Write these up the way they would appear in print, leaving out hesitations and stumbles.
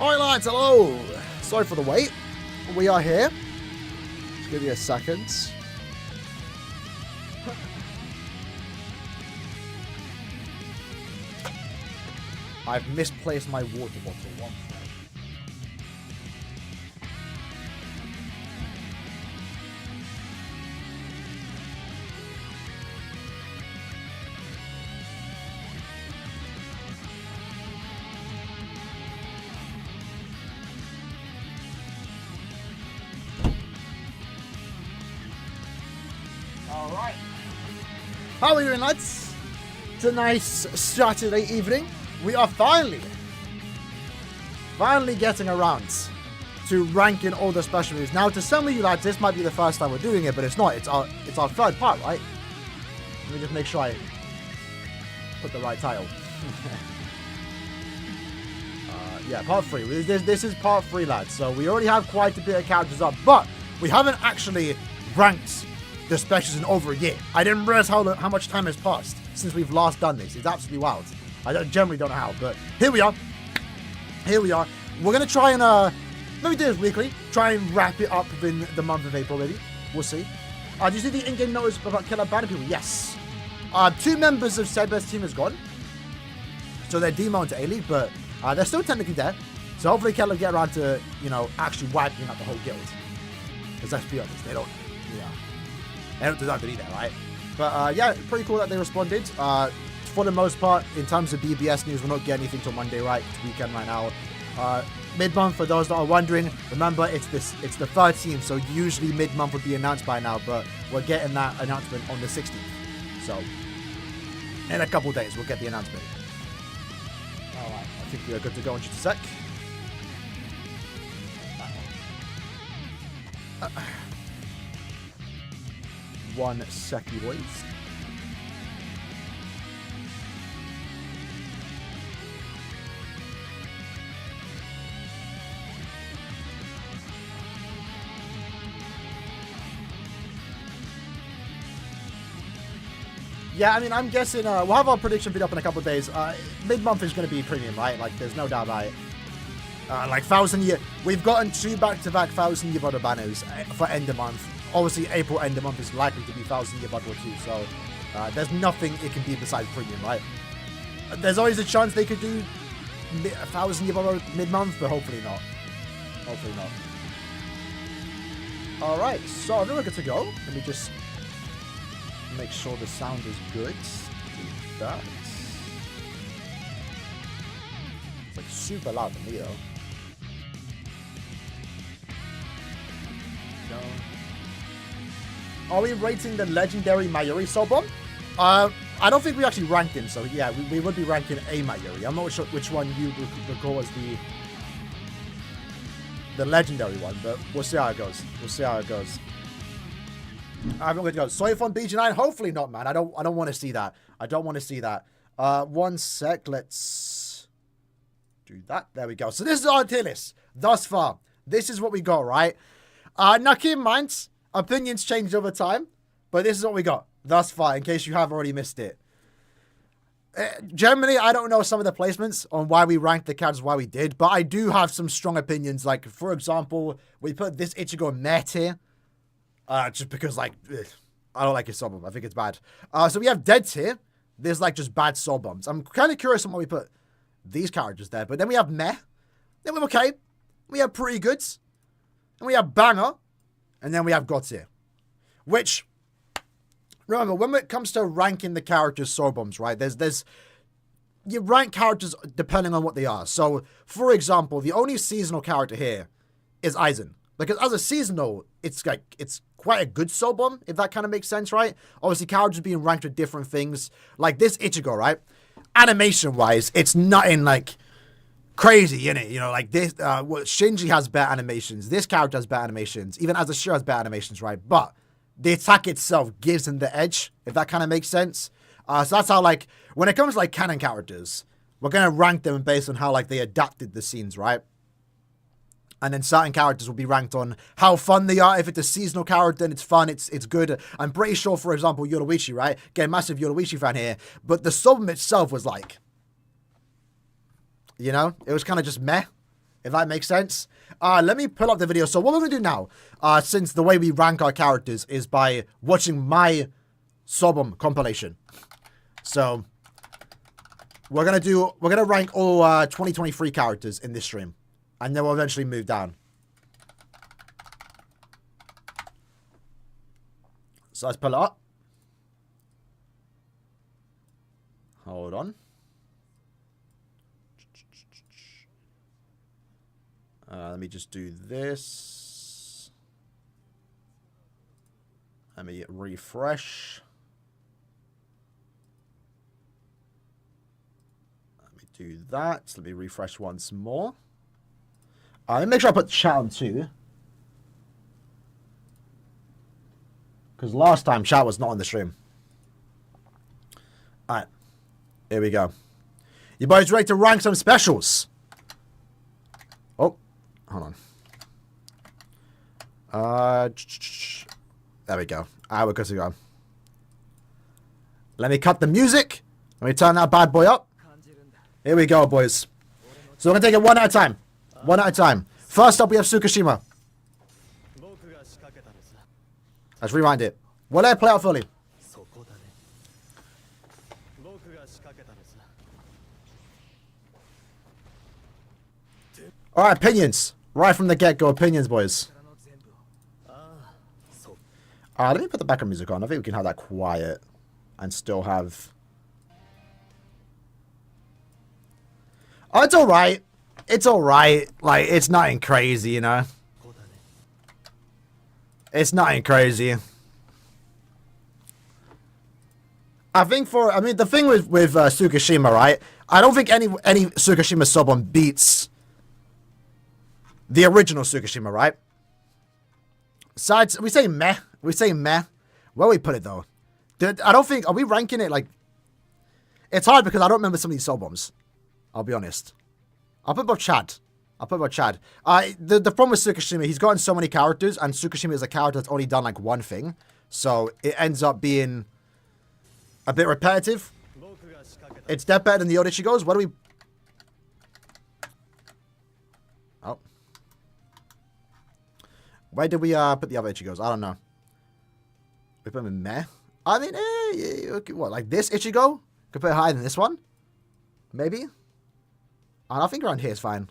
Alright lads, hello! Sorry for the wait. We are here. Just give you a second. I've misplaced my water bottle once. Alright. How are you doing, lads? It's a nice Saturday evening. We are finally getting around to ranking all the special moves. Now, to some of you lads, this might be the first time we're doing it, but it's not. It's our third part, right? Let me just make sure I put the right title. Yeah, part 3. This is part 3, lads. So we already have quite a bit of characters up, but we haven't actually ranked the specials in over a year. I didn't realize how much time has passed since we've last done this. It's absolutely wild. I generally don't know how, but here we are. Here we are. We're going to try and, maybe do this weekly. Try and wrap it up within the month of April, maybe. We'll see. Do you see the in-game notice about Killer banning people? Yes. 2 members of Seb's team has gone. So they're demoted to A-League, but they're still technically there. So hopefully Keller will get around to, you know, actually wiping out the whole guild. Because let's be honest, they don't deserve to be there, right? But, yeah, pretty cool that they responded. For the most part, in terms of BBS news, we're not getting anything till Monday, right? It's weekend right now. Mid-month, for those that are wondering, remember, it's the 13th, so usually mid-month would be announced by now, but we're getting that announcement on the 16th. So, in a couple days, we'll get the announcement. Alright, I think we are good to go in just a sec. One second, boys. Yeah, I mean, I'm guessing, we'll have our prediction video up in a couple of days. Mid-month is going to be premium, right? Like, there's no doubt about it. Like, 1,000-year... We've gotten 2 back-to-back 1,000-year bottle banners for end of month. Obviously, April end of month is likely to be 1,000-year bottle too, so... there's nothing it can be besides premium, right? There's always a chance they could do 1,000-year bottle mid-month, but hopefully not. Hopefully not. Alright, so I think we're good to go. Let me just... make sure the sound is good. Do that. It's like super loud to me though. No. Are we rating the legendary Mayuri Sobom? I don't think we actually ranked him, so yeah, we would be ranking a Mayuri. I'm not sure which one you recall as the legendary one, but we'll see how it goes. We'll see how it goes. I'm going to go. Sorry if on BG9. Hopefully not, man. I don't want to see that. I don't want to see that. One sec. Let's do that. There we go. So this is our tier list thus far. This is what we got, right? Now keep in mind, opinions change over time, but this is what we got thus far, in case you have already missed it. Generally, I don't know some of the placements on why we ranked the characters, why we did, but I do have some strong opinions. Like, for example, we put this Ichigo meh tier. Just because, like, I don't like his soul bomb. I think it's bad. So we have deads here. There's, like, just bad soul bombs. I'm kind of curious on why we put these characters there. But then we have meh. Then we have okay. We have pretty goods. And we have banger. And then we have gods here. Which, remember, when it comes to ranking the characters' soul bombs, right? You rank characters depending on what they are. So, for example, the only seasonal character here is Aizen. Because as a seasonal, it's quite a good soul bomb, if that kind of makes sense, right? Obviously, characters being ranked with different things. Like this Ichigo, right? Animation-wise, it's nothing, like, crazy, innit? You know, like this, Shinji has better animations. This character has better animations. Even Azashiro has better animations, right? But the attack itself gives him the edge, if that kind of makes sense. So that's how, like, when it comes to, like, canon characters, we're going to rank them based on how, like, they adapted the scenes, right? And then certain characters will be ranked on how fun they are. If it's a seasonal character and it's fun, it's good. I'm pretty sure, for example, Yoruichi, right? Get a massive Yoruichi fan here. But the sub itself was like, you know, it was kind of just meh. If that makes sense. Let me pull up the video. So what we're going to do now, since the way we rank our characters is by watching my Sobom compilation. So we're going to rank all 2023 characters in this stream. And then we'll eventually move down. So let's pull it up. Hold on. Let me just do this. Let me refresh. Let me do that. Let me refresh once more. Let me make sure I put chat on too. Because last time chat was not on the stream. Alright. Here we go. You boys ready to rank some specials? Oh. Hold on. There we go. Alright, we're good to go. Let me cut the music. Let me turn that bad boy up. Here we go, boys. So we're going to take it one at a time. One at a time. First up, we have Tsukishima. Let's rewind it. We'll let it play out fully. Alright, opinions. Right from the get-go, opinions, boys. Let me put the background music on. I think we can have that quiet and still have... Oh, it's alright. It's alright. Like, it's nothing crazy, you know? It's nothing crazy. I think the thing with Tsukishima, right? I don't think any Tsukishima Sobon beats the original Tsukishima, right? Besides, we say meh. We say meh. Where we put it, though? I don't think... Are we ranking it, like... It's hard because I don't remember some of these Soboms. I'll be honest. I'll put above Chad. The problem with Tsukishima, he's gotten so many characters, and Tsukishima is a character that's only done, like, one thing. So, it ends up being a bit repetitive. It's that better than the other Ichigos. What do we... Oh. Where did we put the other Ichigos? I don't know. We put them in meh. I mean, okay, what, like this Ichigo? Could put it higher than this one? Maybe? I think around here is fine.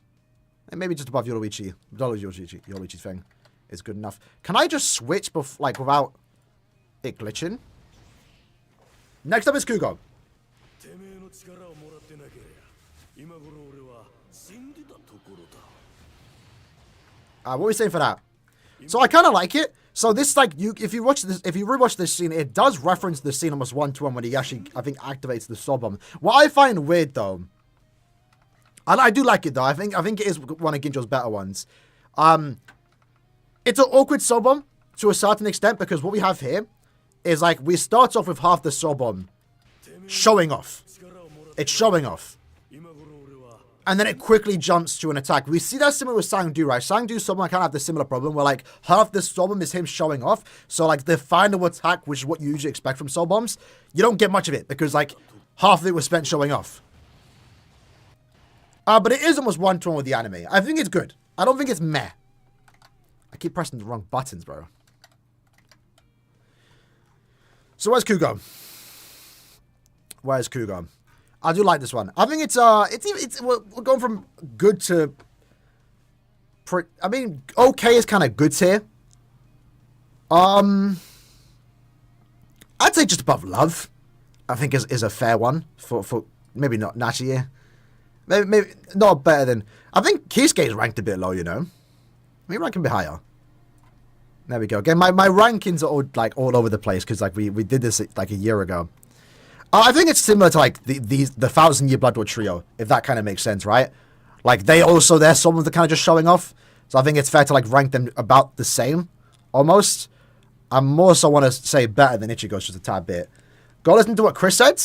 And maybe just above Yoruichi. Yoruichi's thing is good enough. Can I just switch like without it glitching? Next up is Kugo. What are we saying for that? So I kind of like it. So this, like, if you rewatch this scene, it does reference the scene almost one-to-one when he actually, I think, activates the Sobom. What I find weird, though, and I do like it, though. I think it is one of Ginjo's better ones. It's an awkward Sobom to a certain extent because what we have here is, like, we start off with half the Sobom showing off. It's showing off. And then it quickly jumps to an attack. We see that similar with Sangdu, right? Sangdu Sobom kind of have the similar problem where, like, half the Sobom is him showing off. So, like, the final attack, which is what you usually expect from Soboms, you don't get much of it because, like, half of it was spent showing off. But it is almost one-to-one with the anime. I think it's good. I don't think it's meh. I keep pressing the wrong buttons, bro. So where's Kugo? Where's Kugo? I do like this one. I think we're going from good to... I mean, okay is kind of good tier. I'd say just above love. I think is a fair one for maybe not Nachi. Maybe not better than... I think Kisuke is ranked a bit low, you know. Let me rank him a bit higher. There we go. Again, my rankings are all over the place because like we did this like a year ago. I think it's similar to like the 1000-Year Blood War trio, if that kind of makes sense, right? Like they're someone that kind of just showing off. So I think it's fair to like rank them about the same, almost. I more so want to say better than Ichigo's just a tad bit. Go listen to what Chris said.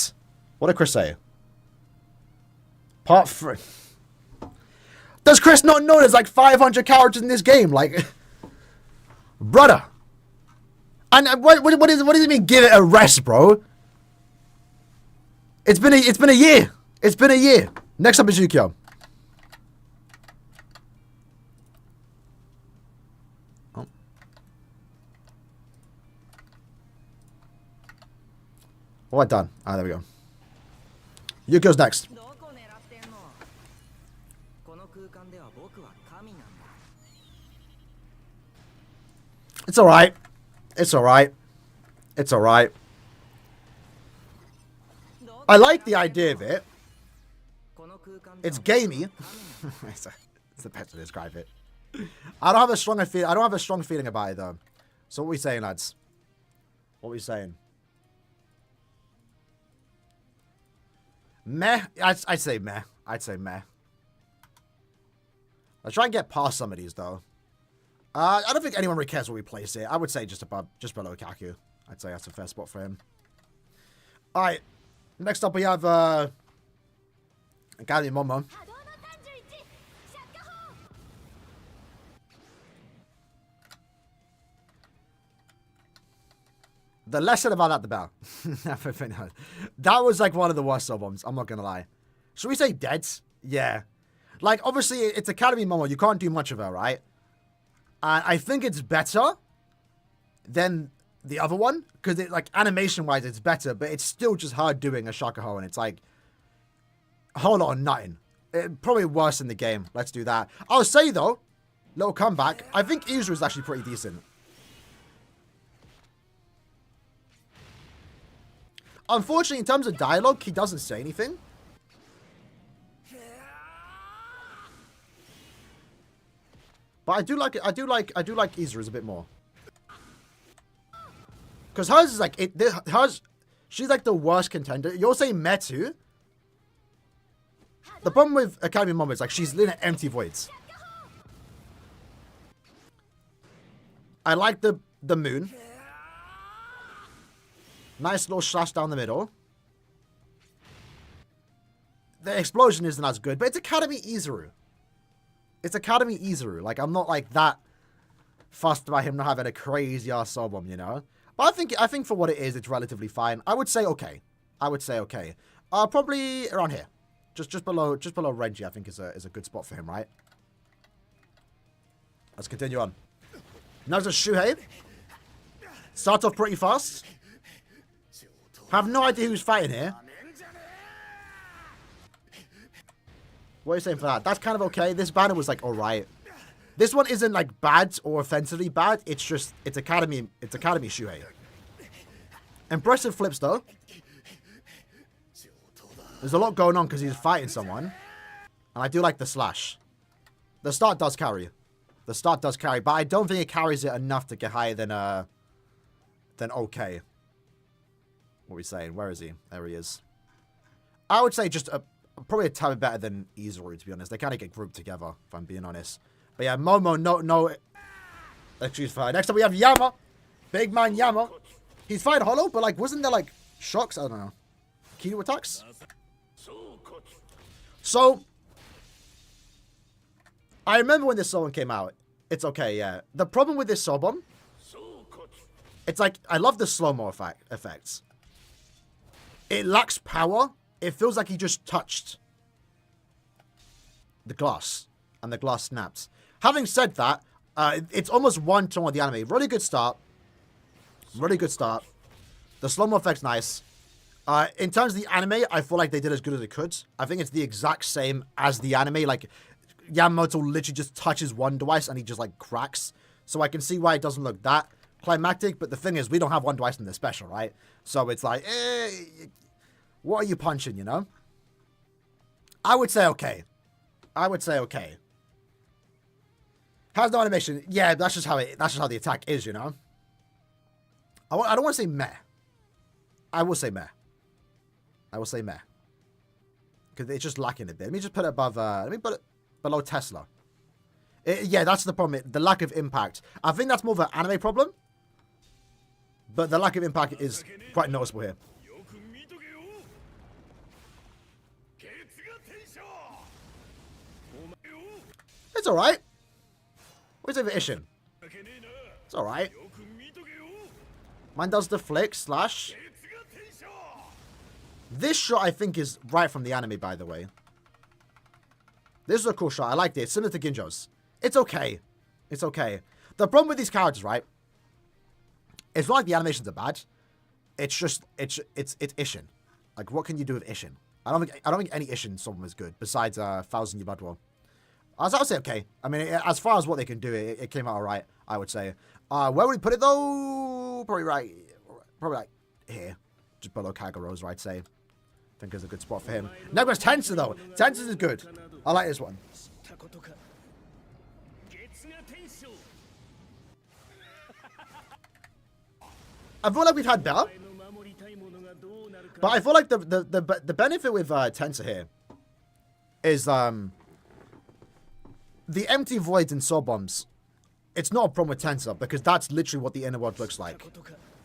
What did Chris say? Part 3. Does Chris not know there's like 500 characters in this game? Like, brother. And what does it mean? Give it a rest, bro. It's been a year. It's been a year. Next up is Yukio. What done? Ah, there we go. Yuko's next. It's alright. It's alright. It's alright. I like the idea of it. It's gamey. It's the best to describe it. I don't have a strong feeling about it though. So what are we saying, lads? What are we saying? Meh. I'd say meh. I'd say meh. Let's try and get past some of these though. I don't think anyone really cares where we place it. I would say just below Kaku. I'd say that's a fair spot for him. Alright. Next up we have Academy Momo. The less said about that, the better. That was like one of the worst sub bombs. I'm not gonna lie. Should we say dead? Yeah. Like obviously it's Academy Momo. You can't do much of her, right? And I think it's better than the other one because it like animation wise it's better, but it's still just her doing a Shakaho, and it's like a whole lot of nothing. Probably worse in the game. Let's do that. I'll say though, little comeback. I think Izuru is actually pretty decent. Unfortunately, in terms of dialogue, he doesn't say anything. But I do like Izuru's a bit more. Because hers is like she's like the worst contender. You're saying Metu. The problem with Academy Momo is like she's in empty voids. I like the moon. Nice little slash down the middle. The explosion isn't as good, but it's Academy Izuru. It's Academy Izuru. Like, I'm not like that fussed about him not having a crazy ass soul bomb, you know? But I think for what it is, it's relatively fine. I would say okay. I would say okay. Probably around here. Just below Renji, I think is a good spot for him, right? Let's continue on. Next is Shuhei. Start off pretty fast. Have no idea who's fighting here. What are you saying for that? That's kind of okay. This banner was like alright. This one isn't like bad or offensively bad. It's just it's Academy Shuhei. Impressive flips though. There's a lot going on because he's fighting someone. And I do like the slash. The start does carry. The start does carry, but I don't think it carries it enough to get higher than okay. What are we saying? Where is he? There he is. I would say just probably a tad bit better than Izuru, to be honest. They kind of get grouped together, if I'm being honest. But yeah, Momo, no excuse for her. Next up, we have Yama. Big man Yama. He's fighting hollow, but like, wasn't there like shocks? I don't know. Key attacks? So, I remember when this song came out. It's okay, yeah. The problem with this Sobom, it's like, I love the slow-mo effects. It lacks power. It feels like he just touched the glass, and the glass snaps. Having said that, it's almost one-to-one with the anime. Really good start. Really good start. The slow-mo effect's nice. In terms of the anime, I feel like they did as good as they could. I think it's the exact same as the anime. Like, Yamamoto literally just touches one device and he just, like, cracks. So I can see why it doesn't look that climactic. But the thing is, we don't have one device in the special, right? So it's like, what are you punching, you know? I would say okay. I would say okay. Has no animation. Yeah, that's just how the attack is, you know? I don't want to say meh. I will say meh. I will say meh. Because it's just lacking a bit. Let me just put it above, let me put it below Tesla. Yeah, that's the problem. The lack of impact. I think that's more of an anime problem. But the lack of impact is quite noticeable here. It's alright. Where's the Ishin? It's alright. Mine does the flick, slash. This shot, I think, is right from the anime, by the way. This is a cool shot. I liked it. It's similar to Ginjo's. It's okay. It's okay. The problem with these characters, right? It's not like the animations are bad. it's just it's Ishin. Like, what can you do with Ishin? I don't think any Ishin Sobom is good besides 1,000 Year Blood War. I would say okay. I mean, as far as what they can do, it came out alright. I would say. Where would we put it though? Probably right here, just below Kagura's, I'd say. I think is a good spot for him. Next one's Tensor though. Tensor is good. I like this one. I feel like we've had better, but I feel like the benefit with Tensor here is the empty voids and soul bombs. It's not a problem with Tensor because that's literally what the inner world looks like.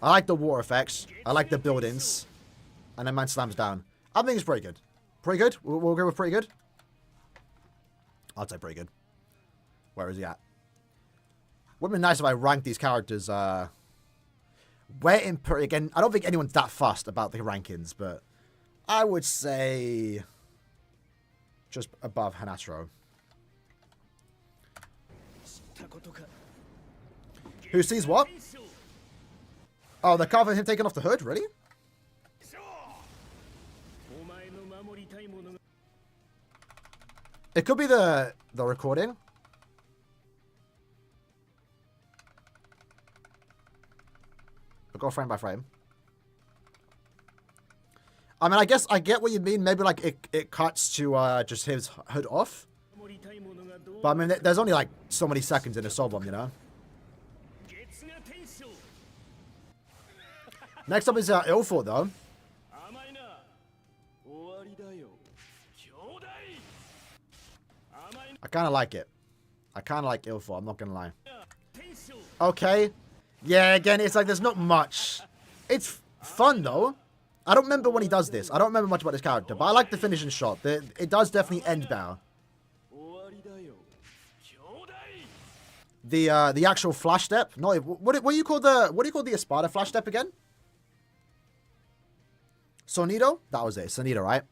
I like the water effects. I like the buildings, and then man slams down. I think it's pretty good. Pretty good. We'll go with pretty good. I'd say pretty good. Where is he at? Would be nice if I ranked these characters. Where in again? I don't think anyone's that fussed about the rankings, but I would say just above Hanataro. Who sees what? Oh, the cover of him taking off the hood, really? It could be the recording. We'll go frame by frame. I mean, I guess I get what you mean. Maybe like it cuts to just his hood off. But I mean, there's only like so many seconds in a soul bomb, you know? Next up is Ilfort, though. I kind of like it. I kind of like Ilfort, I'm not going to lie. Okay. Yeah, again, it's like there's not much. It's fun, though. I don't remember when he does this. I don't remember much about this character, but I like the finishing shot. It does definitely end better. The actual flash step. No, what do you call the Espada flash step again? Sonido? That was it. Sonido, right?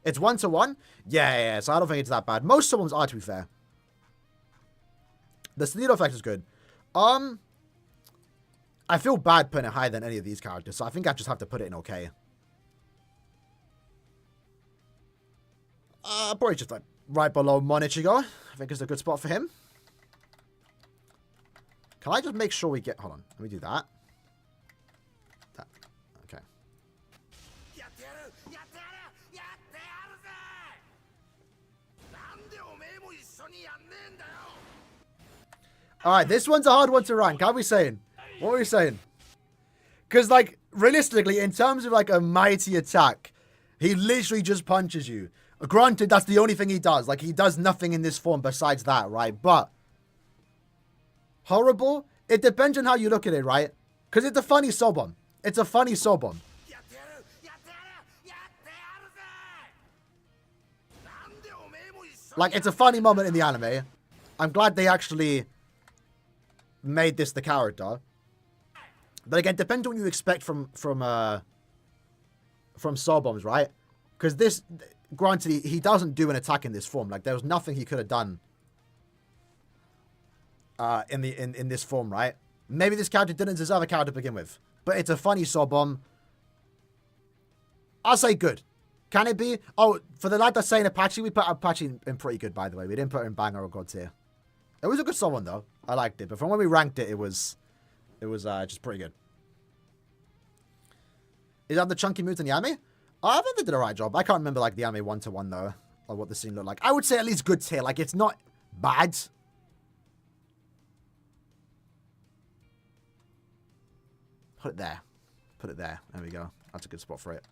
It's 1-to-1? Yeah, so I don't think it's that bad. Most summons are, to be fair. The Sonido effect is good. I feel bad putting it higher than any of these characters, so I think I just have to put it in okay. Probably just like right below Monichigo. I think it's a good spot for him. Can I just make sure we get... Hold on. Let me do that. Okay. Alright, this one's a hard one to rank. How are we saying? What are we saying? Because, like, realistically, in terms of, like, a mighty attack, he literally just punches you. Granted, that's the only thing he does. Like, he does nothing in this form besides that, right? But... horrible? It depends on how you look at it, right? Because it's a funny soul bomb. It's a funny soul bomb. Like, it's a funny moment in the anime. I'm glad they actually made this the character. But again, depends on what you expect from soul bombs, right? Because this, granted, he doesn't do an attack in this form. Like, there was nothing he could have done in this form, right? Maybe this character didn't deserve a character to begin with. But it's a funny soul bomb. I'll say good. Can it be? Oh, for the lad that's saying Apache, we put Apache in pretty good, by the way. We didn't put her in banger or god tier. It was a good soul one, though. I liked it. But from when we ranked it, it was just pretty good. Is that the chunky moves in the anime? I think they did a right job. I can't remember, like, the anime 1-to-1, though. Or what the scene looked like. I would say at least good tier. Like, it's not bad. Put it there. Put it there. There we go. That's a good spot for it.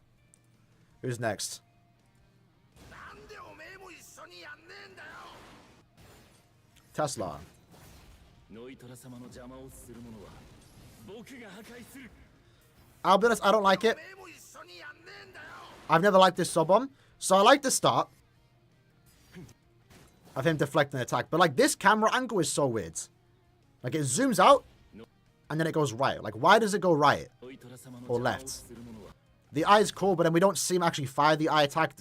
Who's next? Tesla. I'll be honest, I don't like it. I've never liked this sub bomb. So I like the start of him deflecting the attack. But like this camera angle is so weird. Like it zooms out and then it goes right. Like why does it go right or left? The eye is cool, but then we don't see him actually fire the eye attack.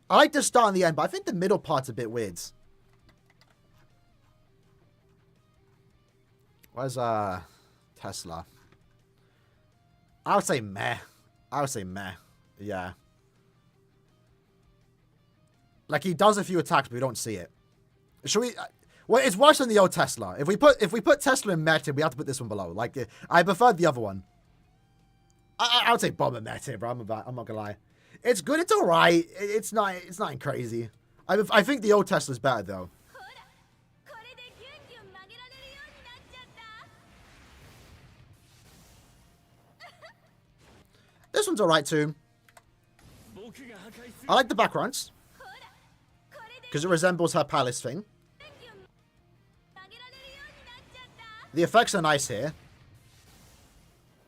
I like the start and the end, but I think the middle part's a bit weird. Where's Tesla? I would say meh. I would say meh. Yeah. Like, he does a few attacks, but we don't see it. Should we... Well, it's worse than the old Tesla. If we put Tesla in meh tier, we have to put this one below. Like, I preferred the other one. I would say bomber meh tier, bro. I'm not gonna lie. It's good. It's alright. It's not crazy. I think the old Tesla's better, though. This one's alright, too. I like the backgrounds. Because it resembles her palace thing. The effects are nice here.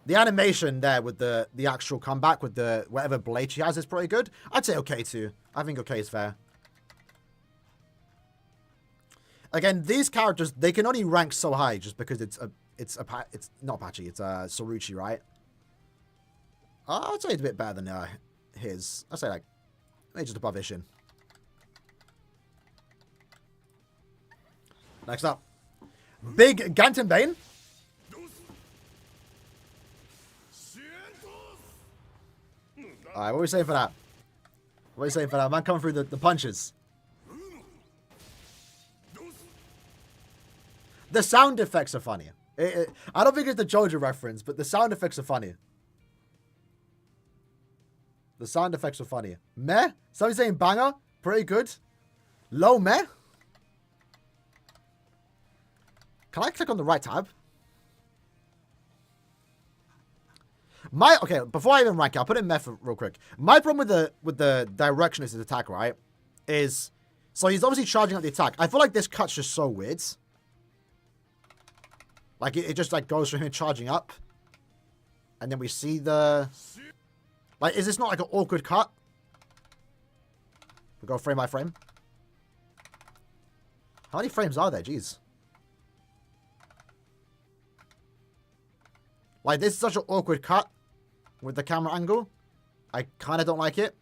The animation there with the actual comeback with the whatever blade she has is pretty good. I'd say okay too. I think okay is fair. Again, these characters, they can only rank so high just because it's not Apache, it's Saruchi, right? I'd say it's a bit better than his. I'd say like maybe just above Ishin. Next up, Big Gantenbane. Alright, what are we saying for that? What are you saying for that? Man coming through the punches. The sound effects are funny. I don't think it's the JoJo reference, but the sound effects are funny. The sound effects are funny. Meh? Somebody saying banger? Pretty good. Low meh? Can I click on the right tab? Okay, before I even rank it, I'll put it in meth real quick. My problem with the direction of his attack, right, is... So he's obviously charging up the attack. I feel like this cut's just so weird. Like, it just, like, goes from him charging up. And then we see the... Like, is this not, like, an awkward cut? We go frame by frame. How many frames are there? Jeez. Like, this is such an awkward cut with the camera angle. I kind of don't like it.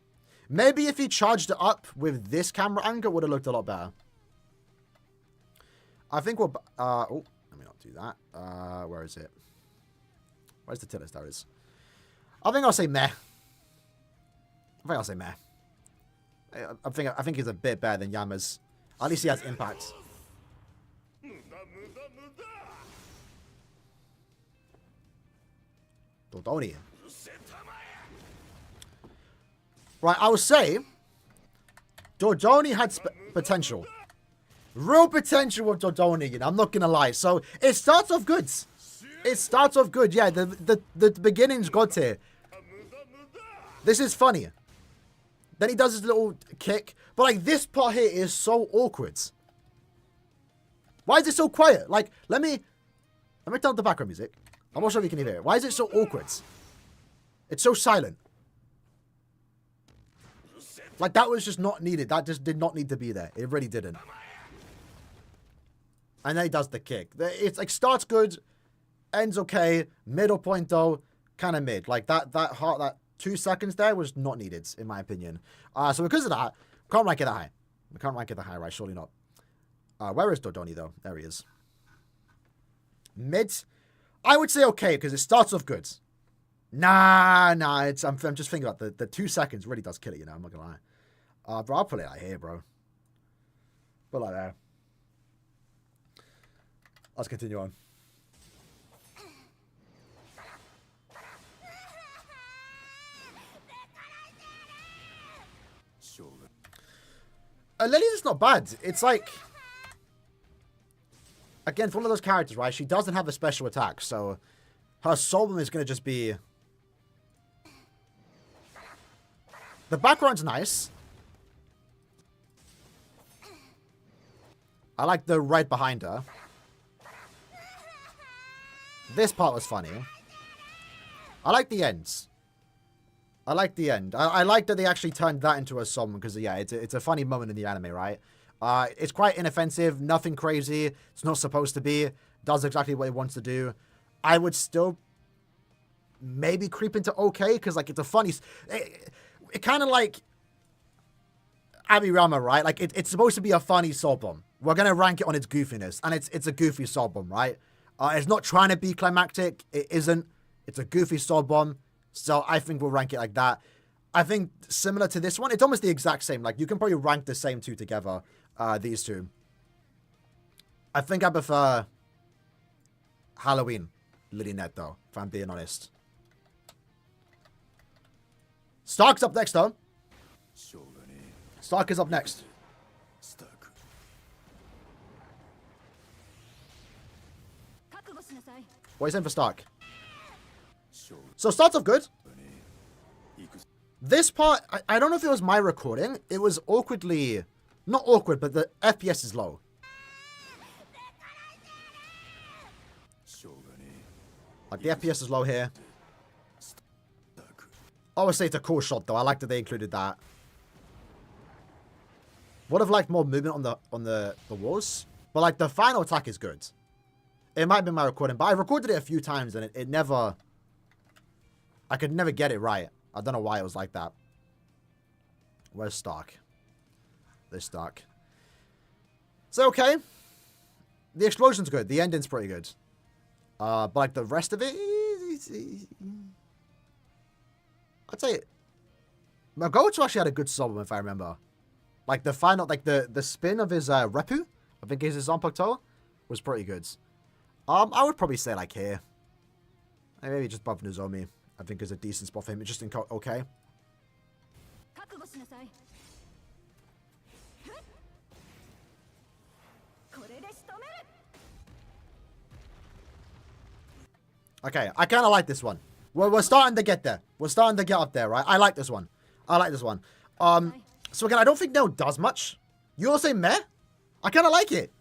Maybe if he charged it up with this camera angle, it would have looked a lot better. I think we'll... oh, let me not do that. Where is it? Where's the tillis? There it is. I think I'll say meh. I think he's a bit better than Yama's. At least he has impact. Dodoni. Right, I would say Dodoni had potential. Real potential with Dodoni, you know, I'm not gonna lie. So it starts off good. Yeah, the beginning's good here. This is funny. Then he does his little kick. But like this part here is so awkward. Why is it so quiet? Like, let me turn up the background music. I'm not sure if you can hear it. Why is it so awkward? It's so silent. Like, that was just not needed. That just did not need to be there. It really didn't. And then he does the kick. It's like, starts good, ends okay, middle point though, kind of mid. Like, that 2 seconds there was not needed, in my opinion. So because of that, can't rank it that high. We can't rank it that high, right? Surely not. Where is Dodoni, though? There he is. Mid? I would say okay, because it starts off good. Nah, I'm just thinking about the 2 seconds really does kill it, you know, I'm not gonna lie. Bro, I'll put it like here, bro. Put it like there. Let's continue on. Lily's is not bad. It's like... Again, for one of those characters, right? She doesn't have a special attack, so... Her soul is going to just be... The background's nice. I like the red behind her. This part was funny. I like the ends. I like the end. I like that they actually turned that into a song because, yeah, it's a funny moment in the anime, right? It's quite inoffensive, nothing crazy. It's not supposed to be. Does exactly what it wants to do. I would still maybe creep into okay because, like, it's a funny... It kind of like Aaroniero, right? Like, it's supposed to be a funny soul bomb. We're going to rank it on its goofiness, and it's a goofy soul bomb, right? It's not trying to be climactic. It isn't. It's a goofy soul bomb. So I think we'll rank it like that. I think similar to this one, it's almost the exact same. Like, you can probably rank the same two together, these two. I think I prefer Halloween Lidinette, though, if I'm being honest. Stark's up next, though. Stark is up next. What are you saying for Stark? So starts off good. This part, I don't know if it was my recording. It was awkwardly... Not awkward, but the FPS is low. Like, the FPS is low here. I would say it's a cool shot, though. I like that they included that. Would have liked more movement on the walls. But, like, the final attack is good. It might be my recording, but I recorded it a few times, and it never... I could never get it right. I don't know why it was like that. Where's Stark? There's Stark. So, okay. The explosion's good. The ending's pretty good. But, like, the rest of it... I'd say... Magoto actually had a good solo, if I remember. Like, the final... Like, the spin of his Repu, I think is his Zanpakuto, was pretty good. I would probably say, like, here. Maybe just above Nozomi. I think is a decent spot for him. It's just okay. Okay, I kind of like this one. We're starting to get there. We're starting to get up there, right? I like this one. So again, I don't think Neo does much. You all say meh? I kind of like it.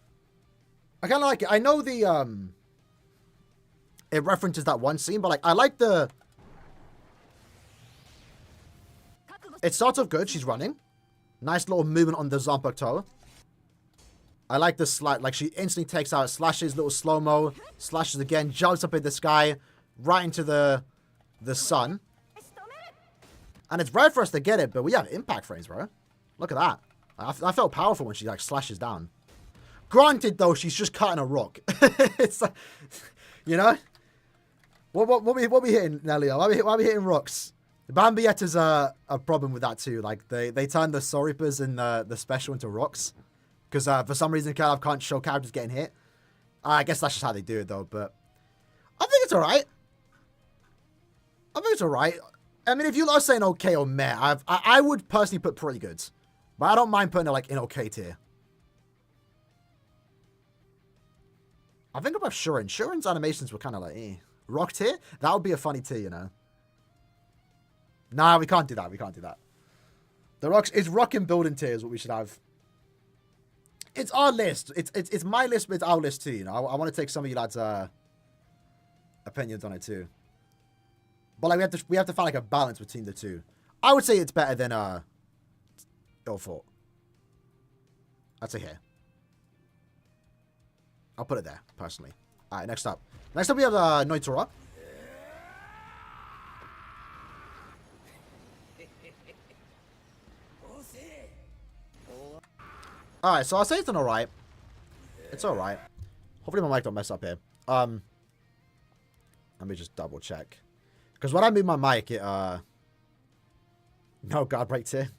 I know the, it references that one scene, but, like, I like the... It starts off good. She's running. Nice little movement on the Zanpakuto. I like the slide. Like, she instantly takes out, slashes, little slow-mo, slashes again, jumps up in the sky, right into the sun. And it's rare for us to get it, but we have impact frames, bro. Look at that. I felt powerful when she, like, slashes down. Granted, though, she's just cutting a rock. It's like, you know? What we hitting, Nelio? Why are we hitting rocks? Bambietta's a problem with that too. Like, they turn the Soripas and the special into rocks. Because for some reason, can't show characters getting hit. I guess that's just how they do it, though. But I think it's alright. I mean, if you are saying okay or meh, I would personally put pretty good. But I don't mind putting it, like, in okay tier. I think about Shurin. Shurin's animations were kind of like, eh. Rock tier? That would be a funny tier, you know. Nah, we can't do that. The rocks... It's rock and building tier is what we should have. It's our list. It's my list, but it's our list too, you know. I want to take some of you lads' opinions on it too. But, like, we have to find, like, a balance between the two. I would say it's better than Ill Fort. I'd say here. I'll put it there, personally. Alright, next up. Next up we have Noitora. Alright, so I'll say it's an alright. It's alright. Hopefully my mic don't mess up here. Let me just double check. Because when I move my mic, it, no, guard break tier.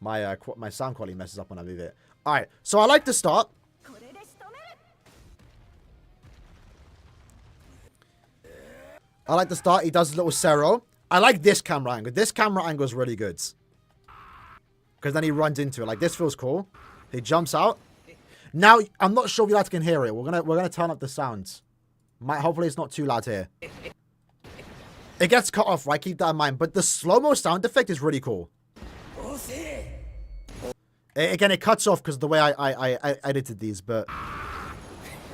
My sound quality messes up when I move it. Alright, so I like the start. He does a little Sero. I like this camera angle. This camera angle is really good. Because then he runs into it. Like, this feels cool. He jumps out. Now, I'm not sure if you guys can hear it. We're gonna turn up the sounds. Hopefully it's not too loud here. It gets cut off, right? Keep that in mind. But the slow-mo sound effect is really cool. Again, it cuts off because of the way I edited these, but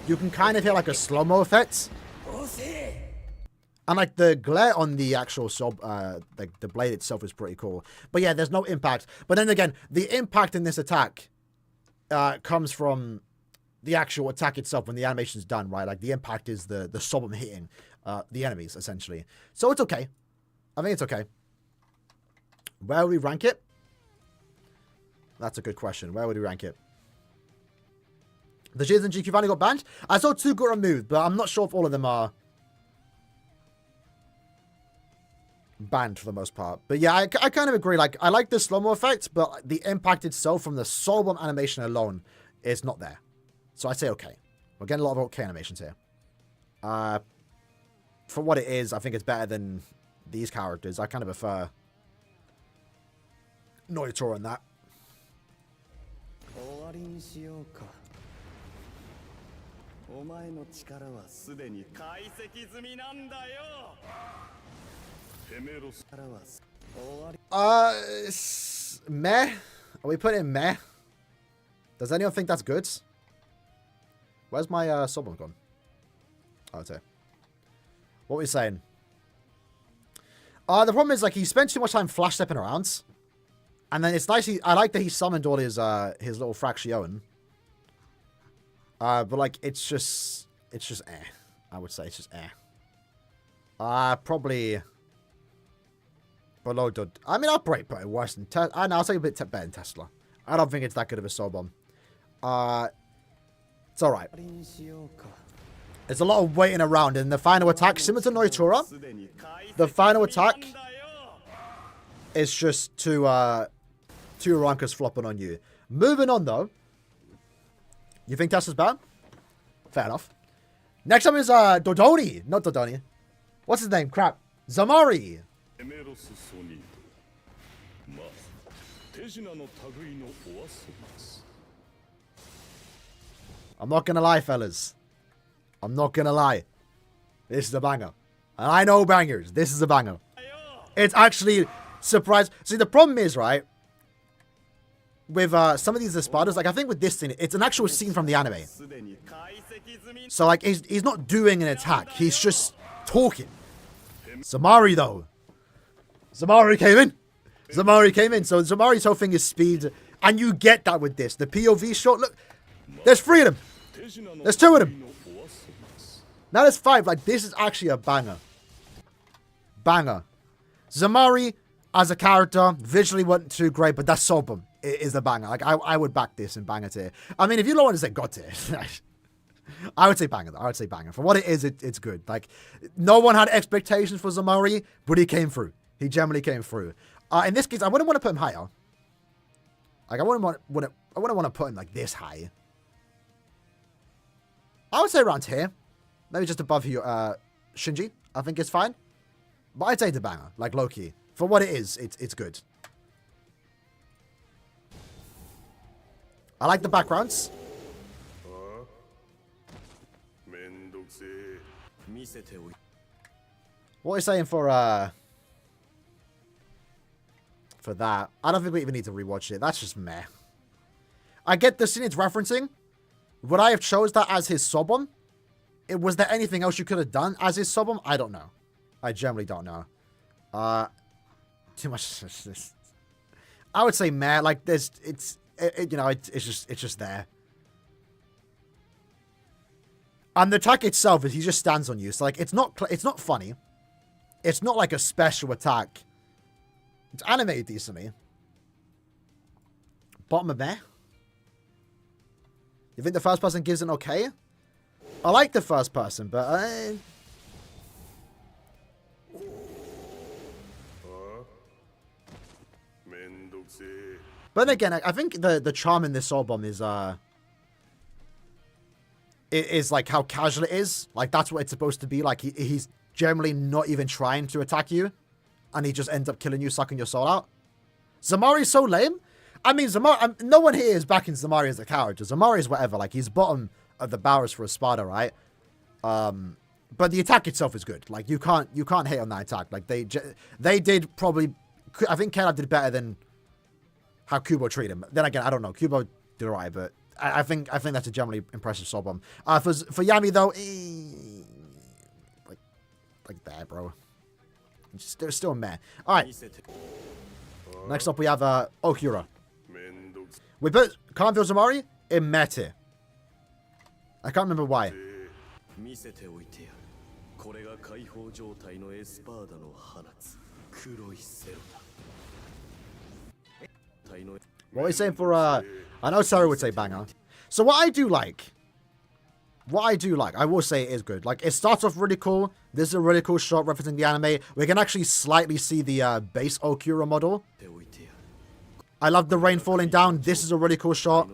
you can kind of hear, like, a slow-mo effect. And, like, the glare on the actual like, the blade itself is pretty cool. But yeah, there's no impact. But then again, the impact in this attack comes from the actual attack itself when the animation's done, right? Like, the impact is the Sobum hitting the enemies, essentially. So it's okay. I think it's okay. Where would we rank it? That's a good question. Where would we rank it? The Jiz and GQ finally got banned. I saw 2 got removed, but I'm not sure if all of them are banned for the most part. But yeah, I kind of agree. Like, I like the slow-mo effect, but the impact itself from the soul bomb animation alone is not there. So I say okay. We're getting a lot of okay animations here. For what it is, I think it's better than these characters. I kind of prefer Noitoro in that. Meh? Are we putting meh? Does anyone think that's good? Where's my subbon gone? Oh, it's here. What were we saying? The problem is, like, he spent too much time flash stepping around. And then it's nice, I like that he summoned all his little fraction. But, like, it's just eh. I would say it's just eh. Probably below Dud. I mean, I'll probably put it worse than Tesla. I'll say a bit better than Tesla. I don't think it's that good of a soul bomb. It's alright. There's a lot of waiting around, and the final attack, similar to Noitora, the final attack is just two Rankas flopping on you. Moving on, though. You think Tesla's bad? Fair enough. Next up is Dodoni. Not Dodoni. What's his name? Crap. Zamari. I'm not gonna lie, fellas. I'm not gonna lie. This is a banger. And I know bangers. This is a banger. It's actually surprised. See, the problem is, right, with some of these Espadas, like, I think with this thing, it's an actual scene from the anime. So, like, he's not doing an attack. He's just talking. Zamari, though. Zamari came in. Zamari came in. So, Zamari's whole thing is speed. And you get that with this. The POV shot, look. There's 3 of them. There's 2 of them. Now there's 5. Like, this is actually a banger. Banger. Zamari, as a character, visually wasn't too great, but that's Sobum. It is a banger. Like, I would back this in banger tier. I mean, if you don't want to say God tier, I would say banger, though. I would say banger. For what it is, it's good. Like, no one had expectations for Zamari, but he came through. He generally came through. In this case, I wouldn't want to put him higher. Like, I wouldn't want to put him, like, this high. I would say around here. Maybe just above here, Shinji. I think it's fine. But I'd say the banger. Like, low-key. For what it is, it's good. I like the backgrounds. What are you saying for that? I don't think we even need to rewatch it. That's just meh. I get the scene it's referencing. Would I have chose that as his Sobon? Was there anything else you could have done as his Sobon? I don't know. I generally don't know. Too much. I would say meh. Like, it's just there. And the attack itself is he just stands on you. So, like, it's not funny. It's not like a special attack. It's animated decently. Bottom of meh. You think the first person gives an okay? I like the first person, but But again, I think the charm in this Soul Bomb is like how casual it is. Like, that's what it's supposed to be. Like, he's generally not even trying to attack you, and he just ends up killing you, sucking your soul out. Zamari's so lame. I mean, no one here is backing Zamari as a character. Zamari is whatever. Like, he's bottom of the barrels for a Spada, right? But the attack itself is good. Like, you can't hate on that attack. Like, they did probably. I think Caleb did better than how Kubo treated him. Then again, I don't know. Kubo did alright, but I think that's a generally impressive Soul Bomb. For Yami though, like that, bro. It's still a meh. All right. Next up, we have Okura. We put Can't Feel Zamari in meh. I can't remember why. What are you saying for I know Sarah would say banger. So what I do like what I do like, I will say it is good. Like, it starts off really cool. This is a really cool shot referencing the anime. We can actually slightly see the base Okura model. I love the rain falling down. This is a really cool shot.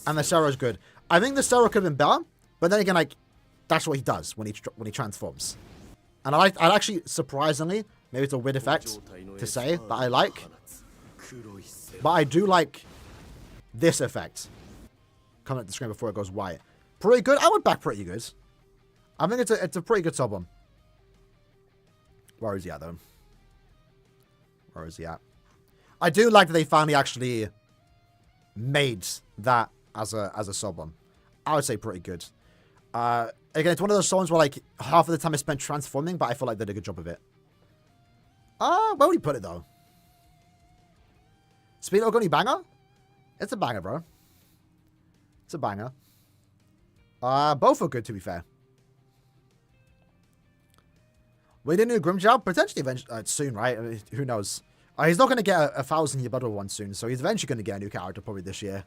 And the Sero is good. I think the Sero could have been better, but then again, like, that's what he does when he transforms. And I actually, surprisingly, maybe it's a weird effect to say that I like, but I do like this effect coming at the screen before it goes white. Pretty good. I would back pretty good. I think it's a pretty good sub one. Where is he at, though? Where is he at? I do like that they finally actually made that as a sub one. I would say pretty good. Again, it's one of those songs where, like, half of the time I spent transforming, but I feel like they did a good job of it. Where would he put it, though? Speed Ogoni banger? It's a banger, bro. It's a banger. Both are good, to be fair. We didn't do Grimjow? Potentially eventually, soon, right? I mean, who knows? He's not going to get a 1,000-year battle one soon, so he's eventually going to get a new character probably this year.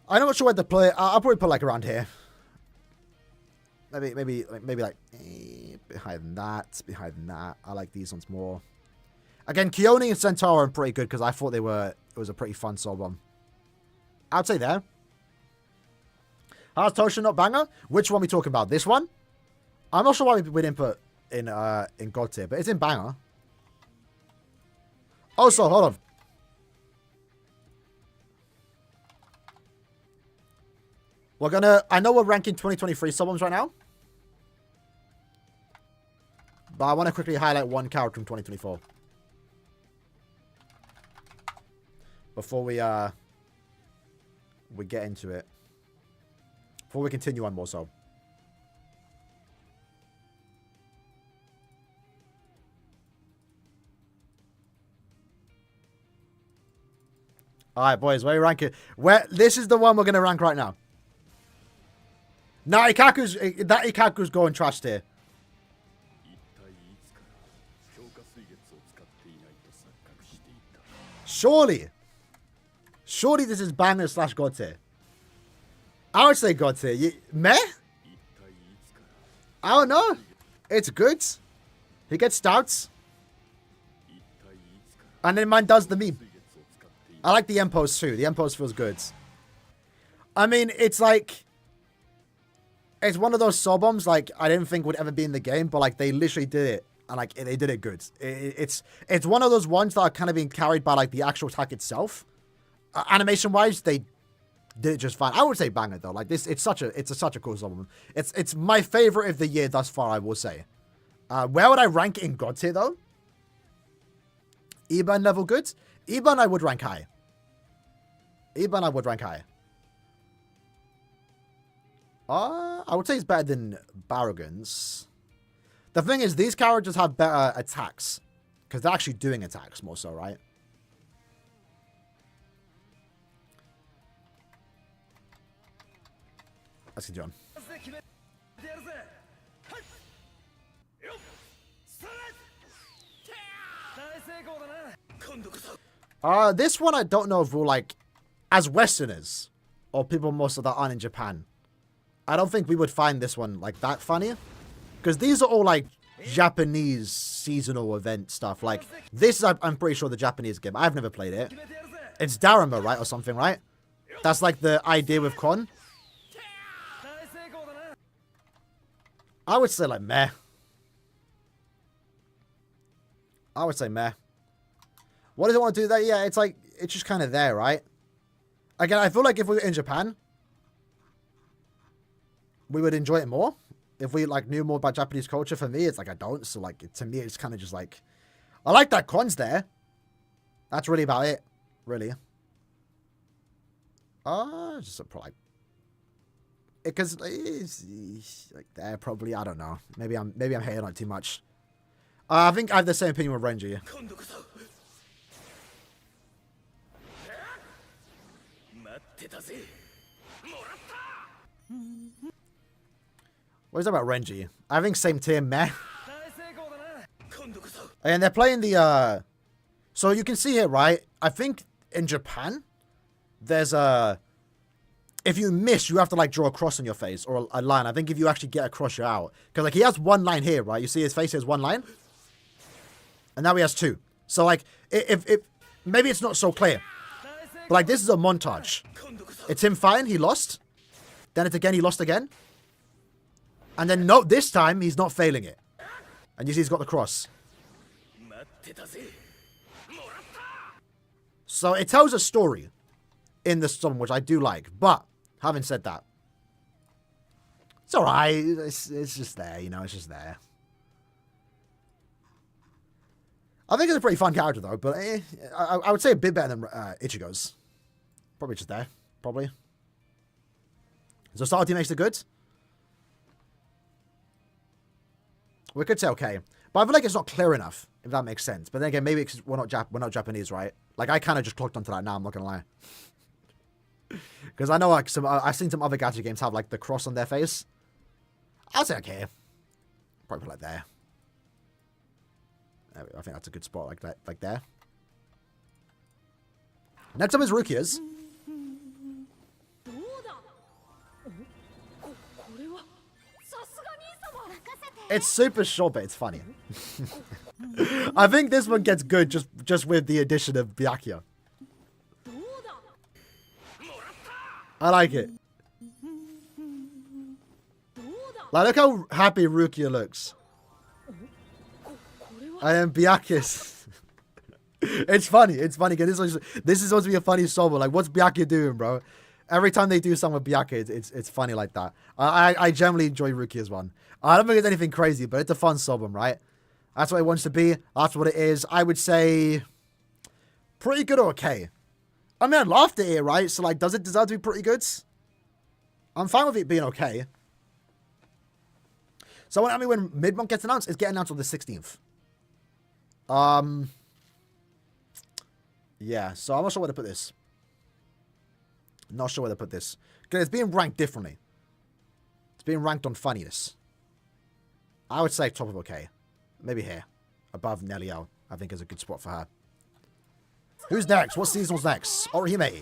I'm not sure where to play. I'll probably put like around here. Maybe like behind that. I like these ones more. Again, Keone and Centaur are pretty good because I thought it was a pretty fun soul one. I'd say there. How's Tosha not banger? Which one are we talking about? This one? I'm not sure why we didn't put in God tier, but it's in banger. Also, hold on. I know we're ranking 2023 subbums right now. But I want to quickly highlight one character from 2024. Before we get into it. Before we continue on more so. Alright, boys, where are you ranking? This is the one we're going to rank right now. Nah, Ikaku's going trash tier. Surely this is banger / God tier. I would say God tier. Meh? I don't know. It's good. He gets stouts. And then man does the meme. I like the M pose too. The M pose feels good. I mean, it's like... It's one of those soul bombs, like, I didn't think would ever be in the game, but, like, they literally did it. And, like, they did it good. It's one of those ones that are kind of being carried by, like, the actual attack itself. Animation-wise, they did it just fine. I would say banger, though. Like, this, it's such a cool soul bomb. It's my favorite of the year thus far, I will say. Where would I rank it in God tier, though? Iban level good? Iban I would rank high. I would say it's better than Barragans. The thing is, these characters have better attacks. Because they're actually doing attacks more so, right? Let's get on. This one I don't know if we'll like, as Westerners, or people most of that aren't in Japan. I don't think we would find this one like that funny. Because these are all like Japanese seasonal event stuff. Like this, I'm pretty sure the Japanese game. I've never played it. It's Daruma, right? Or something, right? That's like the idea with Kon. I would say like meh. I would say meh. What does it want to do there? Yeah, it's like, it's just kind of there, right? Again, I feel like if we were in Japan, we would enjoy it more. If we like knew more about Japanese culture. For me, it's like I don't. So like to me, it's kind of just like, I like that Kon's there. That's really about it, really. Just like, because it's like there probably. I don't know. Maybe I'm hating on it too much. I think I have the same opinion with Renji. What is that about Renji? I think same tier, meh. And they're playing the, so you can see here, right? I think in Japan, there's if you miss, you have to like draw a cross on your face or a line. I think if you actually get a cross, you're out. Because like he has one line here, right? You see his face has one line, and now he has two. So like if maybe it's not so clear, but like this is a montage. It's him fighting, he lost. Then it's again, he lost again. And then no, this time he's not failing it. And you see he's got the cross. So it tells a story in the song, which I do like. But having said that, it's alright. It's just there, you know, it's just there. I think it's a pretty fun character though, but I would say a bit better than Ichigo's. Probably just there, probably. So Starty makes it good. We could say okay, but I feel like it's not clear enough, if that makes sense. But then again, maybe it's, we're not Japanese, right? Like I kind of just clocked onto that now. I'm not gonna lie, because I know like I've seen some other gacha games have like the cross on their face. I'll say okay, probably like there. I think that's a good spot, like that, like there. Next up is Rukia's. It's super short, but it's funny. I think this one gets good just with the addition of Byakuya. I like it. Like, look how happy Rukia looks. I am Byakuya. It's funny. It's funny. This is supposed to be a funny song. Like, what's Byakuya doing, bro? Every time they do something with Byakuya, it's funny like that. I generally enjoy Rukia's one. I don't think it's anything crazy, but it's a fun sobum, right? That's what it wants to be. That's what it is. I would say pretty good or okay. I mean, I laughed at it, right? So, like, does it deserve to be pretty good? I'm fine with it being okay. So, when Mid-Month gets announced, it's getting announced on the 16th. Yeah, so I'm not sure where to put this. Not sure where to put this. Because it's being ranked differently. It's being ranked on funniness. I would say top of okay. Maybe here. Above Nelly L. I think is a good spot for her. Who's next? What seasonal's next? Orihime.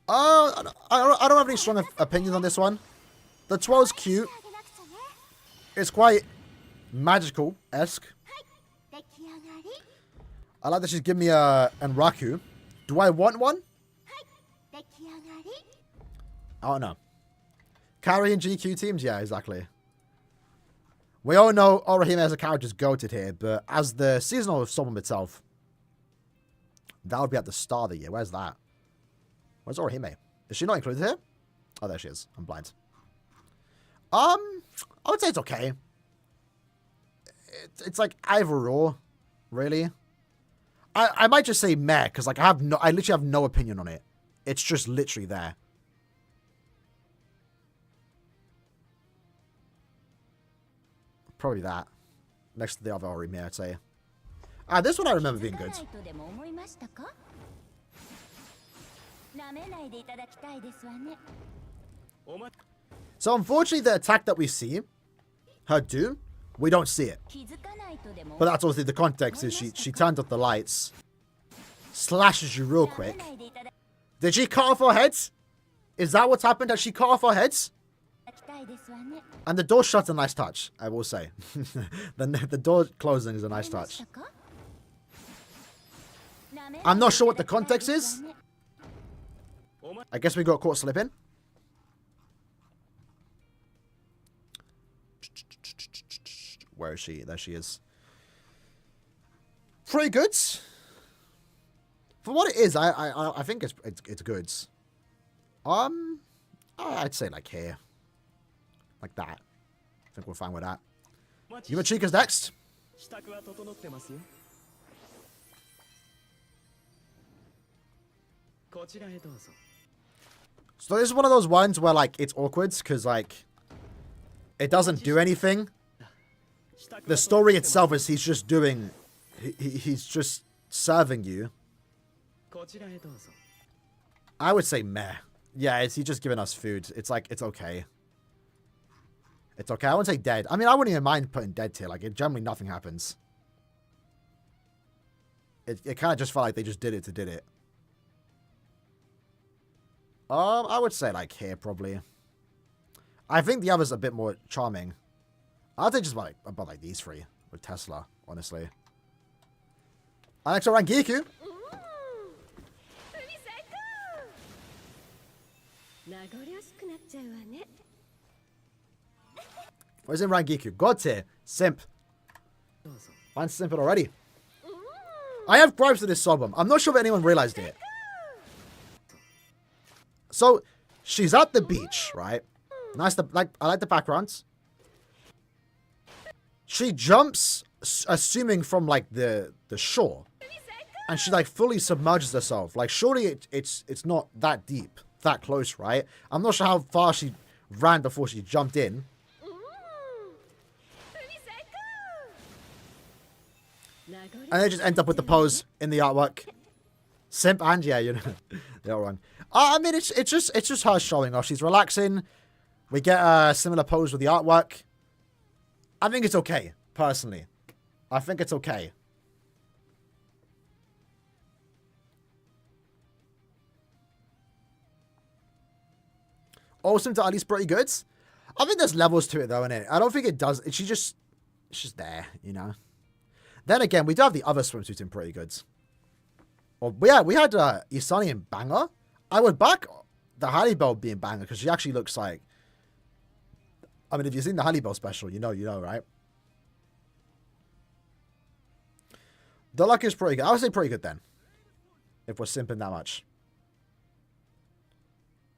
I don't have any strong opinions on this one. The 12's cute. It's quite magical-esque. I like that she's giving me a Enraku. Do I want one? I don't know. Carry and GQ teams? Yeah, exactly. We all know Orihime as a character is goated here, but as the seasonal sobum itself, that would be at the start of the year. Where's that? Where's Orihime? Is she not included here? Oh, there she is. I'm blind. I would say it's okay. It's like either or, really. I might just say meh, because like I literally have no opinion on it. It's just literally there. Probably that. Next to the other Orihime, I'd say. This one I remember being good. So unfortunately, the attack that we see her do, we don't see it. But that's obviously the context is she turns off the lights, slashes you real quick. Did she cut off our heads? Is that what's happened? Has she cut off our heads? And the door shut's a nice touch, I will say. the door closing is a nice touch. I'm not sure what the context is. I guess we got caught slipping. Where is she? There she is. Pretty good. For what it is, I think it's good. I'd say like here. Like that. I think we're fine with that. Yumachika's next. So this is one of those ones where like it's awkward because like it doesn't do anything. The story itself is he's just doing, he's just serving you. I would say meh. Yeah, he's just giving us food. It's like, it's okay. It's okay. I wouldn't say dead. I mean, I wouldn't even mind putting dead tier. Like, generally nothing happens. It kind of just felt like they just did it to did it. I would say like here probably. I think the others are a bit more charming. I'd say just about like these three with Tesla, honestly. Next up, Rangiku. Where's in Rangiku? God tier. Simp. Mine's simping already. I have gripes with this Sobum. I'm not sure if anyone realized it. So, she's at the beach, right? Nice. I like the backgrounds. She jumps, assuming from like the shore, and she like fully submerges herself. Like, surely it's not that deep, that close, right? I'm not sure how far she ran before she jumped in. And they just end up with the pose in the artwork. Simp and yeah, you know, the other one. I mean, it's just her showing off. She's relaxing. We get a similar pose with the artwork. I think it's okay, personally. I think it's okay. Awesome to at least pretty good. I think there's levels to it though, innit? I don't think it does. It's just there, you know. Then again, we do have the other swimsuits in pretty good. Well, yeah, we had Isani in banger. I would back the Hallibell being banger because she actually looks like. I mean, if you've seen the Hallibell special, you know, right? The luck is pretty good. I would say pretty good then. If we're simping that much.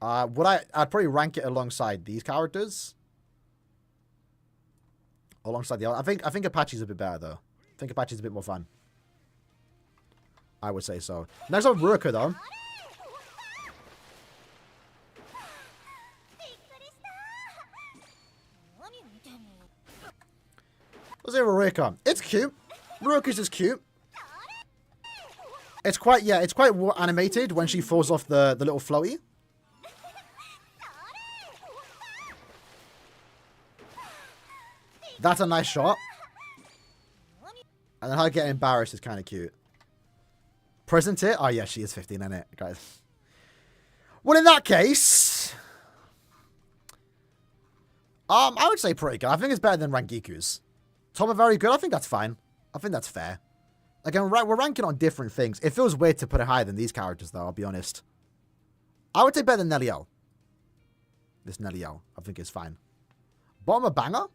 I'd probably rank it alongside these characters. Alongside the other. I think Apache's a bit better though. I think Apache's a bit more fun. I would say so. Next up, Ruka though. Let's see Ruka. It's cute. Ruka's is cute. It's quite animated when she falls off the little floaty. That's a nice shot. And then her getting embarrassed is kind of cute. Present it? Oh yeah, she is 15, isn't it, guys? Well, in that case, I would say pretty good. I think it's better than Rangiku's. Top are very good. I think that's fine. I think that's fair. Again, we're ranking on different things. It feels weird to put it higher than these characters, though, I'll be honest. I would say better than Neliel. This Neliel, I think is fine. Bottom of banger?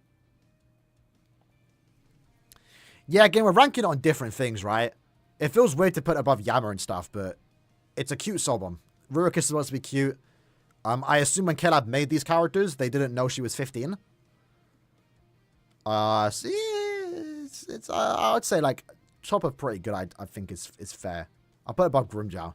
Yeah, again, we're ranking on different things, right? It feels weird to put above Yama and stuff, but it's a cute Sobom. Rurokus is supposed to be cute. I assume when Kelab made these characters, they didn't know she was 15. See, I would say, like, top of pretty good, I think is fair. I'll put it above Grimjow.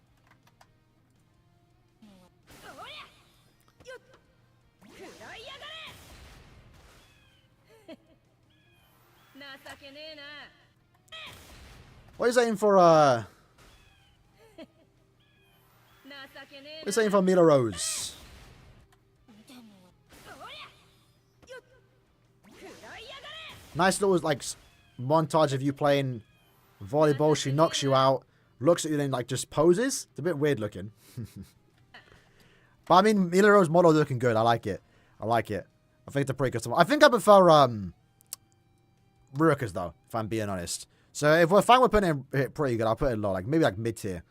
What are you saying for, What are you saying for Mila Rose? Nice little, like, montage of you playing volleyball. She knocks you out, looks at you, then, like, just poses. It's a bit weird looking. But, I mean, Mila Rose model looking good. I like it. I like it. I think it's a pretty good one. I think I prefer, Rurokus, though, if I'm being honest. So, if we're fine with putting it pretty good, I'll put it low. Like, maybe, like, mid-tier.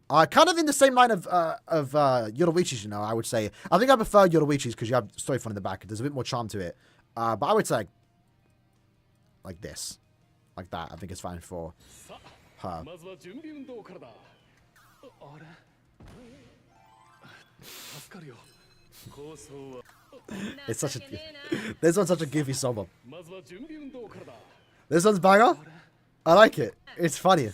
Kind of in the same line of Yoruichi's, you know, I would say. I think I prefer Yoruichi's because you have story fun in the back. There's a bit more charm to it. But I would say, like this. Like that. I think it's fine for her. It's such a... This one's such a goofy Sobom. This one's banger. I like it. It's funny.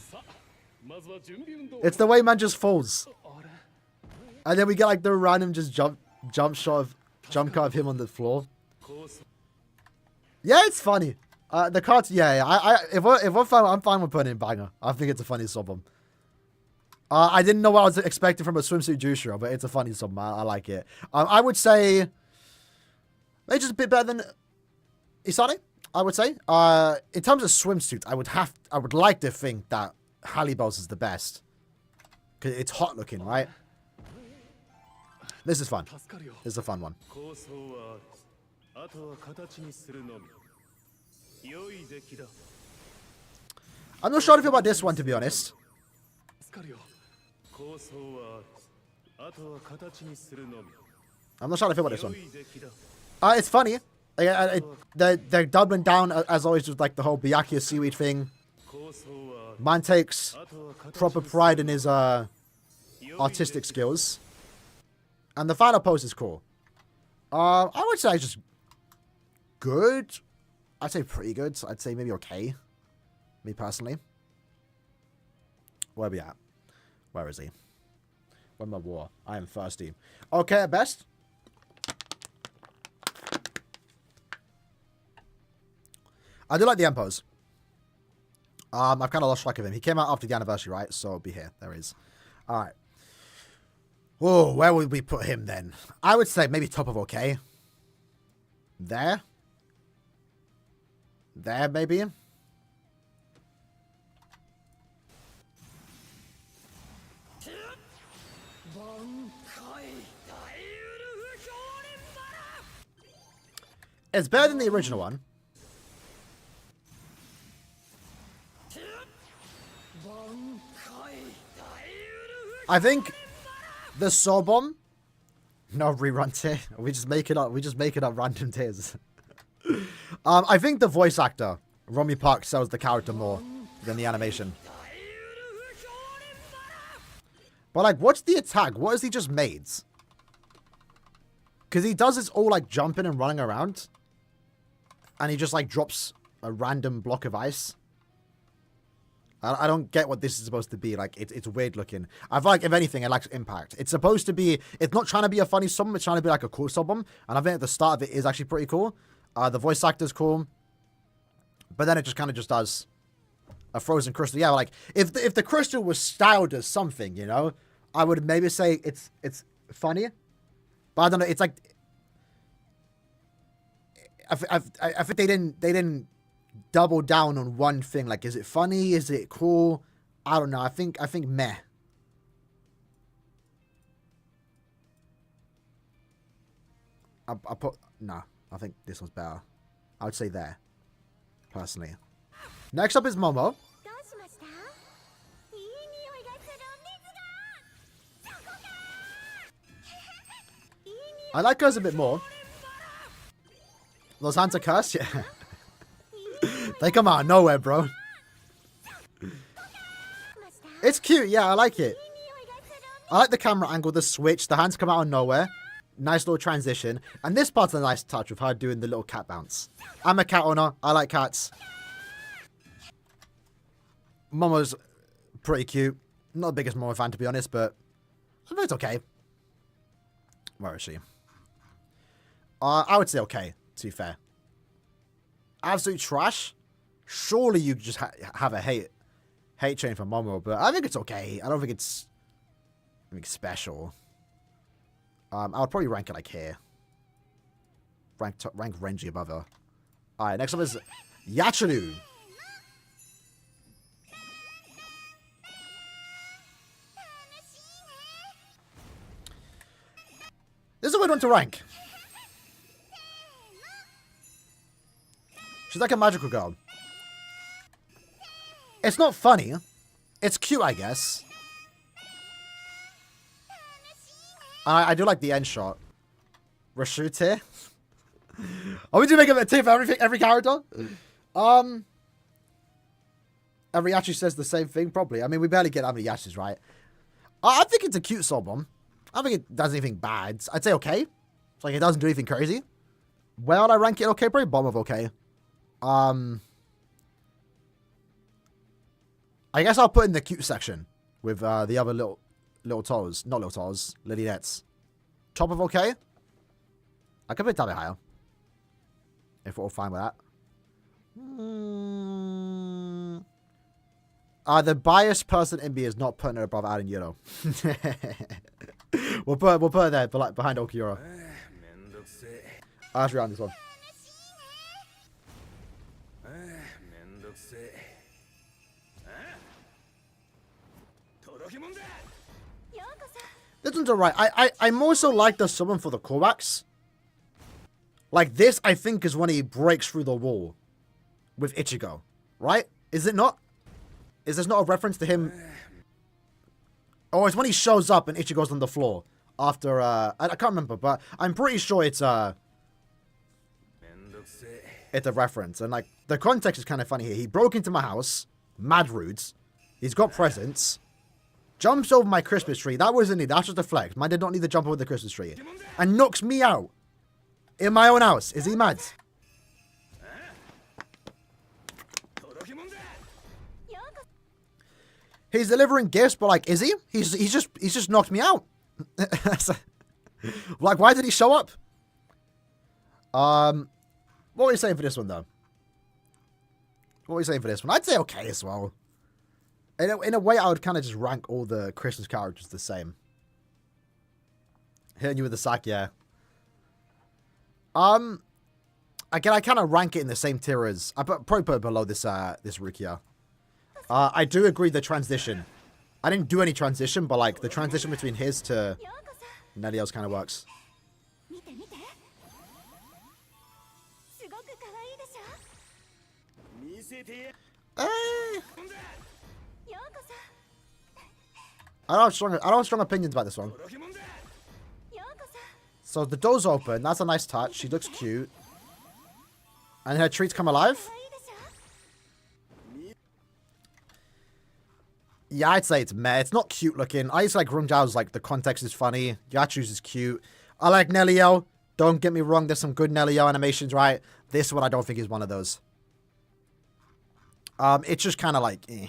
It's the way man just falls. And then we get like the random just jump cut of him on the floor. Yeah, it's funny. The cards, yeah. If we're fine, I'm fine with putting in banger. I think it's a funny Sobom. I didn't know what I was expecting from a swimsuit Jushiro, but it's a funny Sobom. I like it. I would say maybe just a bit better than Isane. I would say. In terms of swimsuits, I would like to think that Hallibel's is the best. Because it's hot looking, right? This is fun. This is a fun one. I'm not sure how to feel about this one, to be honest. I'm not sure how to feel about this one. It's funny. They're doubling down, as always, with like the whole Byakuya seaweed thing. Man takes proper pride in his artistic skills. And the final pose is cool. I would say just good. I'd say pretty good. I'd say maybe okay. Me personally. Where are we at? Where is he? Where's my war? I am thirsty. Okay, at best. I do like the end pose. I've kind of lost track of him. He came out after the anniversary, right? So it'll be here. There he is. All right. Whoa, where would we put him then? I would say maybe top of okay. There. There, maybe. It's better than the original one. I think the Soul Bomb. No rerun tier. We just make it up. We just make it up random tiers. I think the voice actor, Romy Park, sells the character more than the animation. But like, what's the attack? What has he just made? Because he does this all like jumping and running around. And he just like drops a random block of ice. I don't get what this is supposed to be. Like, it's weird looking. I feel like, if anything, it lacks impact. It's supposed to be... It's not trying to be a funny sub. It's trying to be like a cool sub. And I think at the start of it is actually pretty cool. The voice actor's cool. But then it just kind of just does a frozen crystal. Yeah, like, if the crystal was styled as something, you know, I would maybe say it's funny. But I don't know. It's like... I think they didn't double down on one thing. Like, is it funny? Is it cool? I don't know. I think meh. I put... No. I think this one's better. I would say there. Personally. Next up is Momo. I like hers a bit more. Those hands are cursed? Yeah. They come out of nowhere, bro. It's cute. Yeah, I like it. I like the camera angle, the switch. The hands come out of nowhere. Nice little transition. And this part's a nice touch with her doing the little cat bounce. I'm a cat owner. I like cats. Momo's pretty cute. Not the biggest Momo fan, to be honest, but I think it's okay. Where is she? I would say okay, to be fair. Absolute trash? Surely you could just have a hate chain for Momo, but I think it's okay. I don't think it's anything special. I would probably rank it like here. Rank Renji above her. Alright, next up is Yachiru. This is a weird one to rank. She's like a magical girl. It's not funny. It's cute, I guess. I do like the end shot. Rashute. Are we doing make a tier for every character? And Ryachi says the same thing, probably. I mean, we barely get that many Yachis, right? I think it's a cute soul bomb. I don't think it does anything bad. I'd say okay. It's like it doesn't do anything crazy. Where would I rank it? Okay, probably bottom of okay. I guess I'll put in the cute section with the other little toes. Not little toes. Liliettes. Top of okay. I could put it a bit higher. If we're all fine with that. The biased person in me is not putting her above Aaroniero. we'll put her there, but like behind Okiura. I'll read on this one. This one's alright. I more so like the summon for the Korax. Like, this, I think, is when he breaks through the wall with Ichigo. Right? Is it not? Is this not a reference to him? Oh, it's when he shows up and Ichigo's on the floor. After, I can't remember, but I'm pretty sure it's a reference. And, like, the context is kind of funny here. He broke into my house. Mad rudes. He's got presents. Jumps over my Christmas tree. That wasn't it. That's just a flex. Man did not need to jump over the Christmas tree. And knocks me out. In my own house. Is he mad? He's delivering gifts, but like, is he? He's just knocked me out. Like, why did he show up? What were you saying for this one, though? What were you saying for this one? I'd say okay as well. In a way, I would kind of just rank all the Christmas characters the same. Hitting you with the sack, yeah. Again, I kind of rank it in the same tier as... I probably put it below this Rukia. I do agree the transition. I didn't do any transition, but like the transition between his to Nelio's kind of works. I don't have strong opinions about this one. So the door's open. That's a nice touch. She looks cute. And her treats come alive. Yeah, I'd say it's meh. It's not cute looking. I just like Runjao's, like, the context is funny. Yachu's is cute. I like Nelio. Don't get me wrong. There's some good Nelio animations, right? This one I don't think is one of those. It's just kind of like, eh.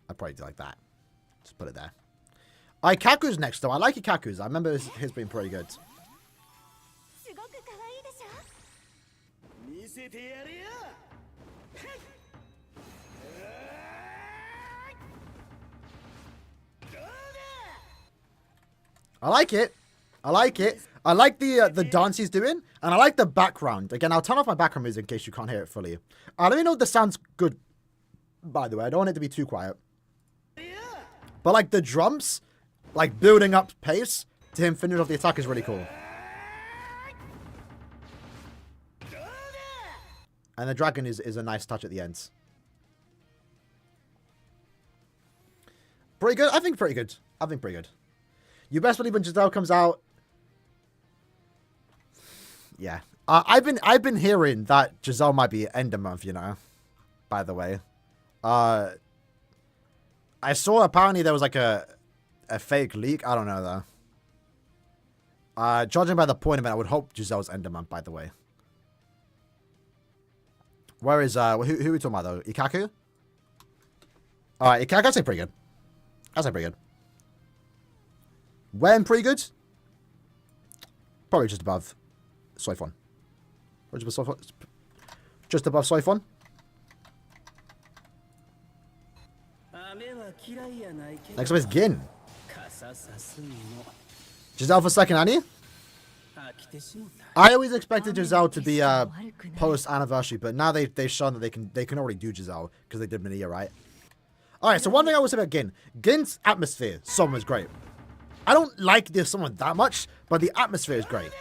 I'd probably do like that. Just put it there. Ikaku's next, though. I like Ikaku's. I remember his being pretty good. I like it. I like it. I like the dance he's doing, and I like the background. Again, I'll turn off my background music in case you can't hear it fully. Let me know if this sounds good, by the way. I don't want it to be too quiet. But, like, the drums, like, building up pace to him finish off the attack is really cool. And the dragon is a nice touch at the end. Pretty good? I think pretty good. I think pretty good. You best believe when Giselle comes out. Yeah. I've been hearing that Giselle might be end of month, you know. By the way. I saw apparently there was like a fake leak. I don't know though. Judging by the point of it, I would hope Giselle's end of month, by the way. Where is who are we talking about though? Ikaku? Alright, Ikaku, I'd say pretty good. I'd say pretty good. When pretty good? Probably just above Soifon. Just above Soifon. Next up is Gin. Giselle for second, Annie? I always expected Giselle to be post-anniversary, but now they've shown that they can already do Giselle, because they did Minia, right? Alright, so one thing I will say about Gin. Gin's atmosphere, song was great. I don't like this song that much, but the atmosphere is great.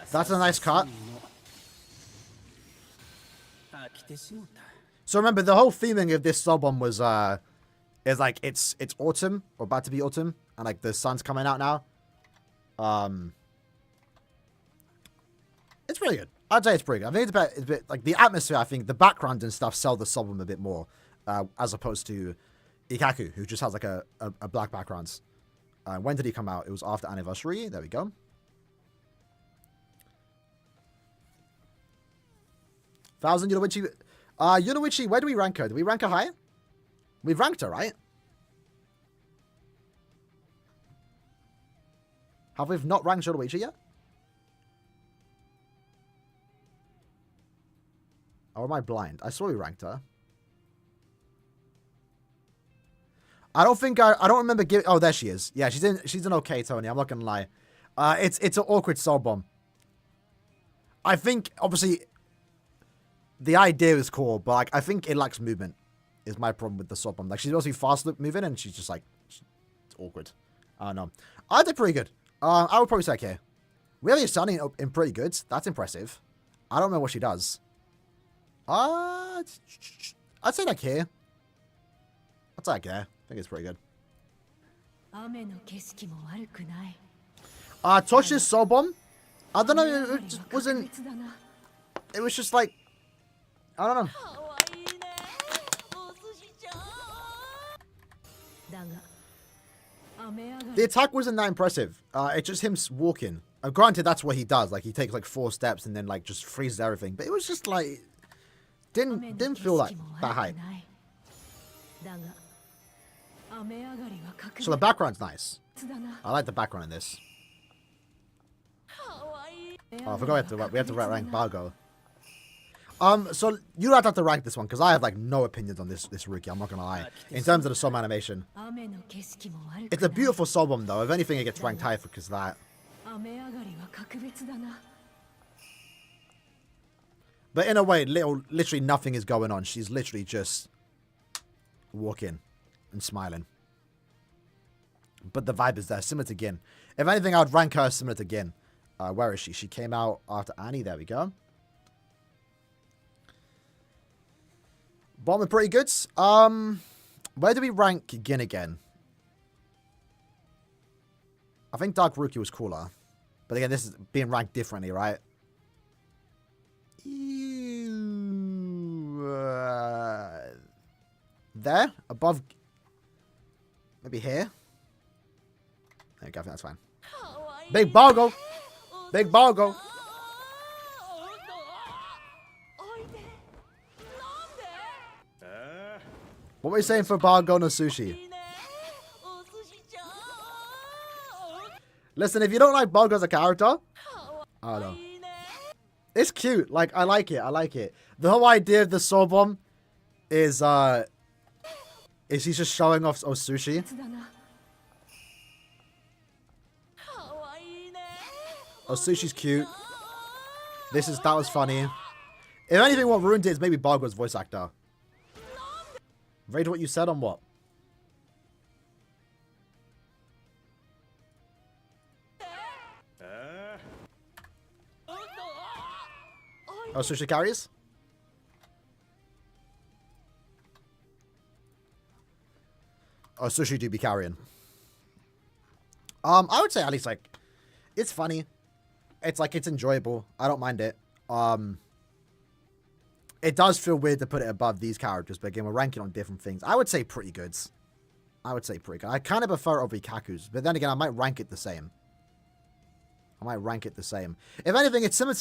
That's a nice cut. So remember, the whole theming of this sub-bomb was, is like, it's autumn, or about to be autumn, and like the sun's coming out now. It's pretty good. I'd say it's pretty good. I think it's a bit like the atmosphere, I think, the background and stuff sell the sub-bomb a bit more, as opposed to Ikaku, who just has like a black background. When did he come out? It was after anniversary. There we go. Thousand Yunoichi. Yunoichi, where do we rank her? Do we rank her high? We've ranked her, right? Have we not ranked Yunoichi yet? Or am I blind? I saw we ranked her. I don't remember giving... Oh, there she is. Yeah, she's an okay Tony. I'm not going to lie. It's an awkward soul bomb. I think, obviously, the idea is cool, but like, I think it lacks movement. is my problem with the sword bomb. Like, she's supposed to be fast moving, and she's just like, it's awkward. I don't know. I did pretty good. I would probably say okay. We have Yasani in pretty good. That's impressive. I don't know what she does. I'd say like here. I'd say like here. I think it's pretty good. Toshi's soul bomb. I don't know. It just wasn't. It was just like, I don't know. The attack wasn't that impressive. It's just him walking. Granted, that's what he does. Like, he takes like 4 steps and then like just freezes everything. But it was just like, didn't feel like that hype. So the background's nice. I like the background in this. Oh, I forgot we have to rank Bargo. So you don't have to rank this one because I have like no opinions on this rookie. I'm not gonna lie. In terms of the soul animation, it's a beautiful soul bomb though. If anything, it gets ranked higher because of that. But in a way, literally nothing is going on. She's literally just walking and smiling. But the vibe is there, similar to Gin. If anything, I'd rank her similar to Gin. Where is she? She came out after Annie. There we go. Bottom are pretty good. Where do we rank Gin again? I think Dark Rookie was cooler. But again, this is being ranked differently, right? There? Above... Maybe here? There we go, I think that's fine. Big Bargo! Big Bargo! What were you saying for Bargo no Sushi? Listen, if you don't like Bargo as a character, I don't know. It's cute. Like, I like it. I like it. The whole idea of the soul bomb is he's just showing off Sushi. Oh, Sushi's cute. That was funny. If anything, what ruined it is maybe Bargo's voice actor. Read what you said on what? Oh, Sushi carries? Oh, Sushi do be carrying. I would say at least, like, it's funny. It's, like, it's enjoyable. I don't mind it. It does feel weird to put it above these characters, but again, we're ranking on different things. I would say pretty good. I would say pretty good. I kind of prefer it over Ikaku's, but then again, I might rank it the same. If anything, it's similar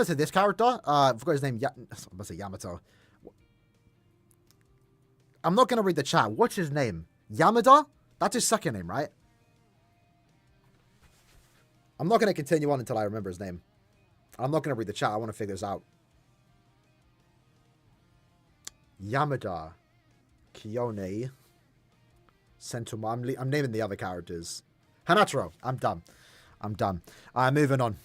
to this character. I forgot his name. I'm going to say Yamato. I'm not going to read the chat. What's his name? Yamada? That's his second name, right? I'm not going to continue on until I remember his name. I'm not going to read the chat. I want to figure this out. Yamada. Kiyone. Sentoma. I'm naming the other characters. Hanataro. I'm done. Moving on.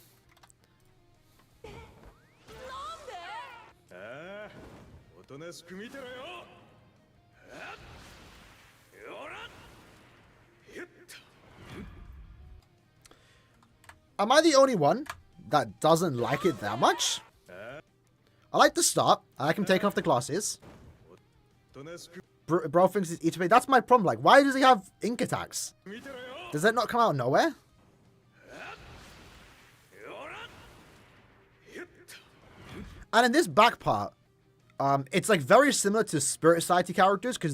Am I the only one that doesn't like it that much? I like the start. I like him taking off the glasses. Bro thinks it's Ichibe. That's my problem. Like, why does he have ink attacks? Does that not come out of nowhere? And in this back part, it's like very similar to Spirit Society characters because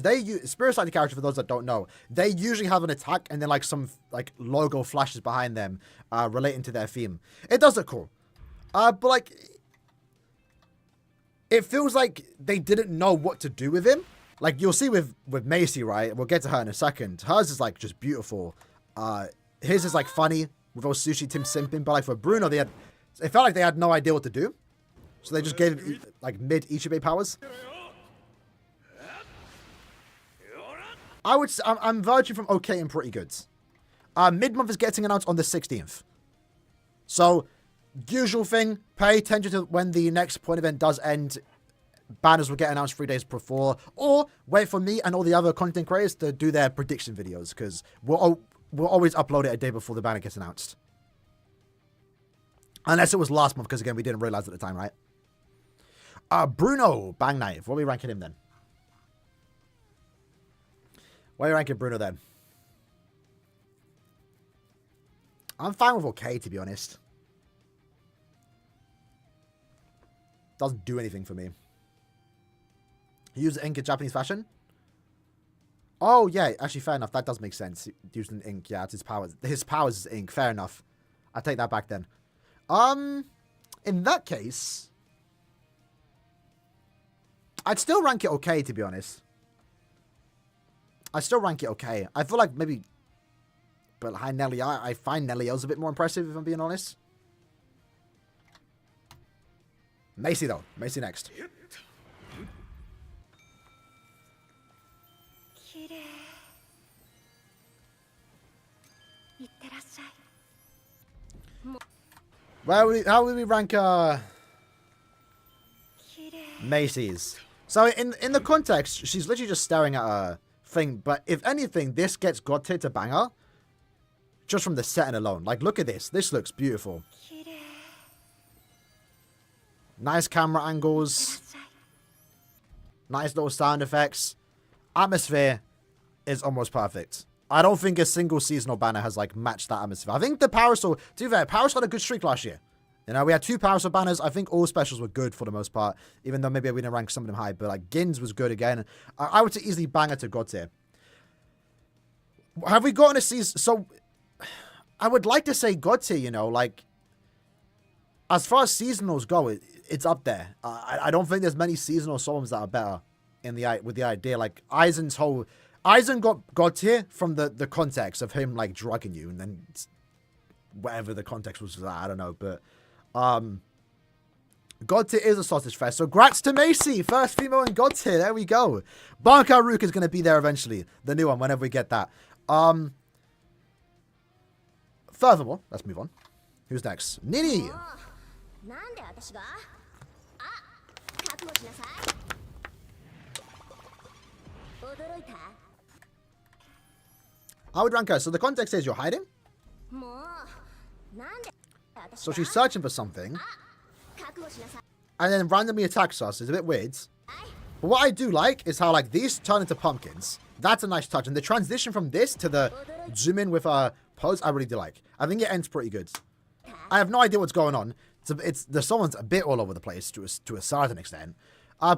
Spirit Society characters, for those that don't know, they usually have an attack and then like some like logo flashes behind them relating to their theme. It does look cool, but like it feels like they didn't know what to do with him. Like you'll see with Macy, right? We'll get to her in a second. Hers is like just beautiful. His is like funny with all Sushi Tim simping, but like for Bruno, it felt like they had no idea what to do. So they just gave him, like, mid-Ichibe powers. I'm verging from okay and pretty good. Mid-month is getting announced on the 16th. So, usual thing, pay attention to when the next point event does end banners will get announced 3 days before, or wait for me and all the other content creators to do their prediction videos, because we'll always upload it a day before the banner gets announced. Unless it was last month, because again, we didn't realize at the time, right? Bruno, Bang Knife. What are we ranking him then? Why are you ranking Bruno then? I'm fine with okay, to be honest. Doesn't do anything for me. He used ink in Japanese fashion? Oh, yeah. Actually, fair enough. That does make sense. Using ink. Yeah, it's his powers. His powers is ink. Fair enough. I take that back then. In that case, I'd still rank it okay, to be honest. I still rank it okay. I feel like maybe... But High Nelly, I find Nelly's a bit more impressive, if I'm being honest. Macy, though. Macy next. Well, how would we rank Macy's? So in the context, she's literally just staring at a thing. But if anything, this gets God tier to banger. Just from the setting alone. Like, look at this. This looks beautiful. Nice camera angles. Nice little sound effects. Atmosphere is almost perfect. I don't think a single seasonal banner has, like, matched that atmosphere. I think the Parasol... To be fair, Parasol had a good streak last year. You know, we had 2 Parasol banners. I think all specials were good for the most part. Even though maybe we didn't rank some of them high. But, like, Gins was good again. I would say easily banger to God tier. Have we gotten a season... So... I would like to say God tier, you know, like, as far as seasonals go, it's up there. I don't think there's many seasonal songs that are better with the idea. Like, Aizen got God tier from the context of him, like, drugging you, and then whatever the context was for that, I don't know, but, God tier is a sausage fest, so grats to Macy, first female in God tier, there we go. Bankai Rook is going to be there eventually, the new one, whenever we get that. Furthermore, let's move on. Who's next? Nini! I would rank her. So the context is you're hiding. So she's searching for something. And then randomly attacks us. It's a bit weird. But what I do like is how, like, these turn into pumpkins. That's a nice touch. And the transition from this to the zoom in with a pose, I really do like. I think it ends pretty good. I have no idea what's going on. The someone's a bit all over the place to a certain extent.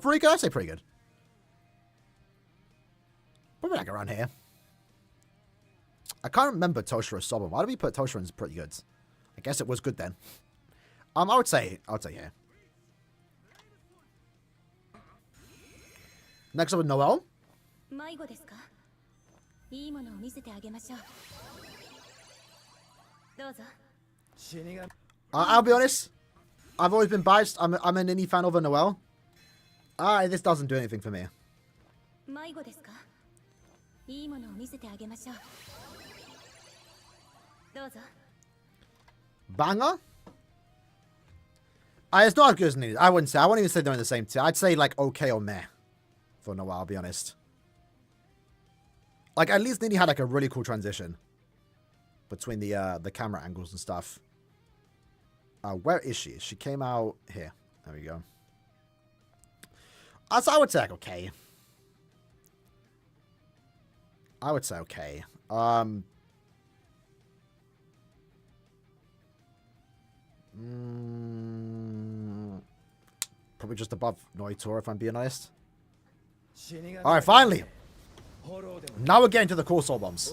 Pretty good. I'd say pretty good. Probably like around here. I can't remember Toshiro Soba. Why did we put Toshiro in pretty good? I guess it was good then. I would say here. Next up with Noelle. I'll be honest. I've always been biased. I'm a Nini fan over Noelle. This doesn't do anything for me. Banger? It's not as good as Nini. I wouldn't say. I wouldn't even say they're in the same tier. I'd say like okay or meh for Noelle, I'll be honest. Like, at least Nini had like a really cool transition between the camera angles and stuff. Where is she? She came out here. There we go. So I would say like okay. I would say okay. Probably just above Noitora, if I'm being honest. Alright, finally. Now we're getting to the cool soul bombs.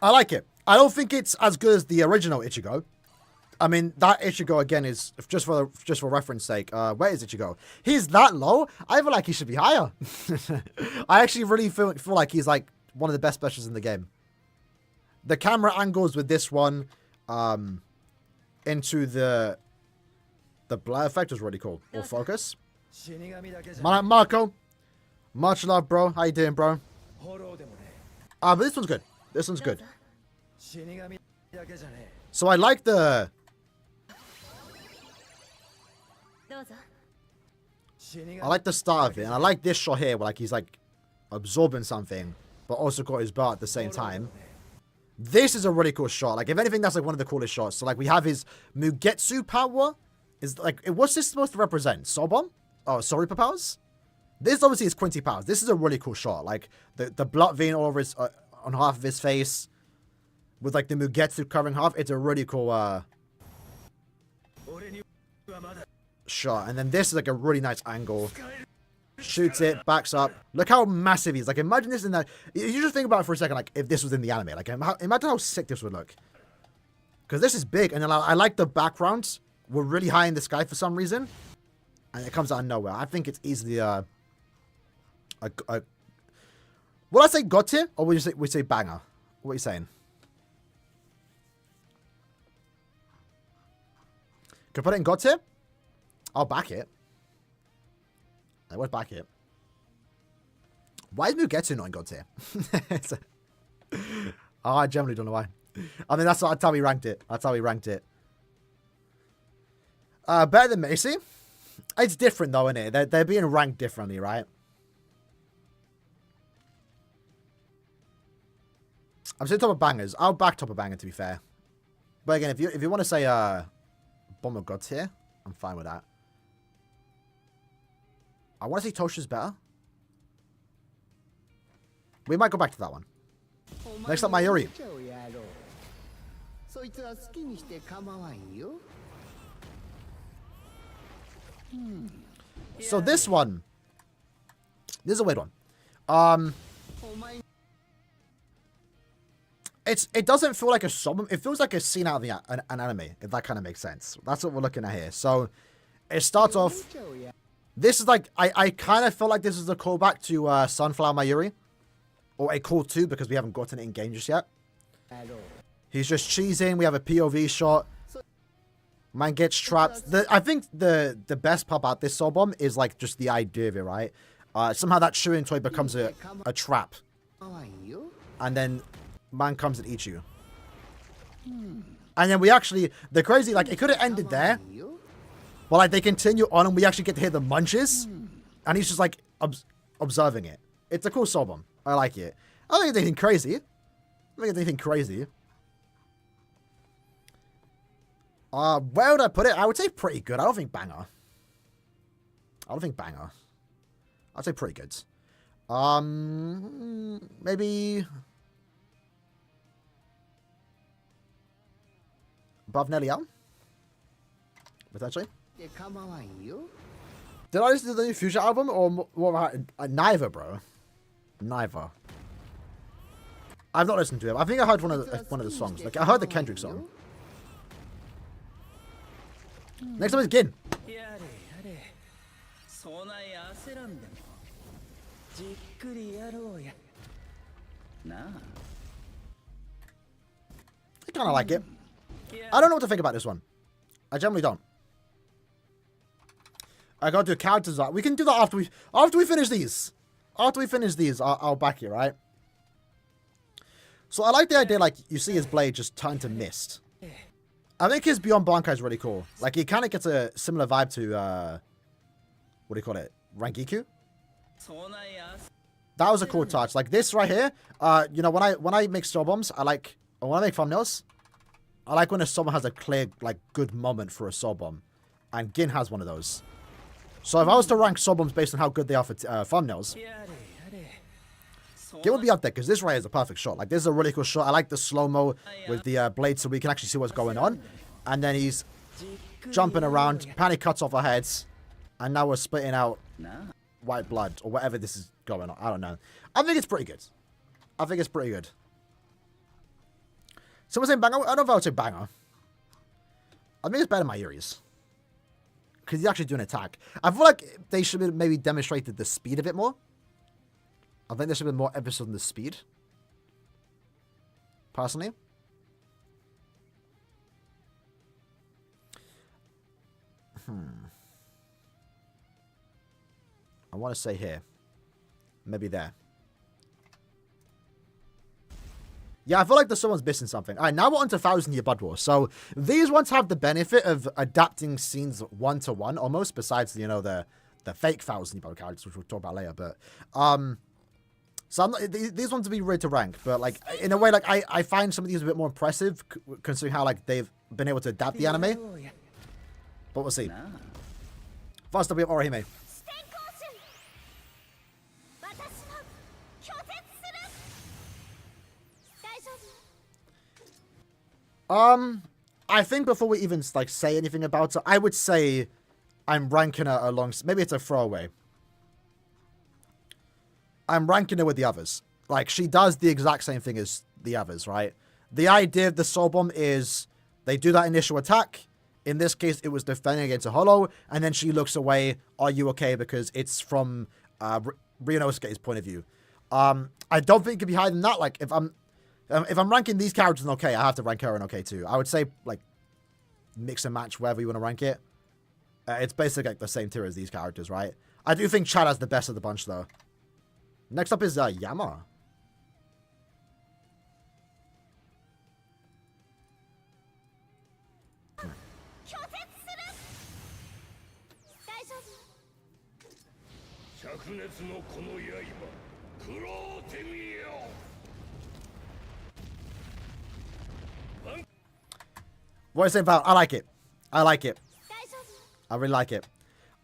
I like it. I don't think it's as good as the original Ichigo. I mean, that Ichigo, again, is, just for reference sake, where is Ichigo? He's that low? I feel like he should be higher. I actually really feel like he's, like, one of the best specials in the game. The camera angles with this one, into the blur effect was really cool. Or focus. Marco, much love, bro. How you doing, bro? But this one's good. This one's good. So I like the... I like the start of it, and I like this shot here where like he's like absorbing something, but also got his bar at the same time. This is a really cool shot. Like, if anything, that's like one of the coolest shots. So like we have his Mugetsu power. Is like, what's this supposed to represent? Sobom? Oh, sorry, powers? This obviously is Quincy powers. This is a really cool shot. Like the blood vein all over his on half of his face, with like the Mugetsu covering half. It's a really cool shot. And then this is like a really nice angle. Shoots it, backs up. Look how massive he is. Like, imagine this in that. You just think about it for a second, like, if this was in the anime. Like, imagine how sick this would look. Because this is big, and then I like the backgrounds. We're really high in the sky for some reason. And it comes out of nowhere. I think it's easily will I say god tier, or would you say banger? What are you saying? Can I put it in god tier? I'll back it. I would back it. Why is Mugetsu not in god tier? Oh, I generally don't know why. I mean, that's how we ranked it. That's how we ranked it. Better than Macy. It's different though, isn't it? They're being ranked differently, right? I'm saying top of bangers. I'll back top of banger, to be fair. But again, if you want to say Bomb of God tier, I'm fine with that. I want to say Tosha's better. We might go back to that one. Next up, Mayuri. So this one, this is a weird one. It doesn't feel like a sub. It feels like a scene out of an anime, if that kind of makes sense. That's what we're looking at here. So it starts off. This is like I kind of feel like this is a callback to Sunflower Mayuri, or a call 2 because we haven't gotten it in game just yet. He's just cheesing. We have a POV shot. Man gets trapped. I think the best part about this soul bomb is like just the idea of it, right? Somehow that chewing toy becomes a trap, and then man comes and eats you. And then we actually, the crazy, like, it could have ended there, but like they continue on and we actually get to hear the munches, and he's just like observing it. It's a cool soul bomb. I like it. I don't think it's anything crazy. Where would I put it? I would say pretty good. I don't think banger. I'd say pretty good. Maybe above Nelly Young? Potentially. Did I listen to the new Future album or more? Neither, bro. Neither. I've not listened to it. I think I heard one of the songs. Like, I heard the Kendrick song. Next up is Gin. I kind of like it. I don't know what to think about this one. I generally don't. I gotta do characters. We can do that after we finish these. After we finish these, I'll back it, right? So I like the idea, like, you see his blade just turn to mist. I think his Beyond Bankai is really cool. Like, he kind of gets a similar vibe to, what do you call it? Rangiku? That was a cool touch. Like, this right here, you know, when I make soul bombs, when I make thumbnails, I like when someone has a clear, like, good moment for a soul bomb. And Gin has one of those. So if I was to rank soul bombs based on how good they are for thumbnails, Gin would be up there, because this right here is a perfect shot. Like, this is a really cool shot. I like the slow-mo with the blade so we can actually see what's going on. And then he's jumping around. Panic cuts off our heads. And now we're spitting out white blood, or whatever this is going on. I don't know. I think it's pretty good. Someone saying banger? I don't know if I would say banger. I think it's better than Mayuri's. Because he's actually doing an attack. I feel like they should have maybe demonstrated the speed a bit more. I think there should have been more emphasis on the speed. Personally. I want to say here. Maybe there. Yeah, I feel like someone's missing something. All right, now we're on to 1,000 Year Blood War. So these ones have the benefit of adapting scenes 1-to-1 almost, besides, you know, the fake 1,000 Year Blood characters, which we'll talk about later. But, so I'm not, these ones will be ready to rank. But, like, in a way, like, I find some of these a bit more impressive, considering how, like, they've been able to adapt the anime. But we'll see. First up, we have Aaroniero. I think before we even, like, say anything about it, I would say I'm ranking her along... Maybe it's a throwaway. I'm ranking her with the others. Like, she does the exact same thing as the others, right? The idea of the Soul Bomb is they do that initial attack. In this case, it was defending against a hollow, and then she looks away. Are you okay? Because it's from Ryunosuke's point of view. I don't think it could be higher than that. Like, if I'm ranking these characters in okay, I have to rank her in okay too. I would say, like, mix and match wherever you want to rank it. It's basically like the same tier as these characters, right? I do think Chad has the best of the bunch, though. Next up is Yama. What is it about? I like it. I like it. I really like it.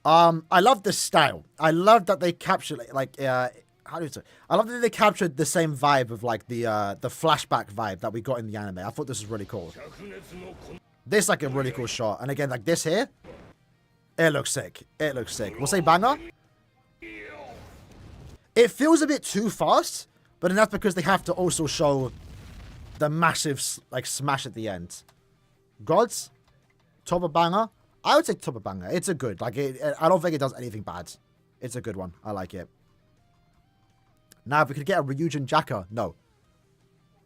I love the style. I love that they captured, like, how do you say? I love that they captured the same vibe of, like, the flashback vibe that we got in the anime. I thought this was really cool. This is, like, a really cool shot. And again, like, this here, it looks sick. It looks sick. We'll say banger. It feels a bit too fast, but then that's because they have to also show the massive, like, smash at the end. Gods, top of banger. I would say top of banger. It's a good. Like, I don't think it does anything bad. It's a good one. I like it. Now, if we could get a Ryujin Jaka, no.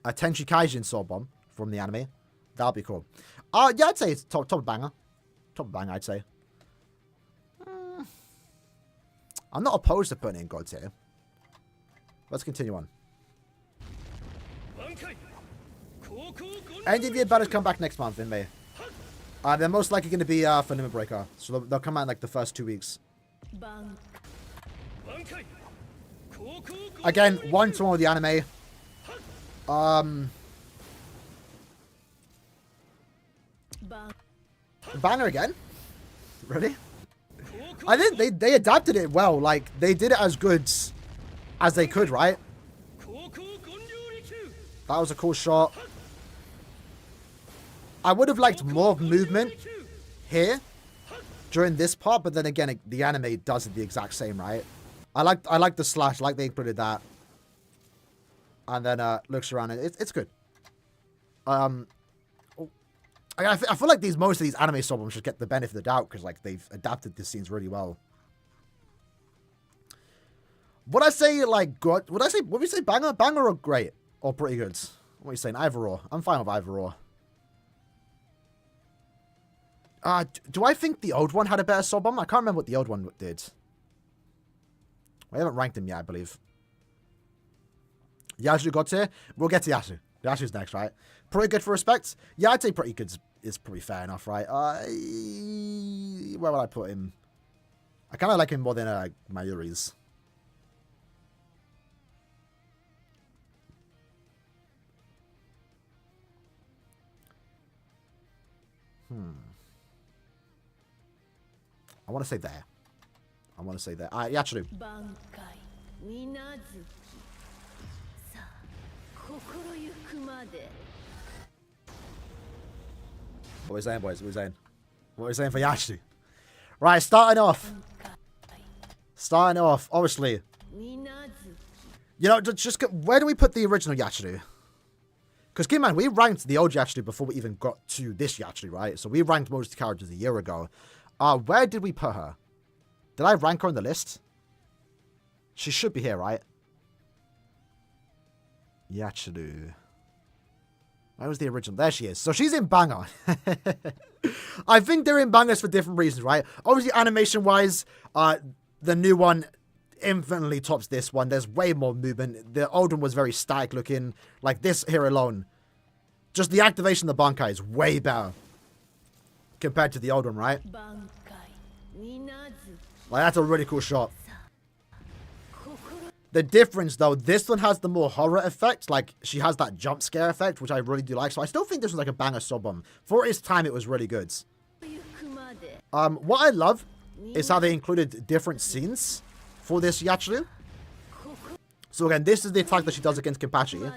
A Tenchi Kaijin Soul Bomb from the anime, that'd be cool. Yeah, I'd say it's top of banger. Top of banger, I'd say. I'm not opposed to putting in gods here. Let's continue on. End of Year Battles come back next month in May. They're most likely going to be for Limit Breaker. So they'll come out in, like, the first 2 weeks. Again, 1-to-1 with the anime. Banger again? Really? I think they adapted it well. Like, they did it as good as they could, right? That was a cool shot. I would have liked more movement here during this part, but then again, the anime does it the exact same, right? I like the slash, like they included that. And then looks around, and it's good. I feel like most of these anime songs should get the benefit of the doubt because, like, they've adapted the scenes really well. Would I say, like, good? Would we say banger? Banger or great? Or pretty good? What are you saying? Either or. I'm fine with either or. Do I think the old one had a better Soul Bomb? I can't remember what the old one did. We haven't ranked him yet, I believe. Yashu got here. We'll get to Yashu. Yashu's next, right? Pretty good for respect. Yeah, I'd say pretty good is pretty fair enough, right? Where would I put him? I kind of like him more than Mayuri's. I want to say there. Yachiru. What are we saying, boys? What are we saying? What are we saying for Yachiru? Right, starting off, obviously. You know, where do we put the original Yachiru? Because keep in mind, we ranked the old Yachiru before we even got to this Yachiru, right? So we ranked most of the characters a year ago. Where did we put her? Did I rank her on the list? She should be here, right? Yachiru. Where was the original? There she is. So she's in banger. I think they're in bangers for different reasons, right? Obviously, animation-wise, the new one infinitely tops this one. There's way more movement. The old one was very static looking. Like this here alone. Just the activation of the Bankai is way better. Compared to the old one, right? Like that's a really cool shot. The difference though, this one has the more horror effect. Like she has that jump scare effect, which I really do like. So I still think this was like a banger sub bomb. For its time, it was really good. What I love is how they included different scenes for this Yachiru. So again, this is the attack that she does against Kenpachi.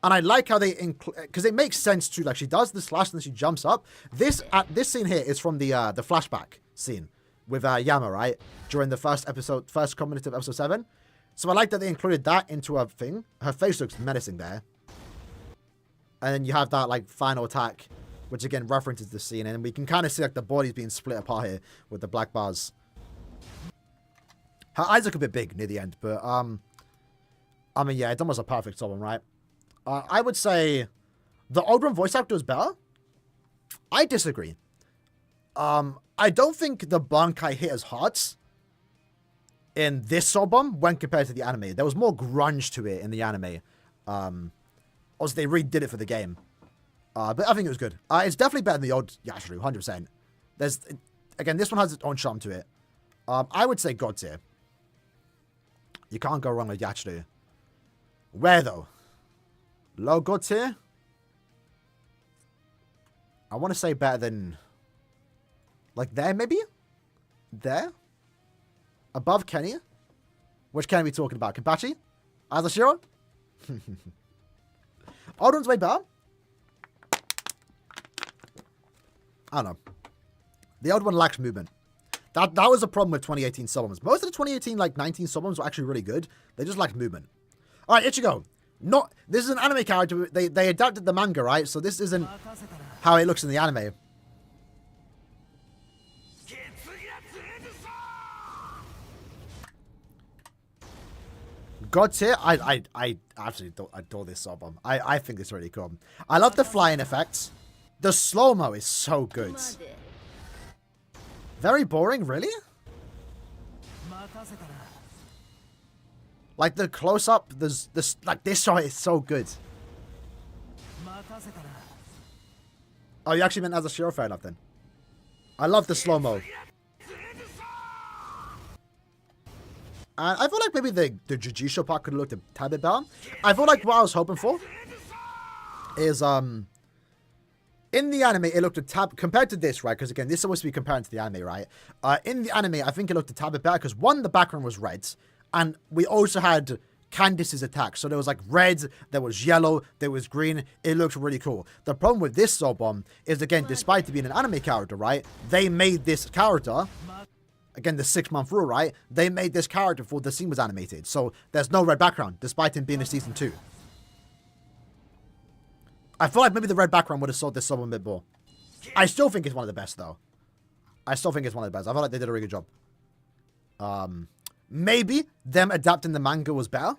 And I like how they include, because it makes sense too. Like she does the slash and then she jumps up. This scene here is from the flashback scene with Yama, right? During the first couple minutes of episode 7. So I like that they included that into a thing. Her face looks menacing there. And then you have that like final attack, which again references the scene, and we can kind of see like the body's being split apart here with the black bars. Her eyes look a bit big near the end, but I mean, yeah, it's almost a perfect sub, right? I would say the old one voice actor is better. I disagree. I don't think the Bankai hit as hard in this sub-bomb when compared to the anime. There was more grunge to it in the anime. Also, they redid it for the game. But I think it was good. It's definitely better than the old Yachiru, 100%. Again, this one has its own charm to it. I would say God tier. You can't go wrong with Yachiru. Where though? Low God tier? I want to say better than... Like there, maybe? There? Above Kenny? Which Kenny are we talking about? Kenpachi? Azashiro? Old one's way better? I don't know. The old one lacks movement. That was a problem with 2018 sub-bombs. Most of the 2018, like, 19 sub-bombs were actually really good. They just lacked movement. Alright, Ichigo. This is an anime character. They adapted the manga, right? So this isn't how it looks in the anime. God tier, I absolutely adore this sub-bomb. I think it's really cool. I love the flying effects. The slow-mo is so good. Very boring, really? Like the close-up, like this shot is so good. Oh, you actually meant as a Shiro, fair enough then. I love the slow-mo. And I feel like maybe the Jujutsu part could have looked a tad bit better. I feel like what I was hoping for is, in the anime, it looked a tad, compared to this, right? Because again, this is supposed to be comparing to the anime, right? In the anime, I think it looked a tad bit better because one, the background was red, and we also had Candice's attack. So there was like red, there was yellow, there was green. It looked really cool. The problem with this sub-bomb is, again, despite it being an anime character, right? They made this character, again, the 6-month rule, right? They made this character before the scene was animated. So there's no red background, despite him being in season 2. I feel like maybe the red background would have sold this sub a bit more. I still think it's one of the best, though. I still think it's one of the best. I feel like they did a really good job. Maybe them adapting the manga was better,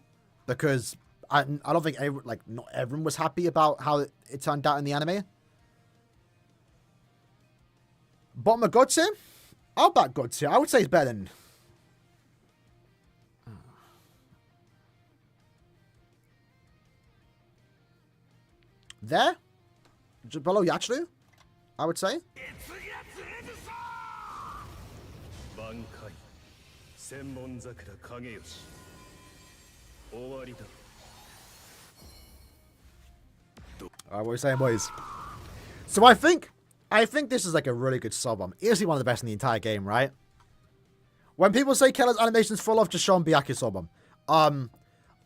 because I don't think not everyone was happy about how it turned out in the anime. Bottom of God tier? I'll back God tier. I would say it's better than... There? Just below Yachiru, I would say. What are we saying, boys? So I think this is like a really good sub-bomb. Easily one of the best in the entire game, right? When people say Keller's animations fall off, just show them Byaku's sub-bomb.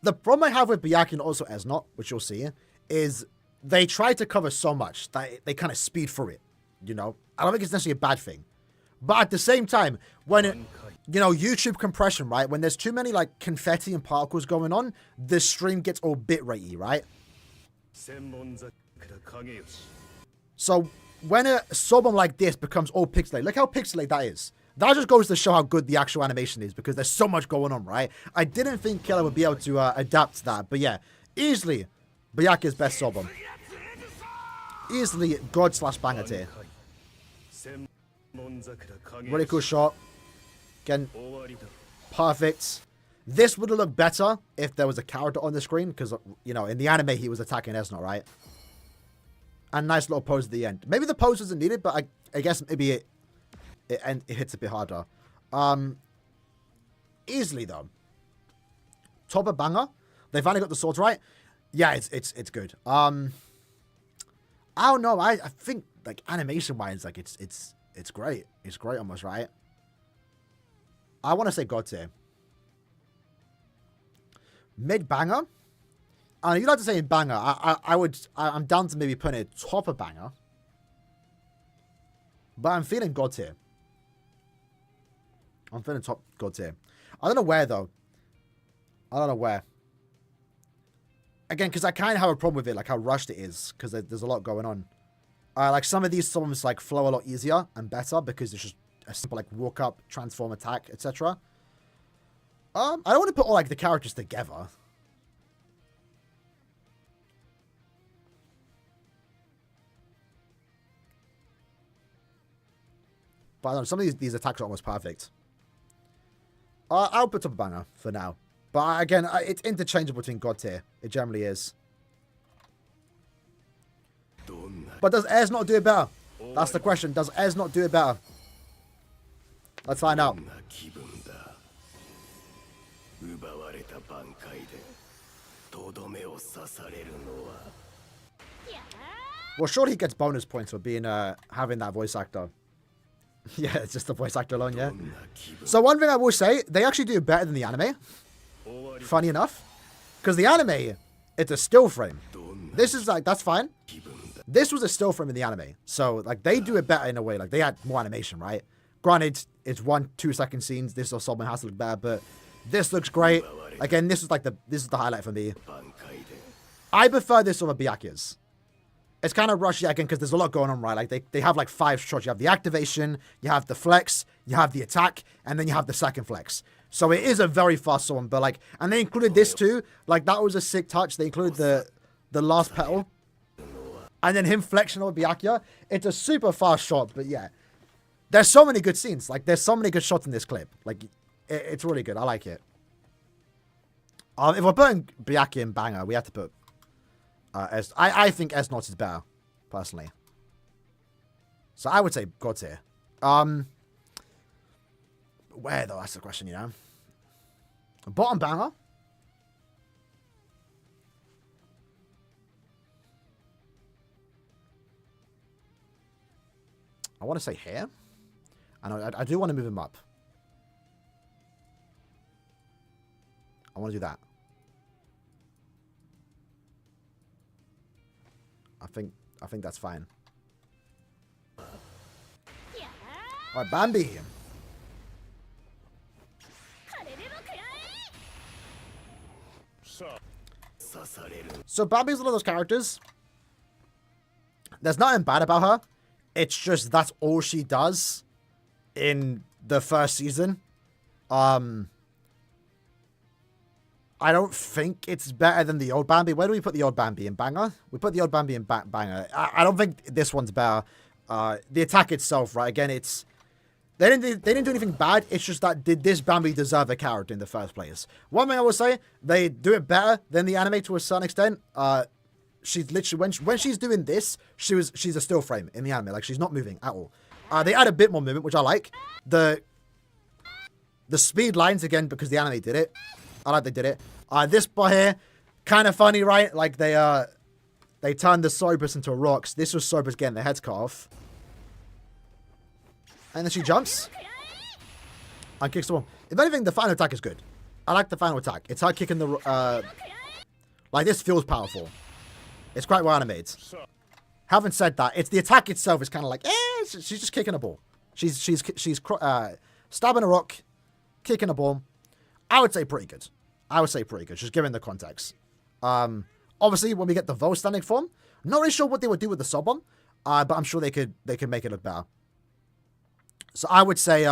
The problem I have with Byaku and also Esnot, which you'll see, is they try to cover so much that they kind of speed through it, you know? I don't think it's necessarily a bad thing. But at the same time, when YouTube compression, right? When there's too many, like, confetti and particles going on, the stream gets all bit-ratey, right? So, when a sub-bomb like this becomes all pixelated, look how pixelated that is. That just goes to show how good the actual animation is, because there's so much going on, right? I didn't think Killer would be able to adapt to that, but yeah, easily Byaku's best sub-bomb. Easily God/banger tier. Really cool shot. Again, perfect. This would have looked better if there was a character on the screen, because, you know, in the anime, he was attacking Esnot, right? And nice little pose at the end. Maybe the pose wasn't needed, but I guess maybe it hits a bit harder. Easily, though. Top of banger. They finally got the swords right. Yeah, it's good. I don't know. I think, like, animation-wise, like, it's great. It's great almost, right? I want to say God tier. Mid-banger? You'd like to say banger. I'm down to maybe putting it top of banger. But I'm feeling God tier. I'm feeling top God tier. I don't know where, though. I don't know where. Again, because I kind of have a problem with it, like how rushed it is, because there's a lot going on. Like some of these songs like flow a lot easier and better because it's just a simple like walk up, transform, attack, etc. I don't want to put all like the characters together. But I don't know, some of these attacks are almost perfect. I'll put up a banger for now. But again, it's interchangeable between God tier. It generally is. But does Ez not do it better? That's the question. Does Ez not do it better? Let's find out. Well, surely he gets bonus points for being having that voice actor. Yeah, it's just the voice actor alone, yeah. So one thing I will say, they actually do better than the anime. Funny enough. Because the anime, it's a still frame. This is like, that's fine. This was a still frame in the anime. So, like, they do it better in a way. Like, they had more animation, right? Granted, it's 1-2 second scenes. This or something has to look better, but this looks great. Again, this is the highlight for me. I prefer this over Byakuya's. It's kind of rushy again because there's a lot going on, right? Like they have like 5 shots. You have the activation, you have the flex, you have the attack, and then you have the second flex. So it is a very fast one, but like, and they included this too. Like that was a sick touch. They included the last petal, and then him flexing over Byakuya. It's a super fast shot, but yeah, there's so many good scenes. Like there's so many good shots in this clip. Like it's really good. I like it. If we're putting Byakuya in banger, we have to put. I think S0 is better, personally. So I would say God tier. Where though? That's the question, you know. Bottom banger. I want to say here. I do want to move him up. I want to do that. I think that's fine. Alright, Bambi. So Bambi's one of those characters. There's nothing bad about her. It's just that's all she does in the first season. I don't think it's better than the old Bambi. Where do we put the old Bambi? In banger? We put the old Bambi in banger. I don't think this one's better. The attack itself, right? Again, it's... They didn't do anything bad. It's just that did this Bambi deserve a character in the first place? One thing I will say, they do it better than the anime to a certain extent. She's literally... When she's doing this, she's a still frame in the anime. Like, she's not moving at all. They add a bit more movement, which I like. The speed lines, again, because the anime did it. I like they did it. This boy here, kind of funny, right? Like they turned the Cerberus into rocks. This was Cerberus getting their heads cut off. And then she jumps. And kicks the wall. If anything, the final attack is good. I like the final attack. It's her kicking the... like, this feels powerful. It's quite well animated. Having said that, it's the attack itself is kind of like, she's just kicking a ball. She's stabbing a rock, kicking a ball. I would say pretty good. Just given the context. Obviously, when we get the Vo standing form, not really sure what they would do with the Sobon, but I'm sure they could make it look better. So I would say,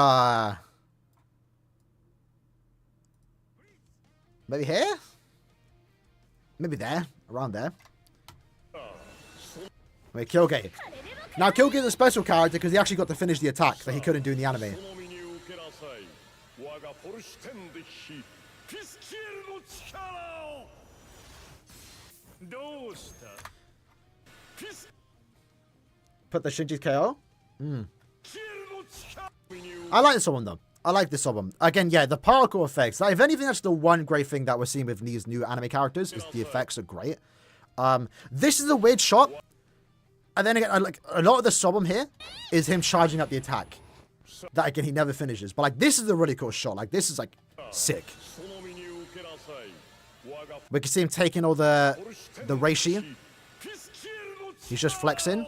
maybe here? Maybe there, around there. Wait, Kyoge. Now, Kyoge is a special character because he actually got to finish the attack that he couldn't do in the anime. Put the Shinji's KO. I like this one though. I like this album. Again, yeah, the parkour effects. Like, if anything, that's the one great thing that we're seeing with these new anime characters is the effects are great. This is a weird shot. And then again, like a lot of the Sobom here is him charging up the attack. That again, he never finishes. But like, this is a really cool shot. Like, this is like sick. We can see him taking all the reishi. He's just flexing.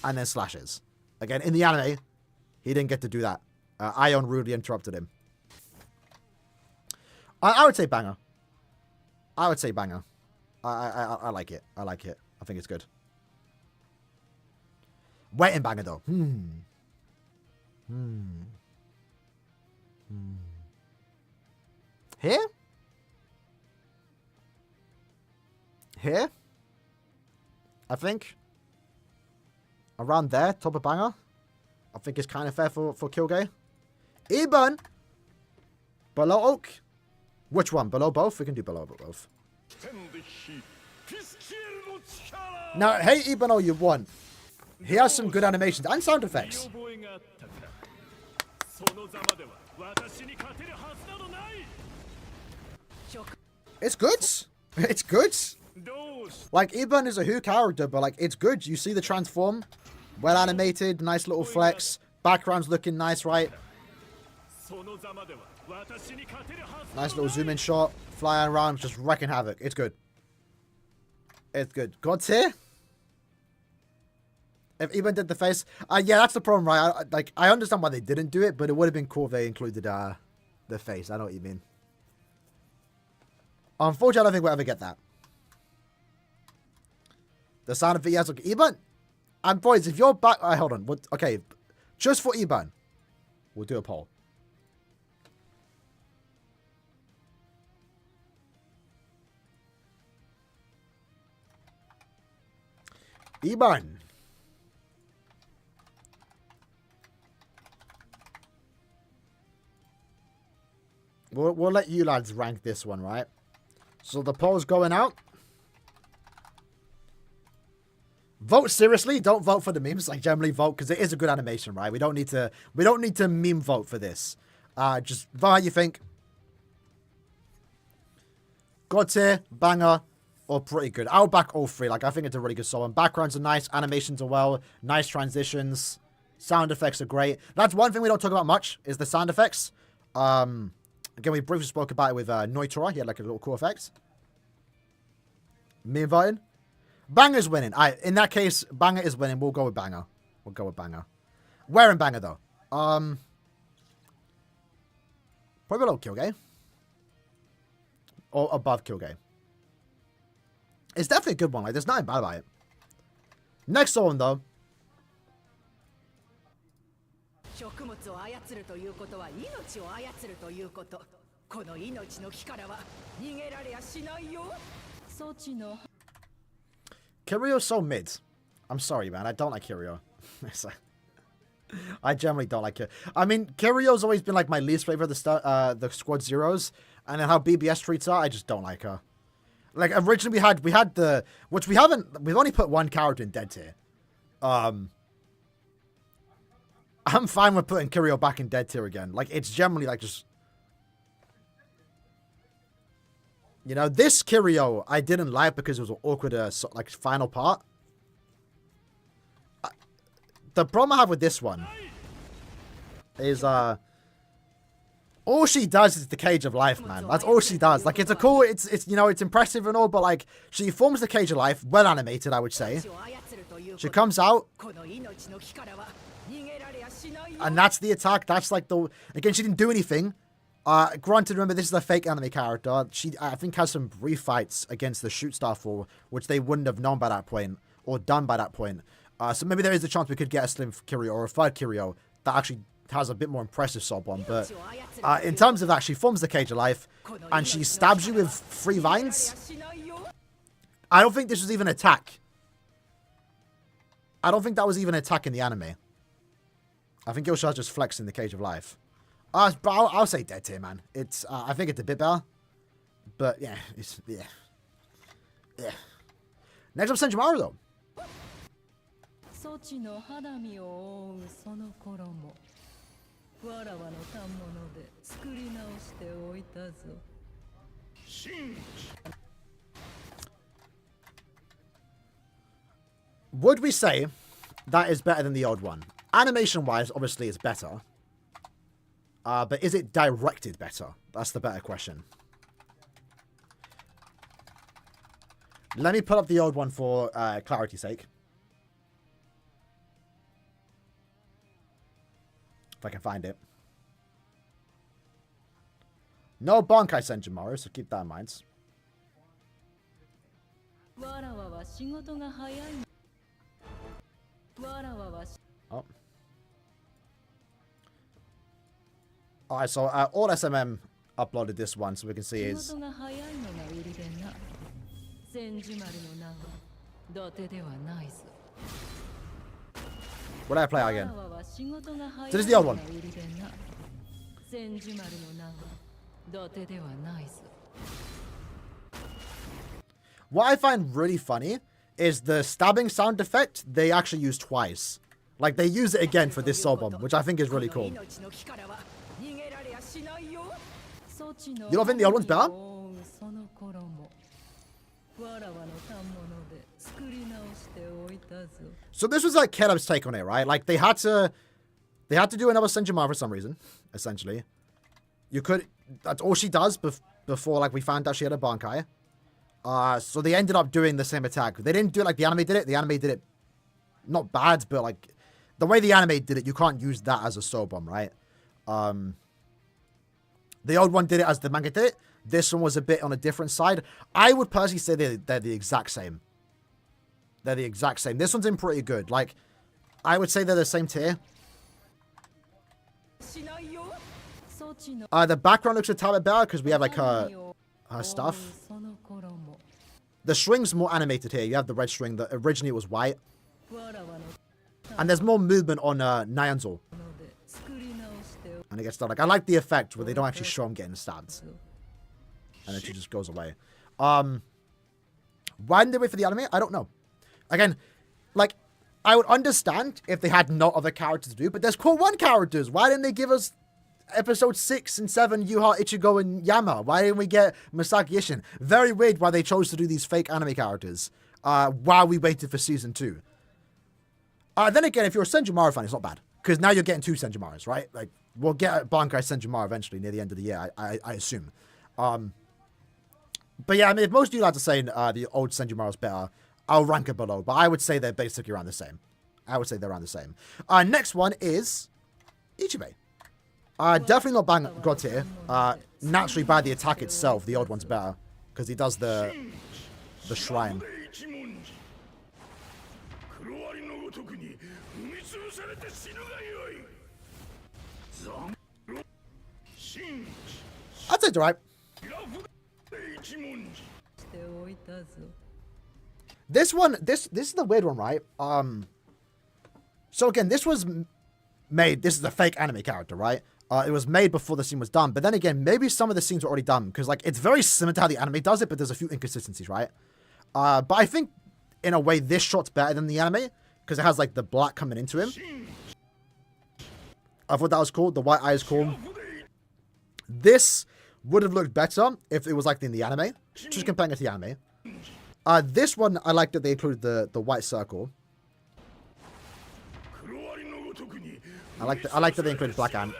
And then slashes. Again, in the anime, he didn't get to do that. Ion rudely interrupted him. I would say banger. I would say banger. I like it. I like it. I think it's good. Waiting banger though. Here? Here? I think. Around there, top of banger. I think it's kind of fair for Kyogre. Eben! Below Oak. Which one? Below both? We can do below both. Now, hey Eben all you want. He has some good animations and sound effects. It's good. It's good. Like, Eben is a Who character, but like, it's good. You see the transform. Well animated, nice little flex. Background's looking nice, right? Nice little zoom in shot. Flying around, just wrecking havoc. It's good. It's good. God tier? If Eben did the face, yeah, that's the problem, right? I understand why they didn't do it, but it would have been cool if they included the face. I know what you mean. Unfortunately, I don't think we'll ever get that. The sound of it, yes, okay. Eben, and boys, if you're back, hold on. Okay, just for Eben, we'll do a poll. Eben. We'll let you lads rank this one, right? So the poll's going out. Vote seriously. Don't vote for the memes. Like, generally vote because it is a good animation, right? We don't need to meme vote for this. Just vote how you think. God tier, banger, or pretty good. I'll back all three. Like, I think it's a really good song. Backgrounds are nice, animations are well, nice transitions, sound effects are great. That's one thing we don't talk about much is the sound effects. Again, we briefly spoke about it with Noitora. He had like a little cool effect. Me inviting. Banger's winning. In that case, Banger is winning. We'll go with Banger. We'll go with Banger. Where in Banger, though? Probably below Kyogre. Or above Kyogre. It's definitely a good one. Like, there's nothing bad about it. Next one, though. Kirio's so mid. I'm sorry, man. I don't like Kirio. I generally don't like it. I mean, Kirio's always been like my least favorite of the Squad Zeros, and then how BBS treats her, I just don't like her. Like, originally we had the, which we've only put one character in dead tier. I'm fine with putting Kirio back in dead tier again. Like, it's generally like just, you know, this Kirio I didn't like because it was an awkward like final part. The problem I have with this one is all she does is the cage of life, man. That's all she does. Like, it's a cool, it's you know, it's impressive and all, but like, she forms the cage of life, well animated, I would say. She comes out, and that's the attack. That's like the, again, she didn't do anything. Granted, remember, this is a fake anime character. She, I think, has some brief fights against the Shoot Star for, which they wouldn't have known by that point, or done by that point. So maybe there is a chance we could get a Slim Kirio or a third Kirio that actually has a bit more impressive Sobon. But in terms of that, she forms the cage of life, and she stabs you with 3 vines. I don't think this was even an attack. I don't think that was even an attack in the anime. I think it was just flexing the cage of life. But I'll say dead tier, man. It's I think it's a bit better. But yeah, yeah. Next up, Senjumaru though. そちの肌身を覆うその衣わらわの反物で作り直しておいたぞ Would we say that is better than the old one? Animation-wise, obviously, it's better. But is it directed better? That's the better question. Let me put up the old one for clarity's sake. If I can find it. No Bankai Senjumaru, so keep that in mind. Oh. Alright, so all SMM uploaded this one, so we can see is... What did I play again? So this is the old one. What I find really funny is the stabbing sound effect they actually use twice. Like, they use it again for this soul bomb, which I think is really cool. You don't think the old one's better? So this was like Caleb's take on it, right? Like, they had to do another Senjumaru for some reason, essentially. You could... That's all she does before, like, we found out she had a Bankai. So they ended up doing the same attack. They didn't do it like the anime did it. The anime did it not bad, but like the way the anime did it, you can't use that as a soul bomb, right? The old one did it as the manga did it. This one was a bit on a different side. I would personally say they're the exact same. They're the exact same. This one's in pretty good. Like, I would say they're the same tier. The background looks a tad bit better because we have like her stuff. The string's more animated here. You have the red string that originally was white. And there's more movement on Nyanzo. And it gets done. Like, I like the effect where they don't actually show him getting stabbed. And then she just goes away. Why didn't they wait for the anime? I don't know. Again, like, I would understand if they had no other characters to do, but there's core 1 characters. Why didn't they give us episode 6 and 7, Yuha, Ichigo, and Yama? Why didn't we get Masaki Ishin? Very weird why they chose to do these fake anime characters while we waited for season 2. Then again, if you're a Senjumaru fan, it's not bad. Because now you're getting 2 Senjumarus, right? Like, we'll get a Bankai Senjumaru eventually near the end of the year, I assume. But yeah, I mean, if most of you lads are saying the old Senjumaru is better, I'll rank it below. But I would say they're basically around the same. I would say they're around the same. Next one is Ichibe. Definitely not God tier. Naturally, by the attack itself, the old one's better. Because he does the shrine. I'd say it's alright. This one, this is the weird one, right? So again, this was made, this is a fake anime character, right? It was made before the scene was done. But then again, maybe some of the scenes were already done. Because, like, it's very similar to how the anime does it, but there's a few inconsistencies, right? But I think, in a way, this shot's better than the anime. Because it has, like, the black coming into him. I thought that was cool. The white eye is cool. This would have looked better if it was, like, in the anime. Just comparing it to the anime. This one, I like that they included the white circle. I like that they included Black Ant.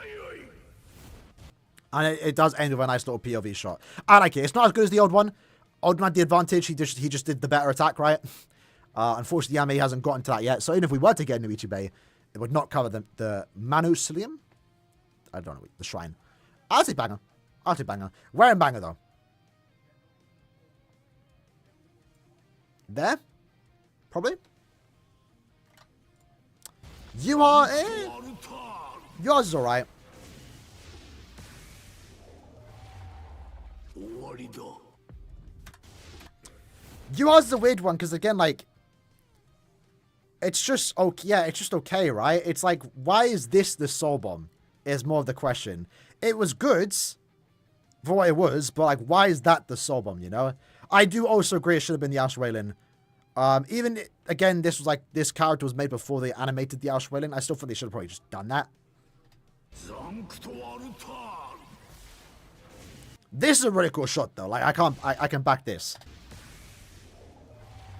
And it does end with a nice little POV shot. I like it. It's not as good as the old one. Old one had the advantage. He just did the better attack, right? Unfortunately, the anime hasn't gotten to that yet. So even if we were to get a new Ichibe, it would not cover the Mausoleum. I don't know. The shrine. I'll say banger. I'll say banger. Wearing banger, though. There? Probably? You are Yours is alright. Yours is a weird one, because again, like, it's just okay. Yeah, it's just okay, right? It's like, why is this the soul bomb? is more of the question. It was good for what it was, but like, why is that the Sobom, you know? I do also agree it should have been the Australian. Even, again, this character was made before they animated the Australian. I still think they should have probably just done that. This is a really cool shot, though. Like, I can back this.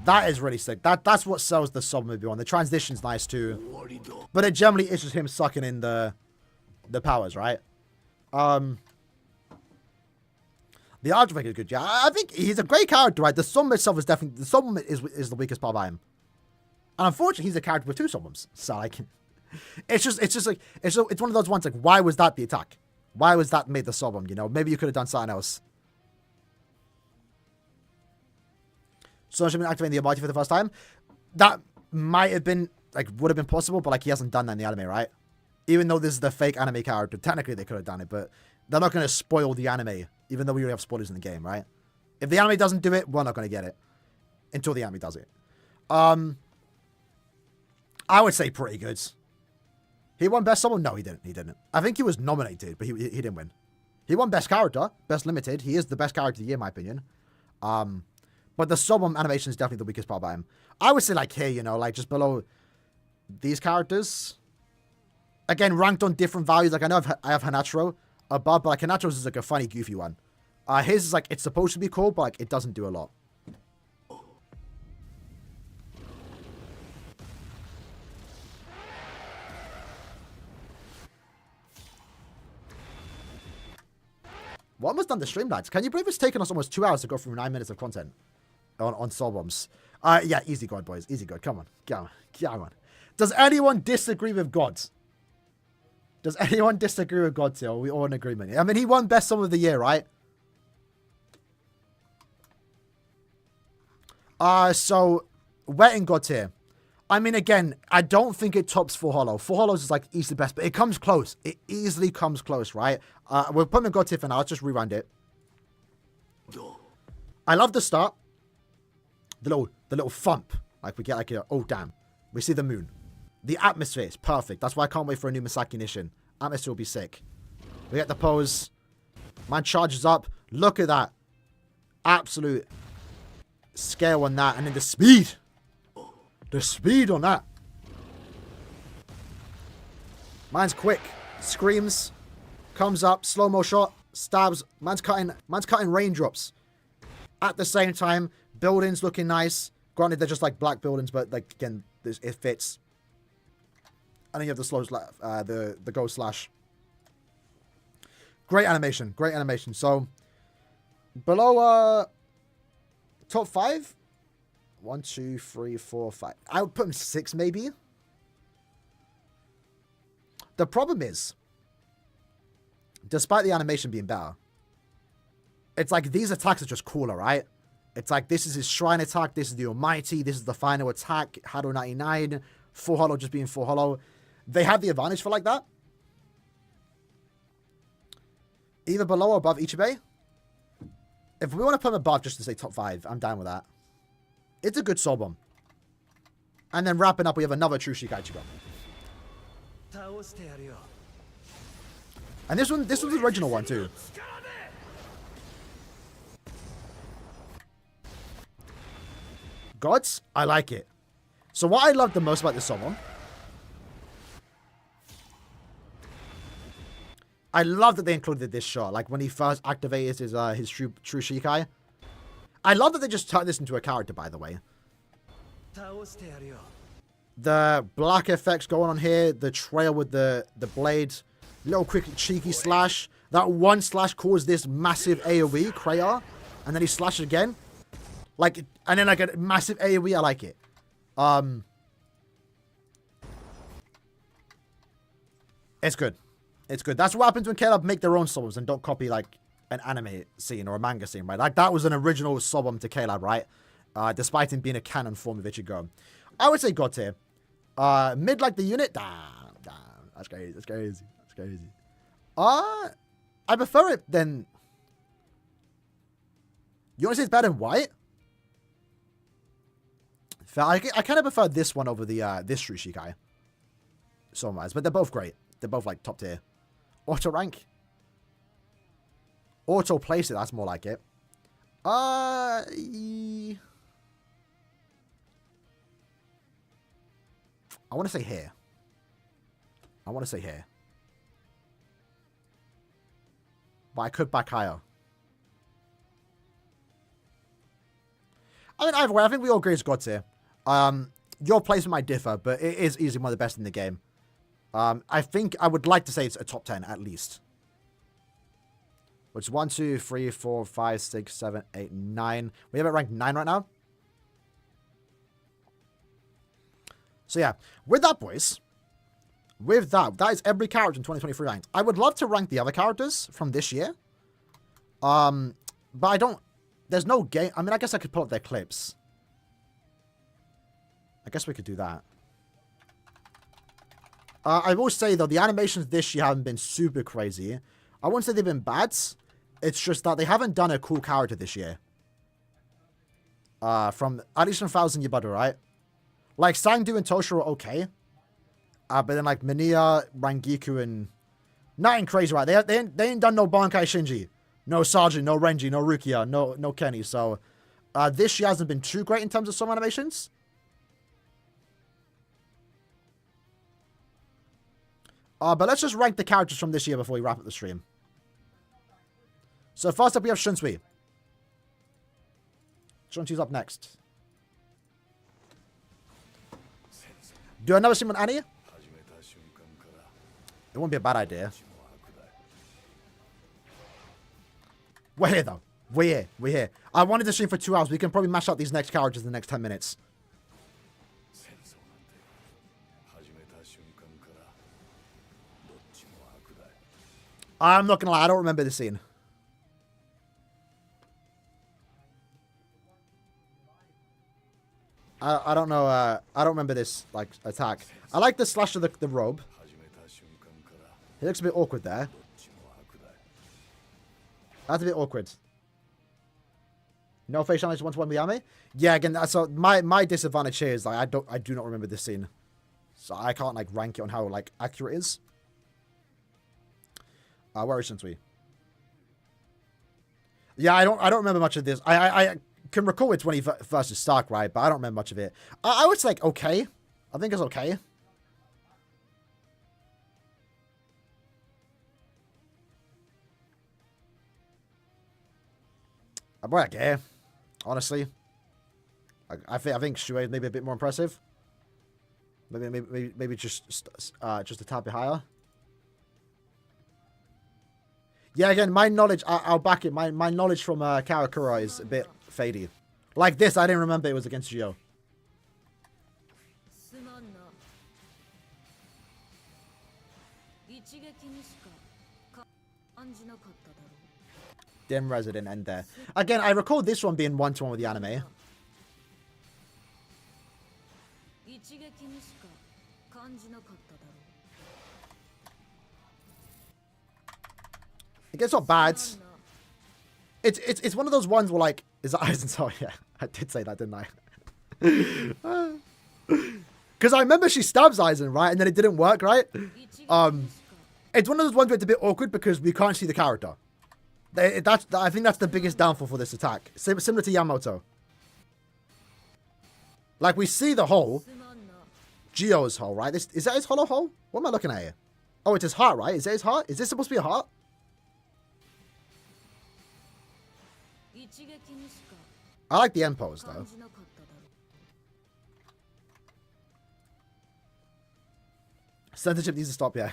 That is really sick. That's what sells the Sobom movie on. The transition's nice, too. But it generally is just him sucking in the powers, right? The Archvic is good, yeah. I think he's a great character, right? The Sobom itself is definitely... The Sobom is the weakest part of him. And unfortunately, he's a character with 2 Soboms. So, like... It's one of those ones, like, why was that the attack? Why was that made the Sobom, you know? Maybe you could have done something else. So, should have been activating the ability for the first time. That might have been... Like, would have been possible, but, like, he hasn't done that in the anime, right? Even though this is the fake anime character, technically they could have done it, but... They're not going to spoil the anime, even though we already have spoilers in the game, right? If the anime doesn't do it, we're not going to get it. Until the anime does it. I would say pretty good. He won Best Sobom? No, he didn't. I think he was nominated, but he didn't win. He won Best Character, Best Limited. He is the best character of the year, in my opinion. But the Sobom animation is definitely the weakest part about him. I would say, like, here, you know, like, just below these characters. Again, ranked on different values. Like, I know I have Hanachiro above, but like Hanachiro's is like a funny, goofy one. His is like, it's supposed to be cool, but like, it doesn't do a lot. We're almost done the stream, lads. Can you believe it's taken us almost 2 hours to go through 9 minutes of content on Soboms? Yeah, easy God, boys. Easy God. Come on. Does anyone disagree with God? Does anyone disagree with God here? Are we all in agreement? I mean, he won Best Song of the Year, right? So, wetting God here. I mean, again, I don't think it tops Full Hollow. Full Hollows is like easily best, but it comes close. It easily comes close, right? We're putting God tier for now. Let's just rewind it. I love the start. The little thump. Like we get like a, oh damn. We see the moon. The atmosphere is perfect. That's why I can't wait for a new Misaki Nishin. Atmosphere will be sick. We get the pose. Man charges up. Look at that. Absolute scale on that. And then the speed. The speed on that. Man's quick. Screams. Comes up. Slow-mo shot. Stabs. Man's cutting raindrops. At the same time, buildings looking nice. Granted, they're just like black buildings, but like again, it fits. And then you have the slow the go slash. Great animation. Great animation. So below top 5. 1, 2, 3, 4, 5. I would put him 6 maybe. The problem is, despite the animation being better, it's like these attacks are just cooler, right? It's like this is his shrine attack, this is the Almighty, this is the final attack, Hado 99, Full Hollow just being Full Hollow. They have the advantage for like that. Either below or above Ichibe. If we want to put him above just to say top 5, I'm down with that. It's a good Sobom. And then wrapping up, we have another True Shikai Ichigo. And this was the original one too. Gods, I like it. So what I love the most about this Sobom, I love that they included this shot. Like when he first activated his true Shikai. I love that they just turned this into a character, by the way. The black effects going on here. The trail with the blade. Little quick cheeky slash. That one slash caused this massive AoE, Krayar. And then he slashed again. Like, and then like a massive AoE. I like it. It's good. It's good. That's what happens when Caleb make their own Soboms and don't copy like an anime scene or a manga scene, right? Like that was an original Sobom to Caleb, right? Despite him being a canon form of Ichigo. I would say God tier. Mid like the unit. Damn. That's crazy. I prefer it than. You want to say it's better than White? I kind of prefer this one over the this True Shikai. So much, but they're both great. They're both like top tier. Auto rank? Auto place it, that's more like it. I want to say here. I want to say here. But I could back higher. I mean, either way, I think we all agree it's God tier. Your placement might differ, but it is easily one of the best in the game. I think I would like to say it's a top 10 at least. Which is 1, 2, 3, 4, 5, 6, 7, 8, 9. We have it ranked 9 right now. So yeah, with that, boys. With that is every character in 2023 ranked. I would love to rank the other characters from this year. But I don't... There's no game... I mean, I guess I could pull up their clips. I guess we could do that. I will say, though, the animations this year haven't been super crazy. I won't say they've been bad. It's just that they haven't done a cool character this year. At least from 1000 Yabada, right? Like, Sangdu and Tosha are okay. But then, like, Minia, Rangiku, and... Nothing crazy, right? They ain't done no Bankai Shinji. No Sergeant, no Renji, no Rukia, no Kenny. So, this year hasn't been too great in terms of some animations. But let's just rank the characters from this year before we wrap up the stream. So first up we have Shunsui. Shunsui's up next. Do another stream on Annie? It wouldn't be a bad idea. We're here though. We're here. I wanted to stream for 2 hours. We can probably mash out these next characters in the next 10 minutes. I'm not gonna lie, I don't remember the scene. I don't know, I don't remember this, like, attack. I like the slash of the robe. He looks a bit awkward there. That's a bit awkward. No face challenge 1-to-1 Miyame? Yeah, again, so my disadvantage here is, like, I do not remember this scene. So I can't, like, rank it on how, like, accurate it is. Where is Shunsui? Yeah, I don't remember much of this. I can recall it's when he versus Stark, right? But I don't remember much of it. I would say, like, okay. I think it's okay. I'm not gay, honestly. I think Shuei maybe a bit more impressive. Maybe just a tad bit higher. Yeah, again, my knowledge, I'll back it. My knowledge from Karakura is a bit fadey. Like this, I didn't remember it was against Gio. Dim Resident end there. Again, I recall this one being 1-to-1 with the anime. It's not bad. It's one of those ones where, like, is that Aizen? Yeah, I did say that, didn't I? Because I remember she stabs Aizen, right? And then it didn't work, right? It's one of those ones where it's a bit awkward because we can't see the character. I think that's the biggest downfall for this attack. Similar to Yamamoto. Like, we see the hole. Gio's hole, right? Is that his hollow hole? What am I looking at here? Oh, it's his heart, right? Is that his heart? Is this supposed to be a heart? I like the end pose, though. Censorship needs to stop, yeah.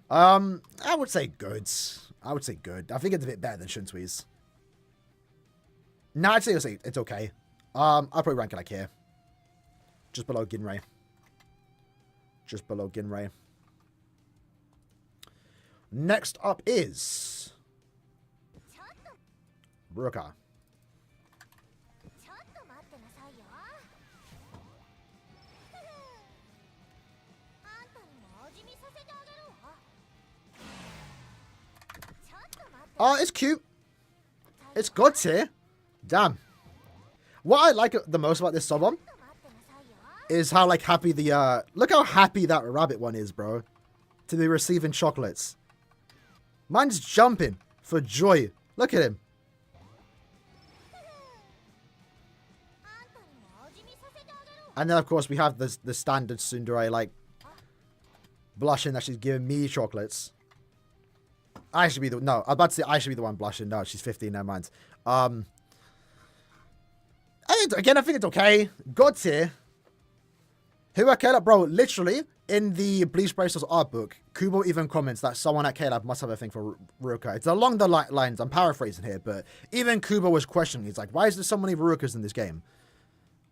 I would say good. I would say good. I think it's a bit better than Shunsui's. No, I'd say it's okay. I'll probably rank it like here. Just below Ginrei. Just below Ginrei. Next up is Ruka. Oh, it's cute. It's good tier. Damn. What I like the most about this Sobon is how, like, happy the, look how happy that rabbit one is, bro. to be receiving chocolates. Man's jumping for joy. Look at him. And then, of course, we have the standard tsundere, like, blushing that she's giving me chocolates. I should be the... No, I was about to say I should be the one blushing. No, she's 15, never mind. Again, I think it's okay. God tier. Who at Caleb? Bro, literally, in the Bleach Bracelets art book, Kubo even comments that someone at Caleb must have a thing for Ruka. It's along the lines, I'm paraphrasing here, but even Kubo was questioning. He's like, why is there so many Rukas in this game?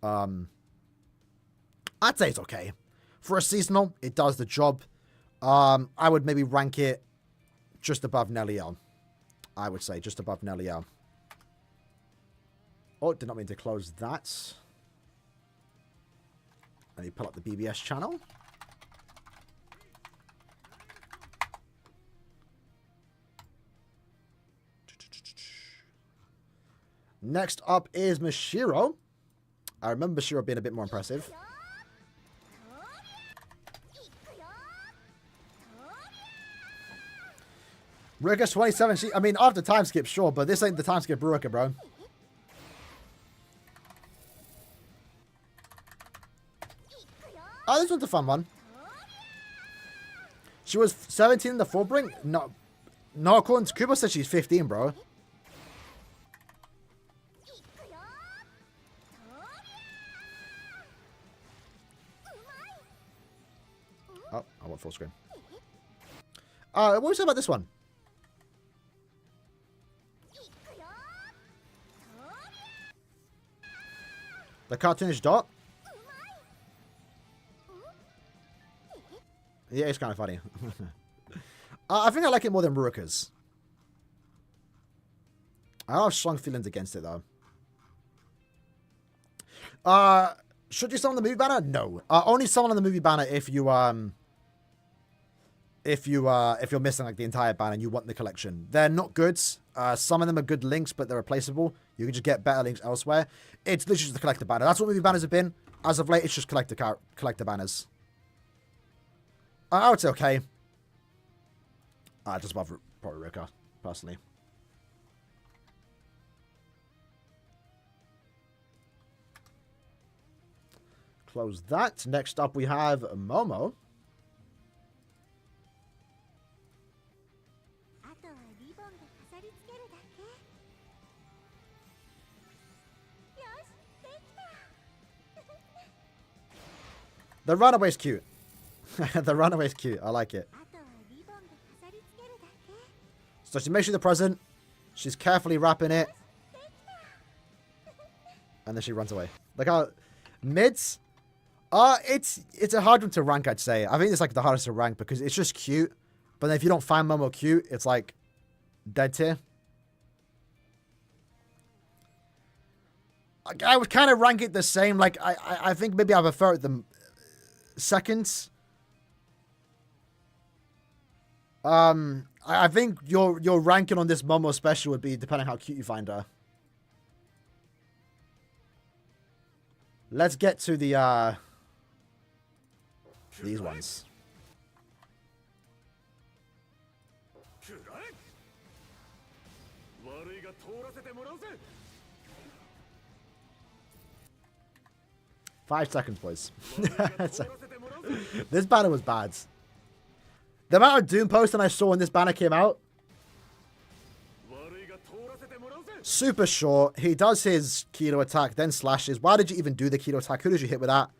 I'd say it's okay. For a seasonal, it does the job. I would maybe rank it just above Neliel. I would say just above Neliel. Oh, did not mean to close that. Let me pull up the BBS channel. Next up is Mashiro. I remember Mashiro being a bit more impressive. Ruka's 27. I mean, after time skip, sure, but this ain't the time skip Ruka, bro. Oh, this one's a fun one. She was 17 in the Fullbring? No, according to Kubo said she's 15, bro. Oh, I want full screen. What was it about this one? The cartoonish dot? Yeah, it's kind of funny. I think I like it more than Ruka's. I have strong feelings against it, though. Should you summon the movie banner? No. Only summon on the movie banner if you're missing like the entire banner and you want the collection. They're not good. Some of them are good links, but they're replaceable. You can just get better links elsewhere. It's literally just the collector banner. That's what movie banners have been. As of late, it's just collector banners. I would say okay. Just above probably Ruka, personally. Close that. Next up, we have Momo. The runaway's cute. The runaway's cute. I like it. So she makes you the present. She's carefully wrapping it. And then she runs away. Like how mids. It's a hard one to rank, I'd say. I think it's like the hardest to rank because it's just cute. But then if you don't find Momo cute, it's like dead tier. I would kind of rank it the same. Like I think maybe I prefer them seconds. I think your ranking on this Momo special would be depending on how cute you find her. Let's get to the these ones. Five seconds, boys. This banner was bad. The amount of Doom posting I saw when this banner came out. Super short. He does his Kilo attack, then slashes. Why did you even do the Kilo attack? Who did you hit with that?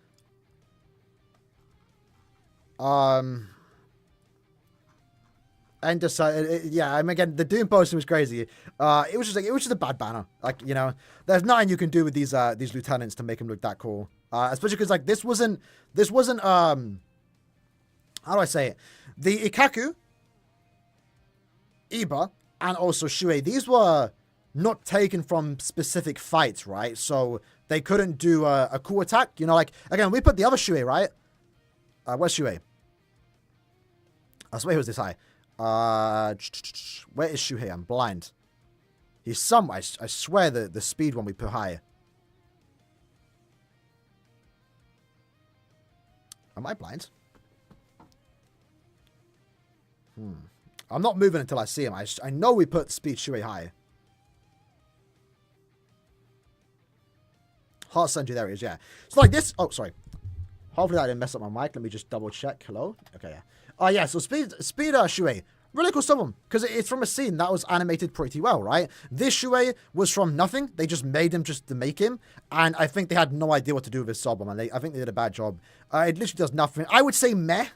And just yeah, I mean, again, the Doom posting was crazy. It was just a bad banner. Like, you know, there's nothing you can do with these lieutenants to make them look that cool. Especially because like this wasn't how do I say it? The Ikaku, Iba, and also Shuei, these were not taken from specific fights, right? So they couldn't do a cool attack. You know, like, again, we put the other Shuei, right? Where's Shuei? I swear he was this high. Where is Shuhei? I'm blind. He's somewhere. I swear the speed one we put higher. Am I blind? I'm not moving until I see him. I know we put speed Shui high. Heart Sentry, there he is, yeah. So like this, oh, sorry. Hopefully I didn't mess up my mic. Let me just double check. Hello? Okay, yeah. Yeah, so speed Shui. Really cool summon, because it's from a scene that was animated pretty well, right? This Shui was from nothing. They just made him just to make him, and I think they had no idea what to do with his summon, and I think they did a bad job. It literally does nothing. I would say meh.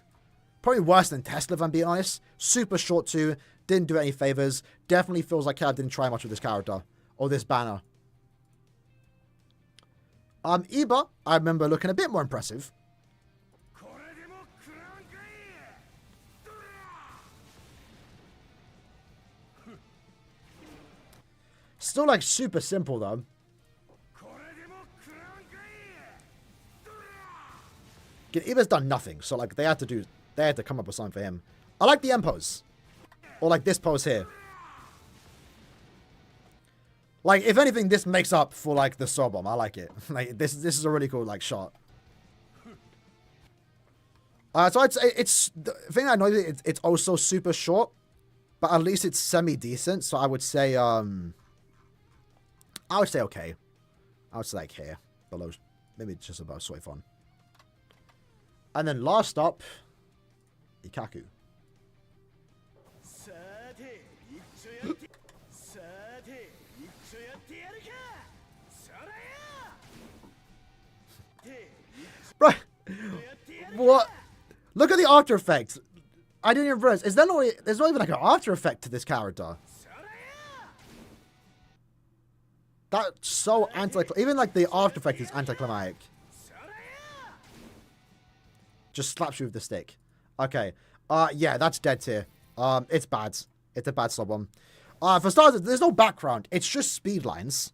Probably worse than Tesla, if I'm being honest. Super short too. Didn't do any favors. Definitely feels like Caleb didn't try much with this character. Or this banner. Iba, I remember looking a bit more impressive. Still like super simple though. Iba's done nothing, so like they had to come up with something for him. I like the M pose. Or like this pose here. Like, if anything, this makes up for like the soul bomb. I like it. Like this is a really cool like shot. So I'd say it's the thing I know it's also super short, but at least it's semi decent. So I would say okay. I would say like here below, maybe just above Soy Fun. And then last up, Ikaku. Bro, what? Look at the after effects. I didn't even realize. There's not even like an after effect to this character. That's so even like the after effect is anticlimactic. Just slaps you with the stick. Okay. Yeah, that's dead tier. It's bad. It's a bad sub one. For starters, there's no background. It's just speed lines.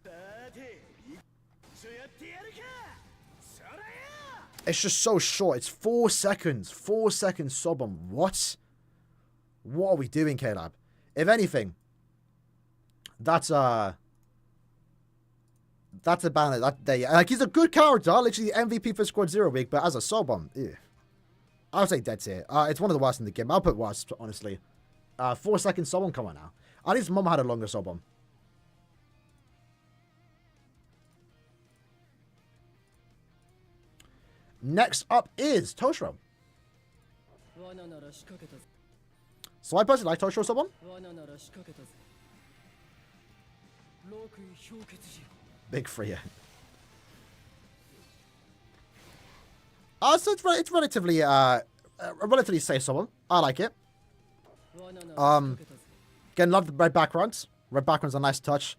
It's just so short. It's 4 seconds. 4 seconds sub bomb. What? What are we doing, Caleb? If anything, that's a banner. Like he's a good character, literally MVP for Squad 0 week, but as a sub bomb, I would say dead tier. It's one of the worst in the game. I'll put worst, honestly. 4 seconds sub bomb. Come on now. At least Mom had a longer sub bomb. Next up is Toshiro. So I personally like Toshiro sub bomb. Big Freya. So it's relatively a relatively safe sub bomb. I like it. Again, love the red backgrounds. Red backgrounds are a nice touch.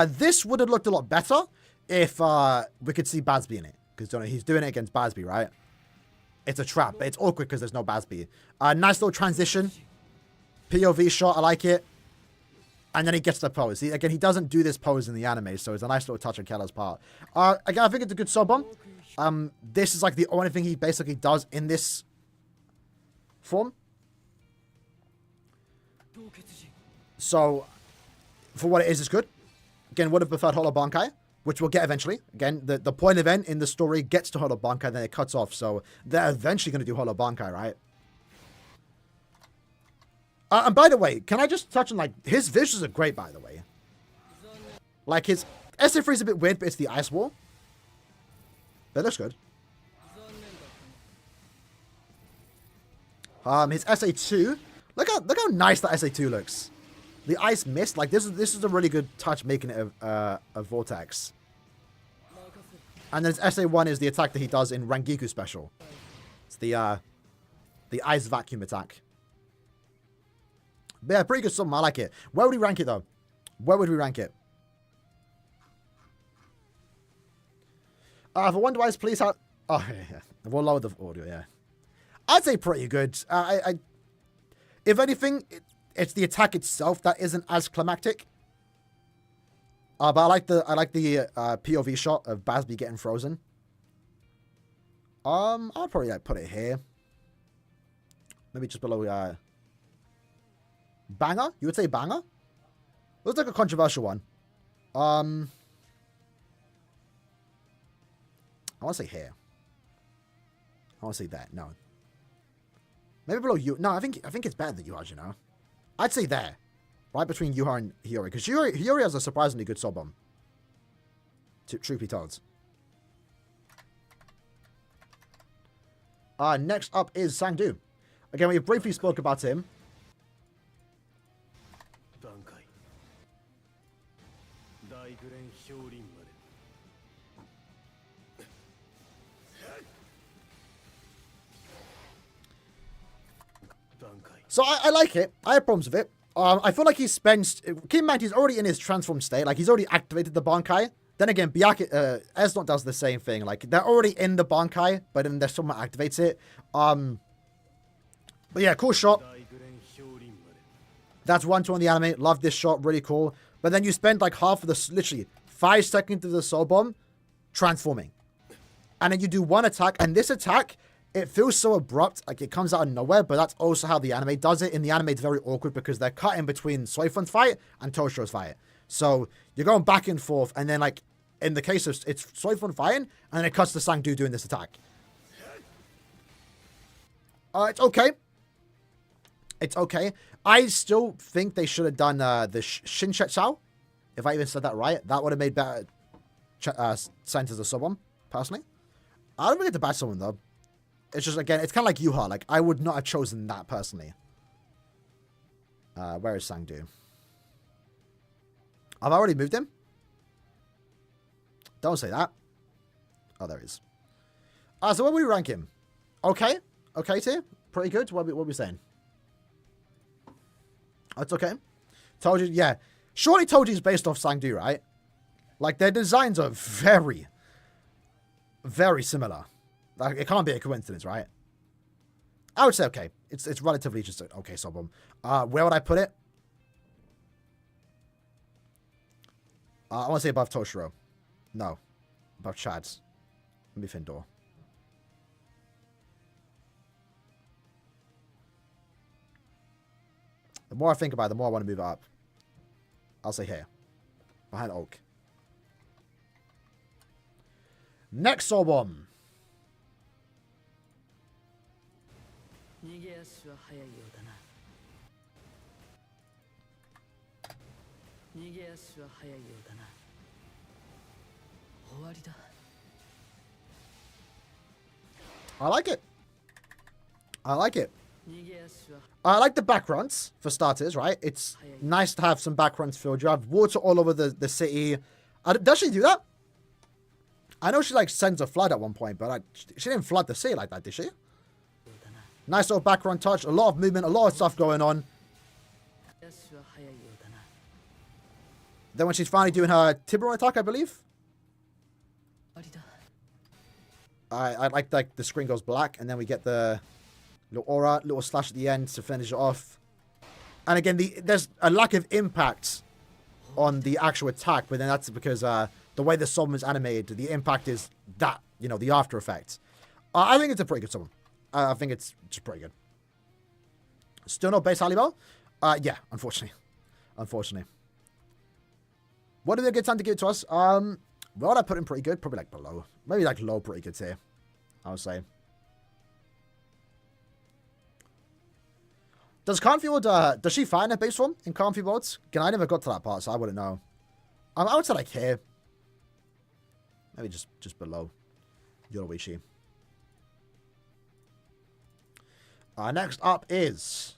This would have looked a lot better if we could see Bazby in it. Because he's doing it against Bazby, right? It's a trap, but it's awkward because there's no Bazby. Nice little transition. POV shot, I like it. And then he gets the pose. He doesn't do this pose in the anime, so it's a nice little touch on Keller's part. Again, I think it's a good sub bomb. This is like the only thing he basically does in this form. So, for what it is, it's good. Again, would have preferred Holo Bankai, which we'll get eventually. Again, the point event in the story gets to Holo Bankai, then it cuts off. So, they're eventually going to do Holo Bankai, right? And by the way, can I just touch on, like, his visuals are great, by the way. Like, his SA3 is a bit weird, but it's the ice wall. But it looks good. His SA2. Look how nice that SA2 looks. The ice mist, like, this is a really good touch, making it a vortex. And then his SA1 is the attack that he does in Rangiku Special. It's the ice vacuum attack. But yeah, pretty good something. I like it. Where would we rank it, though? Where would we rank it? For One Device, please have... Oh, yeah. We'll lower the audio, yeah. I'd say pretty good. If anything, it's the attack itself that isn't as climactic. But I like the POV shot of Bazby getting frozen. I'll probably put it here. Maybe just below Banger? You would say banger? Looks like a controversial one. I want to say here. I want to say that. No. Maybe below you. No, I think it's better than Yuha's, you know. I'd say there. Right between Yuha and Hiyori. Because Hiyori has a surprisingly good soul bomb. Truth be told. Next up is Sangdu. Again, we briefly spoke about him. So I like it. I have problems with it. I feel like he spends... Keep in mind, he's already in his transformed state. Like, he's already activated the Bankai. Then again, Esnot does the same thing. Like, they're already in the Bankai, but then there's someone activates it. But yeah, cool shot. That's 1-2 on the anime. Love this shot. Really cool. But then you spend like half of the... Literally, 5 seconds of the soul bomb transforming. And then you do one attack. And this attack... It feels so abrupt, like it comes out of nowhere, but that's also how the anime does it. In the anime, it's very awkward because they're cut in between Soifun's fight and Toshiro's fight. So you're going back and forth, and then like in the case of it's Soifun fighting, and then it cuts to Sangdu doing this attack. It's okay. It's okay. I still think they should have done the Shinshetsao, if I even said that right. That would have made better sense as a sub-one, personally. I don't think it's a bad someone though. It's just, again, it's kind of like Yuha. Like, I would not have chosen that, personally. Where is Sangdu? Have I already moved him? Don't say that. Oh, there he is. So where would we rank him? Okay. Okay, tier. Pretty good. What are we saying? That's okay. Told you, yeah. Surely Told you is based off Sangdu, right? Like, their designs are very, very similar. Like, it can't be a coincidence, right? I would say okay. It's relatively just an okay sub-bomb. Where would I put it? I want to say above Toshiro. No. Above Chad's. Maybe Findor. The more I think about it, the more I want to move it up. I'll say here. Behind Oak. Next sub-bomb. I like it. I like it. I like the backgrounds, for starters, right? It's nice to have some backgrounds filled. You have water all over the city. Does she do that? I know she, like, sends a flood at one point, but she didn't flood the city like that, did she? Nice little background touch. A lot of movement. A lot of stuff going on. Then when she's finally doing her Tiburon attack, I believe. I like the screen goes black, and then we get the little aura, little slash at the end to finish it off. And again, there's a lack of impact on the actual attack, but then that's because the way the summon is animated, the impact is that, you know, the after effect. I think it's a pretty good summon. I think it's just pretty good. Still no base Halibel? Yeah, unfortunately. Unfortunately. What did they get time to give it to us? Well, I put him pretty good. Probably like below. Maybe like low pretty good here, I would say. Does Cornfield, does she find a base form in Cornfield? Again, I never got to that part, so I wouldn't know. I would say like here. Maybe just below Yoroishi. Next up is...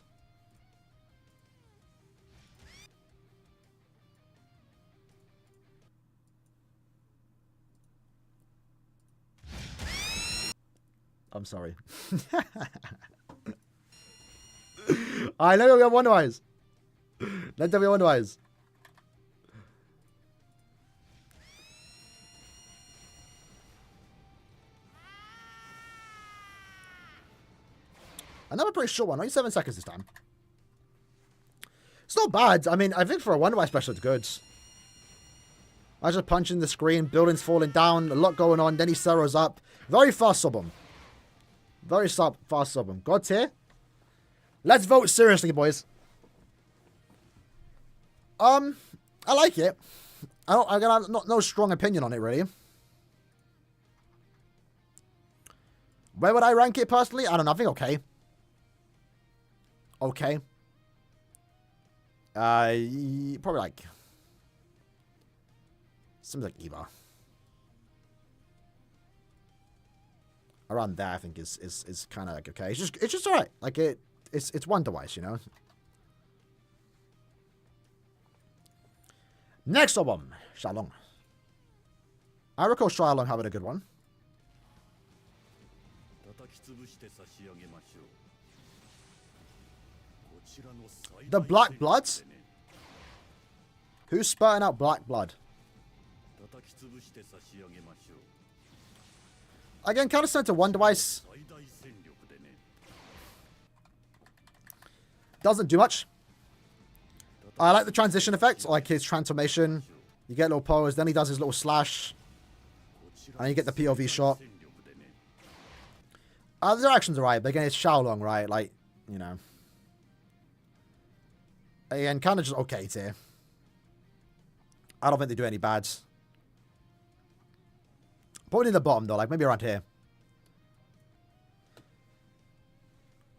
I'm sorry. I know we have Wonder Eyes. Let there be Wonder Eyes. Another pretty short one, only 7 seconds this time. It's not bad. I mean, I think for a Wonder Eye special, it's good. I just punching the screen, buildings falling down, a lot going on. Then he zeroes up. Very fast sub him. Very fast sub him. God tier. Let's vote seriously, boys. I like it. I got no strong opinion on it, really. Where would I rank it personally? I don't know. I think okay. okay. Probably like something like Eva. Around there, I think is kind of like okay. It's just alright. Like it's Wonder-wise, you know. Next album, Shalong. I recall Shalong having a good one. The Black Bloods? Who's spurting out Black Blood? Again, kind of sent to Wonder-wise. Doesn't do much. I like the transition effect. I like his transformation. You get a little pose, then he does his little slash. And you get the POV shot. The direction's alright, but again, it's Xiaolong, right? Like, you know. Again, kind of just okay tier. I don't think they do any bads. Probably in the bottom, though. Like, maybe around here.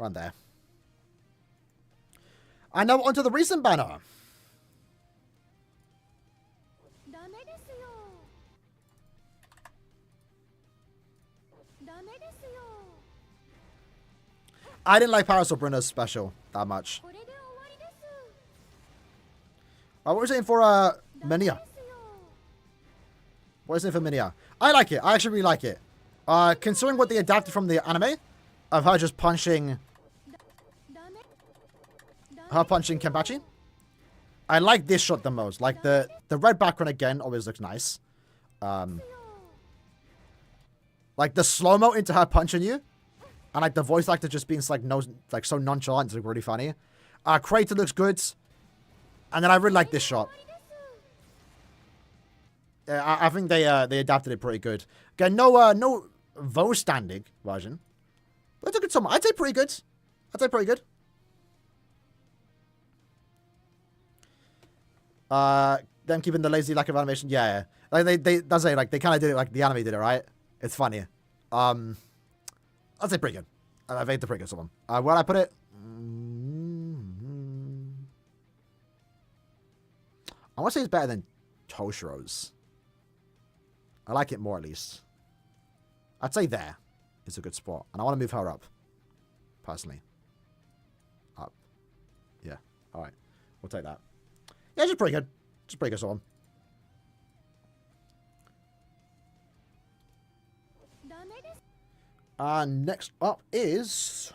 Around there. And now onto the recent banner. I didn't like Parasol Bruno's special that much. What was it for Minia? What is it for Minia? I like it. I actually really like it. Considering what they adapted from the anime of her just punching Kenpachi, I like this shot the most. Like the red background again always looks nice. Like the slow-mo into her punching you. And like the voice actor just being like so nonchalant is like really funny. Crater looks good. And then I really like this shot. I think they adapted it pretty good. Again, no Vo standing version. But it's a good song. I'd say pretty good. Them keeping the lazy lack of animation. Yeah. Like they kind of did it like the anime did it, right? It's funny. I'd say pretty good. I think the pretty good one. Where I put it? I want to say it's better than Toshiro's. I like it more at least. I'd say there is a good spot. And I want to move her up. Personally. Up. Yeah. Alright. We'll take that. Yeah, she's pretty good. She's pretty good one. Next up is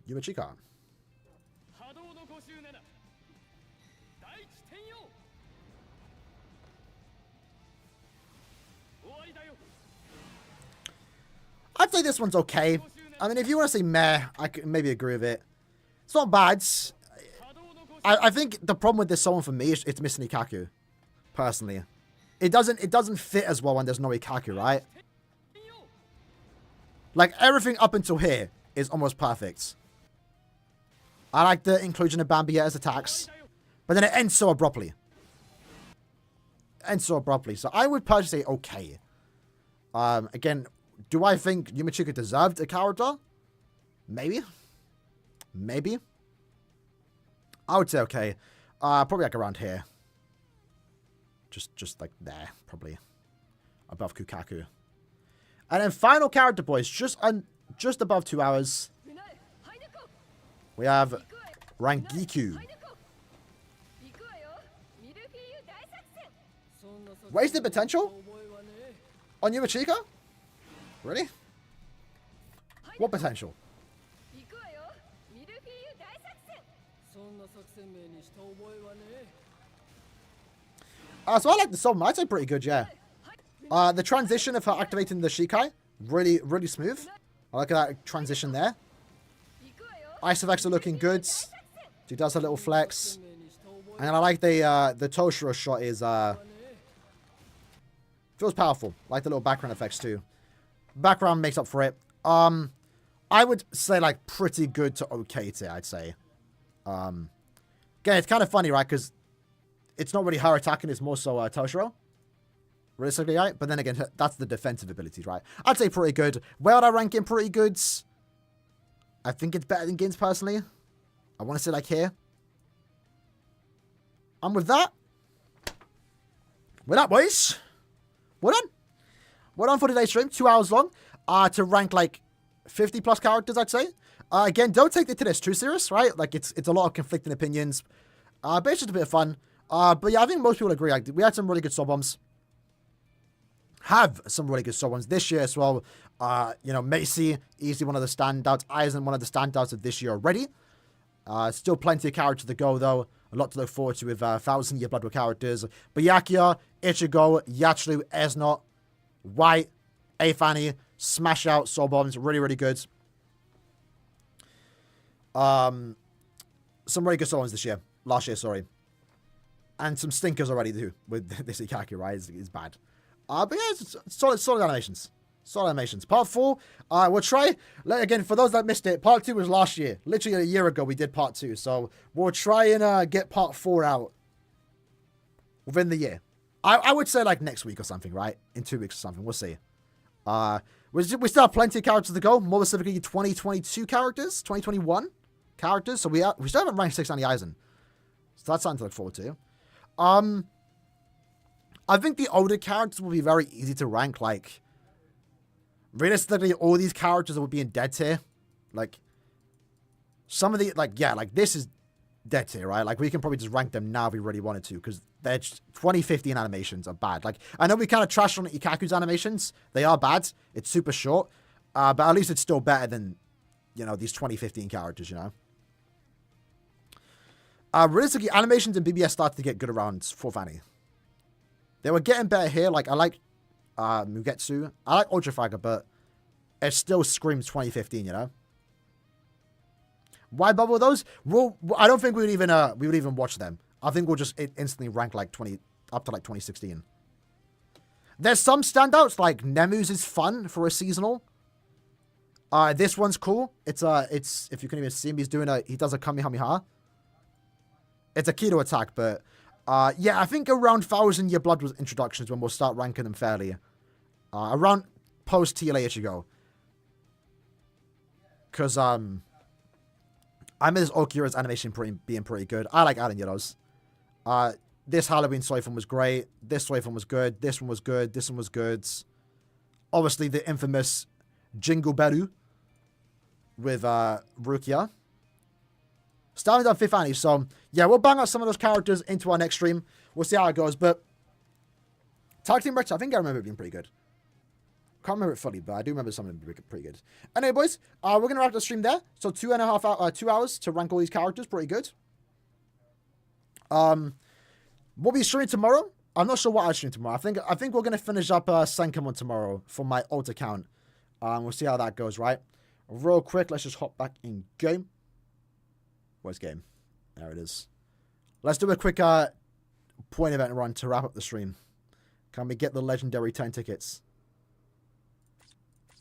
Yumachika. I'd say this one's okay. I mean, if you want to say meh, I could maybe agree with it. It's not bad. I think the problem with this song for me is it's missing Ikaku. Personally. It doesn't fit as well when there's no Ikaku, right? Like, everything up until here is almost perfect. I like the inclusion of Bambietta's attacks. But then it ends so abruptly. So I would personally say okay. Again, do I think Yumachika deserved a character? Maybe. I would say okay. Probably like around here. Just like there, probably. Above Kukaku. And then final character, boys. Just above 2 hours. We have Rangiku. Wasted potential? On Yumachika? Really? What potential? So I like the song. I'd say pretty good, yeah. The transition of her activating the Shikai, really, really smooth. I like that transition there. Ice effects are looking good. She does her little flex. And I like the Toshiro shot is, feels powerful. I like the little background effects too. Background makes up for it. I would say like pretty good to okay tier, I'd say. Again, it's kind of funny, right? Because it's not really her attacking, it's more so Toshiro. Realistically, right? But then again, that's the defensive abilities, right? I'd say pretty good. Where would I rank him? Pretty good. I think it's better than Gins personally. I want to say like here. And with that, boys. Well done. Well done for today's stream. 2 hours long. To rank like 50 plus characters, I'd say. Again, don't take it to this too serious, right? Like it's a lot of conflicting opinions. But it's just a bit of fun. But yeah, I think most people agree. Like, we had some really good sub bombs. Have some really good sub bombs this year as well. You know, Macy, easily one of the standouts. Aizen, one of the standouts of this year already. Still plenty of characters to go though. A lot to look forward to with 1,000 Year Blood characters. Byakuya, Ichigo, Yachiru, Esnot, White, Afani, Smash Out, Soul Bombs. Really, really good. Some really good Soul Bombs this year. Last year, sorry. And some stinkers already too. With this Ikaki, right? It's bad. But yeah, it's solid animations. Solid animations. Part 4, we'll try, again, for those that missed it, part 2 was last year. Literally a year ago, we did part 2. So we'll try and get part 4 out within the year. I would say like next week or something, right? In 2 weeks or something. We'll see. We still have plenty of characters to go. More specifically, 2022 characters, 2021 characters. So we still haven't ranked 6 on the Aizen. So that's something to look forward to. I think the older characters will be very easy to rank, like... Realistically, all these characters would be in dead tier. Like, some of the, like, yeah, like, this is dead tier, right? Like, we can probably just rank them now if we really wanted to, because they're just, 2015 animations are bad. Like, I know we kind of trashed on Ikaku's animations. They are bad. It's super short. But at least it's still better than, you know, these 2015 characters, you know? Realistically, animations in BBS started to get good around 4th Annie. They were getting better here. Like, I like Mugetsu. I like Ultra Fragger, but it still screams 2015, you know? Why bubble those? Well, I don't think we would even watch them. I think we'll just instantly rank like 20 up to like 2016. There's some standouts, like Nemu's is fun for a seasonal. This one's cool. It's if you can even see him, he does a Kamehameha. It's a Kido attack, but yeah, I think around 1,000 Year Blood was introductions when we'll start ranking them fairly. Around post TLA Ichigo. Because, I miss Okira's animation being pretty good. I like Aaroniero. This Halloween Soifun was great. This Soifun was good. This one was good. This one was good. Obviously, the infamous Jingle Beru with Rukia. Starting on 5th Annie, so yeah, we'll bang out some of those characters into our next stream. We'll see how it goes, but Tag Team Retro, I think I remember it being pretty good. Can't remember it fully, but I do remember something pretty good. Anyway, boys, we're going to wrap the stream there. So 2 hours to rank all these characters, pretty good. We'll be streaming tomorrow. I'm not sure what I'll stream tomorrow. I think we're going to finish up Senkamon tomorrow for my alt account. We'll see how that goes, right? Real quick, let's just hop back in game. Where's game? There it is. Let's do a quick point event run to wrap up the stream. Can we get the legendary 10 tickets?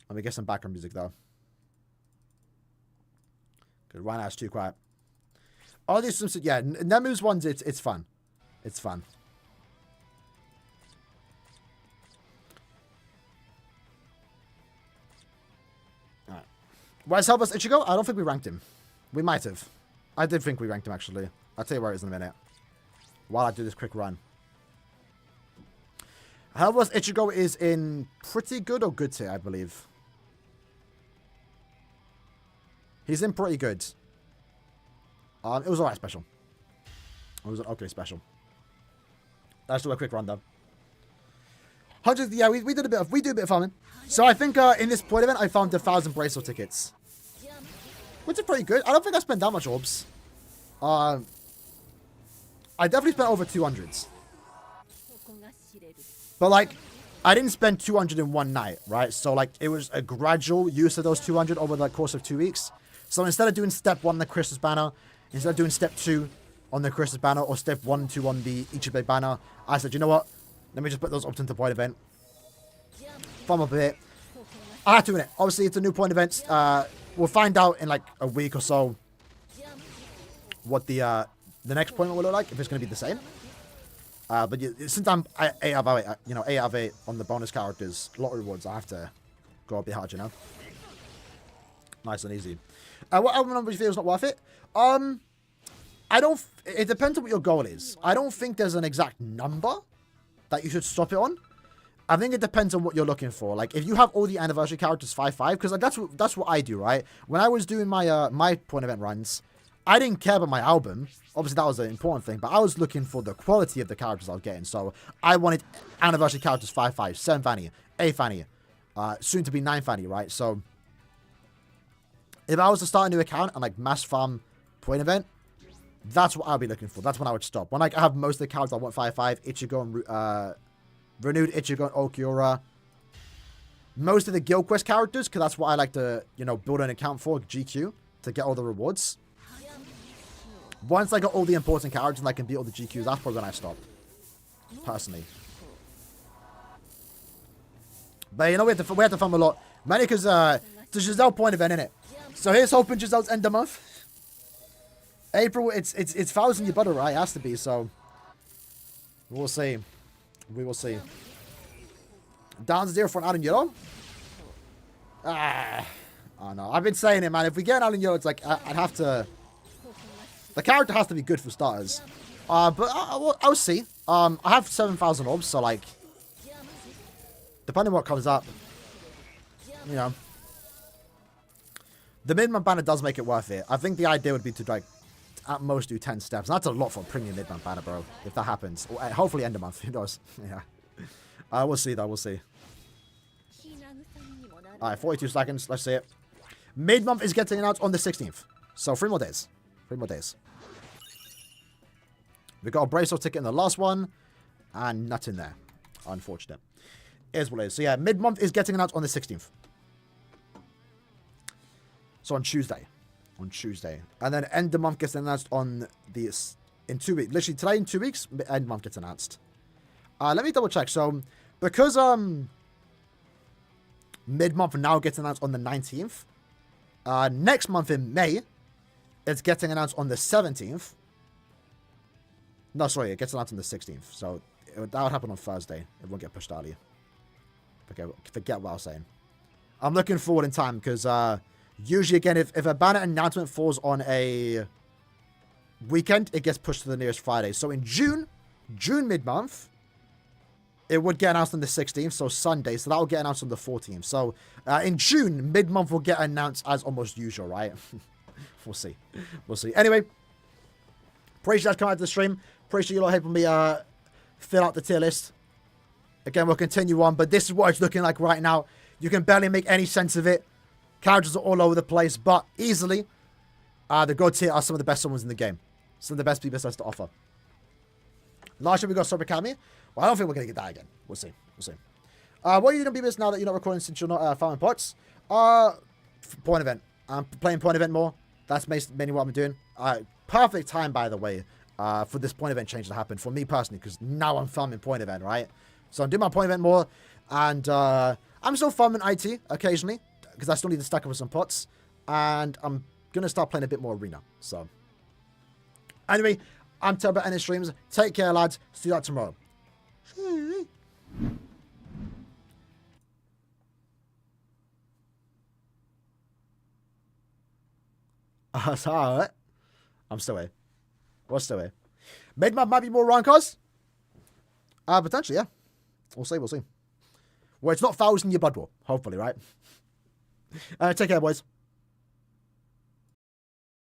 Let me get some background music, though. Good, right now it's too quiet. Oh, there's some... Yeah, Nemu's ones, it's fun. It's fun. Alright. Where's Help Us Ichigo? I don't think we ranked him. We might have. I did think we ranked him, actually. I'll tell you where it is in a minute. While I do this quick run. Help Us Ichigo is in pretty good or good tier, I believe. He's in pretty good. It was alright special. It was an okay special. Let's do a quick run though. 100, yeah, we do a bit of farming. So I think in this point event I found 1,000 bracelet tickets. Which is pretty good. I don't think I spent that much orbs. I definitely spent over 200s. But like, I didn't spend 200 in one night, right? So like, it was a gradual use of those 200 over the course of 2 weeks. So instead of doing step 1 on the Christmas banner, instead of doing step 2 on the Christmas banner, or step 1 and 2 on the Ichibe banner, I said, you know what? Let me just put those up into the point event. Farm up a bit. I had to win it. Obviously, it's a new point event. We'll find out in like a week or so what the next point will look like, if it's going to be the same. But since I'm 8 out of 8, 8 out of 8 on the bonus characters, lottery rewards, I have to go a bit hard, you know? Nice and easy. What album number do you feel is not worth it? It depends on what your goal is. I don't think there's an exact number that you should stop it on. I think it depends on what you're looking for. Like, if you have all the anniversary characters 5-5, because like, that's what I do, right? When I was doing my my point event runs, I didn't care about my album. Obviously, that was an important thing, but I was looking for the quality of the characters I was getting. So I wanted anniversary characters 5-5, 7 fanny, 8 fanny, soon to be 9 fanny, right? So if I was to start a new account and like mass farm point event, that's what I'll be looking for. That's when I would stop. When like, I have most of the characters I want 5-5, Ichigo and Renewed Ichigo and Okiura. Most of the Guild Quest characters, because that's what I like to, you know, build an account for, GQ, to get all the rewards. Once I got all the important characters and I can beat all the GQs, that's probably when I stop. Personally. But, you know, we have to farm a lot. Mainly because it's a Giselle point event, innit? So here's hoping Giselle's end of month. April, it's 1,000 your butter, right? It has to be, so we'll see. We will see. Down to 0 for an Aaroniero. Oh no, I've been saying it, man. If we get an Aaroniero, it's like I'd have to. The character has to be good for starters. But I'll see. I have 7,000 orbs, so like, depending on what comes up, you know, the mid-month banner does make it worth it. I think the idea would be to like at most do 10 steps. And that's a lot for a premium mid-month banner, bro. If that happens, or, hopefully end of month. Who knows? Yeah. We'll see though. We'll see. All right, 42 seconds. Let's see it. Mid-month is getting announced on the 16th. So 3 more days. 3 more days. We got a bracelet ticket in the last one, and nothing there. Unfortunate. Is what it is. So yeah, mid-month is getting announced on the 16th. So on Tuesday. On Tuesday. And then end of month gets announced on the... In 2 weeks. Literally today in 2 weeks, end month gets announced. Let me double check. So, because mid-month now gets announced on the 19th, next month in May, it's getting announced on the 17th. No, sorry, it gets announced on the 16th. So, that would happen on Thursday. It won't get pushed earlier. Okay, forget what I was saying. I'm looking forward in time because usually, again, if a banner announcement falls on a weekend, it gets pushed to the nearest Friday. So in June mid-month, it would get announced on the 16th, so Sunday. So that will get announced on the 14th. So in June, mid-month will get announced as almost usual, right? We'll see. We'll see. Anyway, appreciate you guys coming out to the stream. Appreciate you lot helping me fill out the tier list. Again, we'll continue on, but this is what it's looking like right now. You can barely make any sense of it. Characters are all over the place, but easily, the gods here are some of the best summons in the game. Some of the best PBS has to offer. Last year we got Super Academy. Well, I don't think we're going to get that again. We'll see. We'll see. What are you doing, PBS, now that you're not recording since you're not farming pots? Point event. I'm playing point event more. That's mainly what I'm doing. Perfect time, by the way, for this point event change to happen for me personally, because now I'm farming point event, right? So I'm doing my point event more, and I'm still farming IT occasionally, because I still need to stack up with some pots, and I'm going to start playing a bit more arena. So, anyway, I'm Turbo Ending Streams. Take care, lads. See you out tomorrow. Alright. I'm still here. We're still here. Mid-month might be more rankers. Potentially, yeah. We'll see, we'll see. Well, it's not 1,000 year blood war. Hopefully, right? Take care, boys.